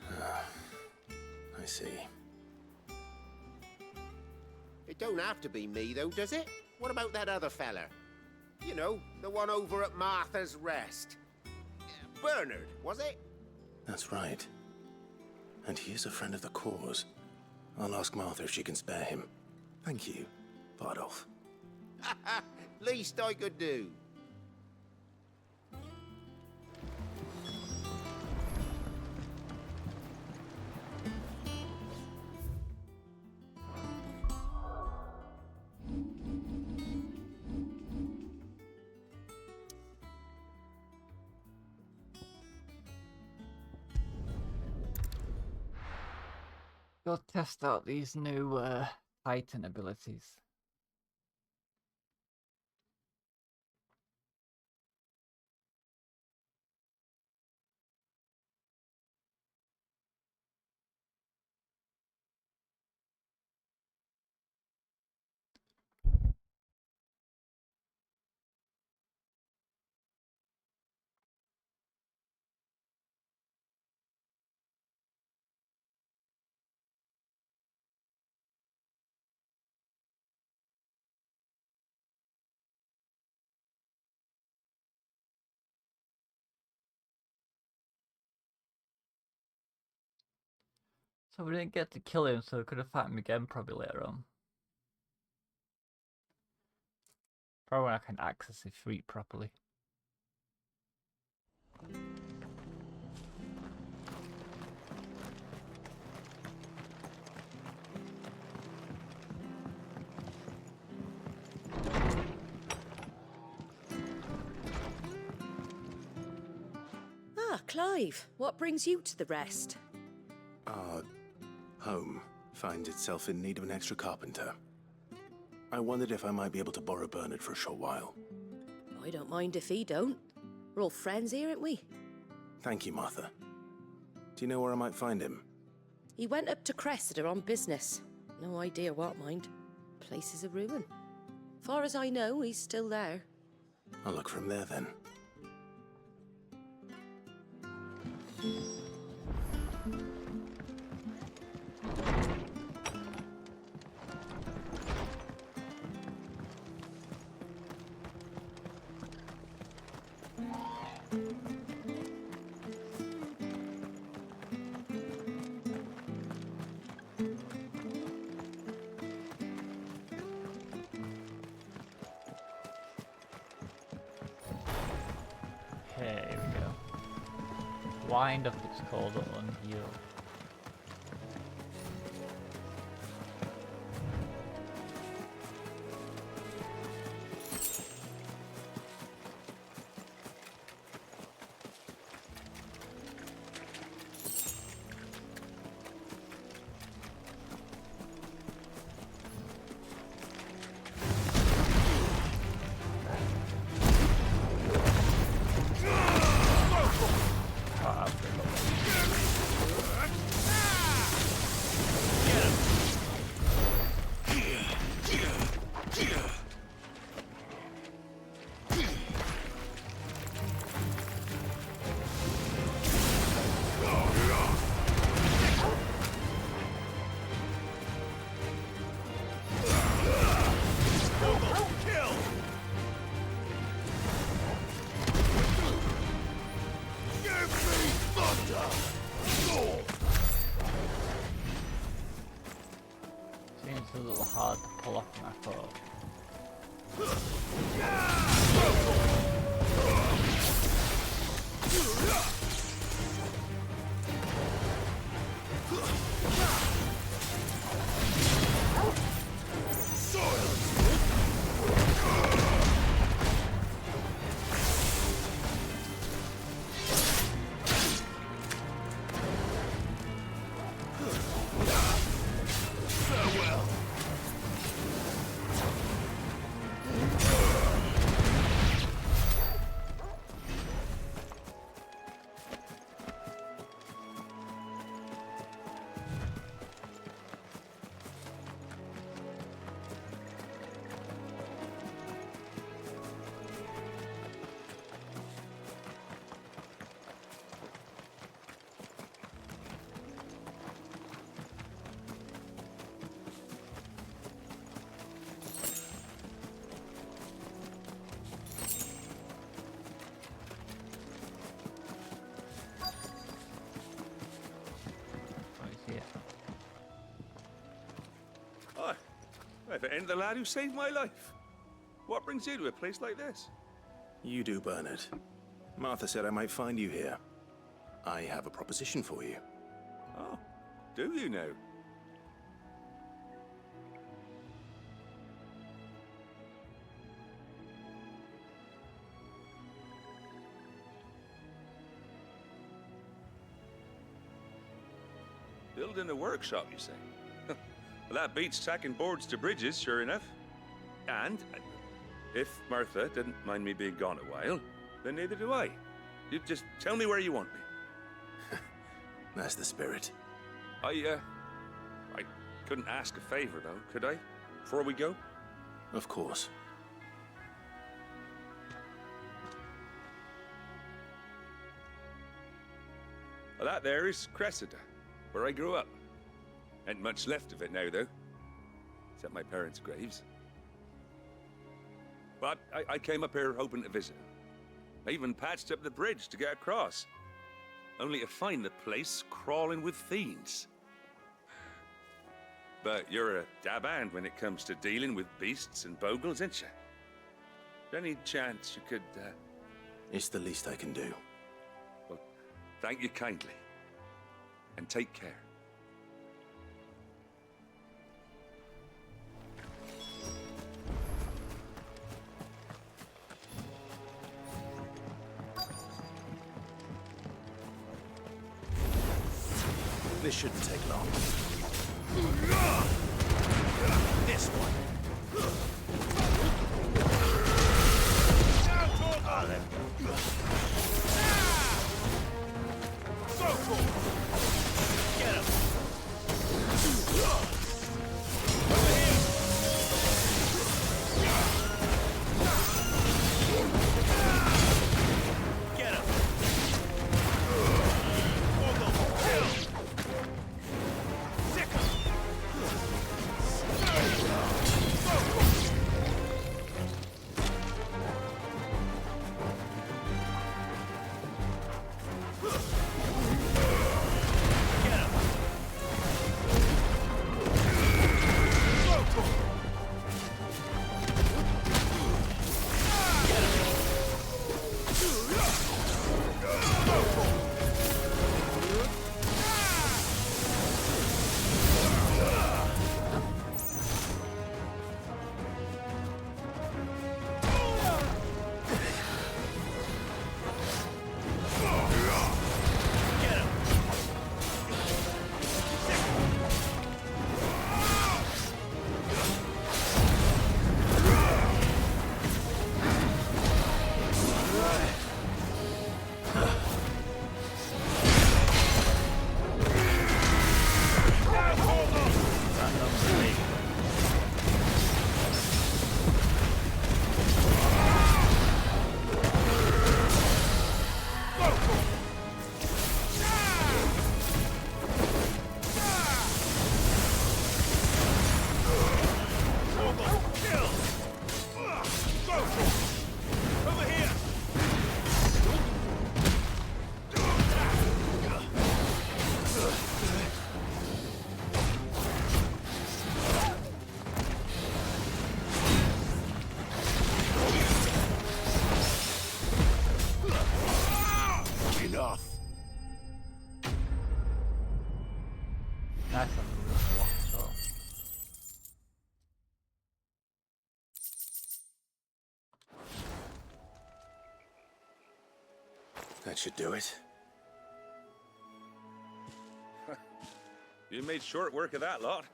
I see. It don't have to be me, though, does it? What about that other fella? You know, the one over at Martha's Rest. Bernard, was it? That's right. And he is a friend of the cause. I'll ask Martha if she can spare him. Thank you, Bardolph. Least I could do. Go test out these new Titan abilities. So we didn't get to kill him, so we could have fought him again probably later on. Probably when I can access his fleet properly. Ah, Clive, what brings you to the rest? Our home finds itself in need of an extra carpenter. I wondered if I might be able to borrow Bernard for a short while. I don't mind if he don't. We're all friends here, aren't we? Thank you, Martha. Do you know where I might find him? He went up to Cressida on business. No idea what, mind. Place is a ruin. Far as I know, he's still there. I'll look for him there then. Okay, here we go. Wind up, it's called, unheal. Seems a little hard to pull off than I thought. Hi. If it ain't the lad who saved my life. What brings you to a place like this? You do, Bernard. Martha said I might find you here. I have a proposition for you. Oh, do you now? Building a workshop, you say? Well, that beats tacking boards to bridges, sure enough. And if Martha didn't mind me being gone a while, then neither do I. You just tell me where you want me. That's the spirit. I couldn't ask a favor, though, could I? Before we go? Of course. Well, that there is Cressida, where I grew up. Ain't much left of it now, though. Except my parents' graves. But I came up here hoping to visit. I even patched up the bridge to get across. Only to find the place crawling with fiends. But you're a dab hand when it comes to dealing with beasts and bogles, ain't you? Any chance you could, It's the least I can do. Well, thank you kindly. And take care. This shouldn't take long. This one. Ah, there we go. So cool. Get him. Get him. Sick him. Nice on the wrist block as well. That should do it. You made short work of that lot.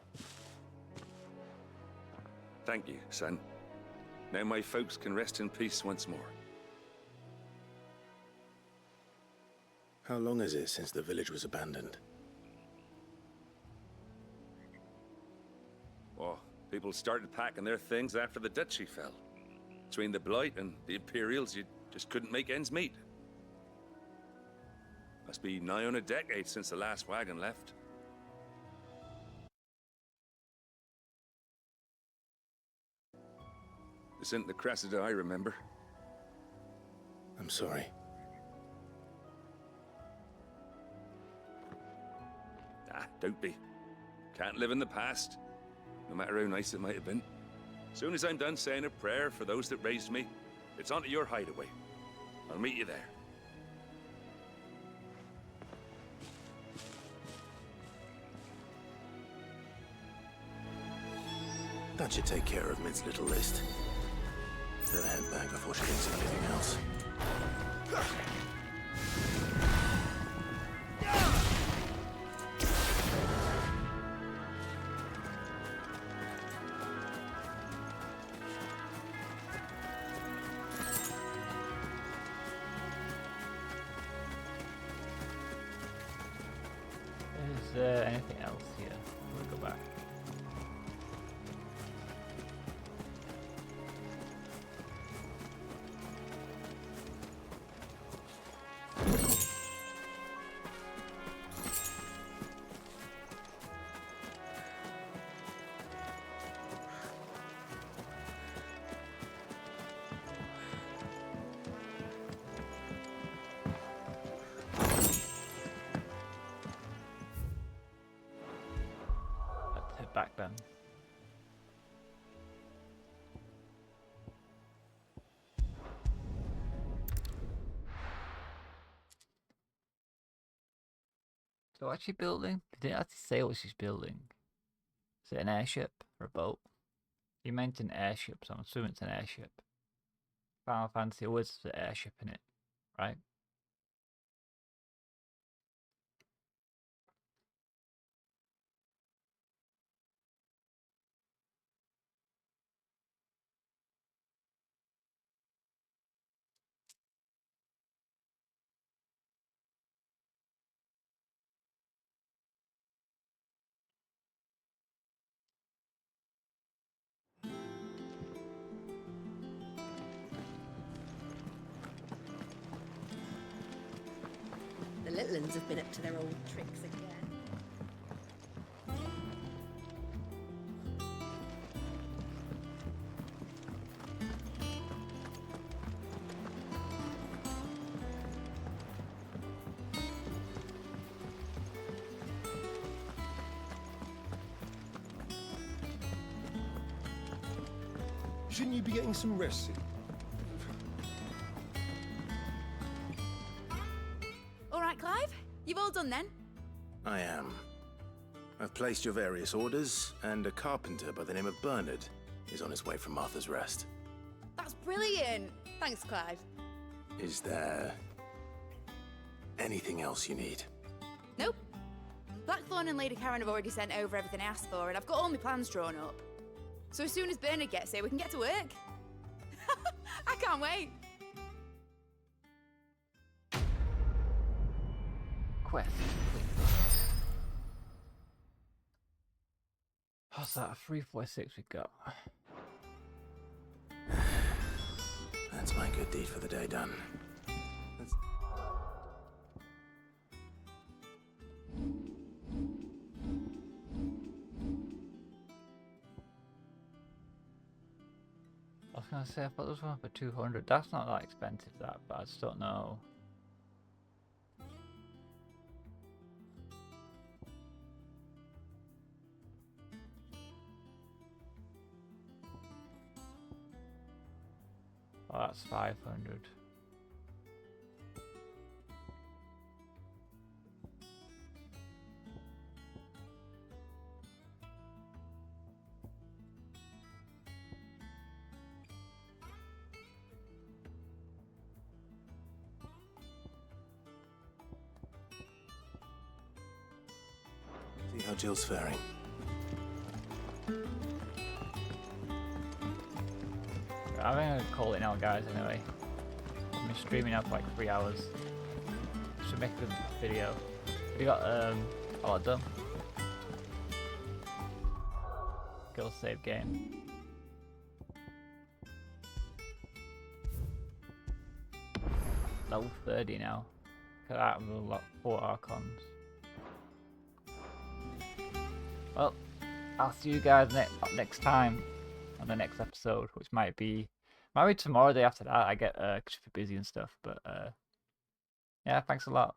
Thank you, son. Now my folks can rest in peace once more. How long is it since the village was abandoned? Oh, people started packing their things after the duchy fell. Between the Blight and the Imperials, you just couldn't make ends meet. Must be nigh on a decade since the last wagon left. This isn't the Cressida I remember. I'm sorry. Ah, don't be. Can't live in the past, no matter how nice it might have been. Soon as I'm done saying a prayer for those that raised me, it's onto your hideaway. I'll meet you there. That should take care of Mid's little list. Better head back before she thinks of anything else. Is there anything else here? We'll go back. So what's she building? They didn't actually say what she's building. Is it an airship or a boat? You mentioned airship, so I'm assuming it's an airship. Final Fantasy always has an airship in it, right? The little uns have been up to their old tricks again. Shouldn't you be getting some rest? All right, Clive. You've all done then? I am. I've placed your various orders, and a carpenter by the name of Bernard is on his way from Martha's Rest. That's brilliant. Thanks, Clive. Is there anything else you need? Nope. Blackthorn and Lady Karen have already sent over everything I asked for, and I've got all my plans drawn up. So as soon as Bernard gets here, we can get to work. I can't wait. Quest. What's that? 346 we got. That's my good deed for the day done. I was gonna say I thought there was one for 200. That's not that expensive, that, but I just don't know. Oh, that's 500. See how Jill's faring. I'm gonna call it now, guys, anyway. I've been streaming now for like 3 hours. Should make a good video. We got a lot done. Go save game. Level 30 now. Cut out of the 4 Archons. Well, I'll see you guys next time on the next episode, which might be tomorrow, the day after that. I get super busy and stuff, but yeah, thanks a lot.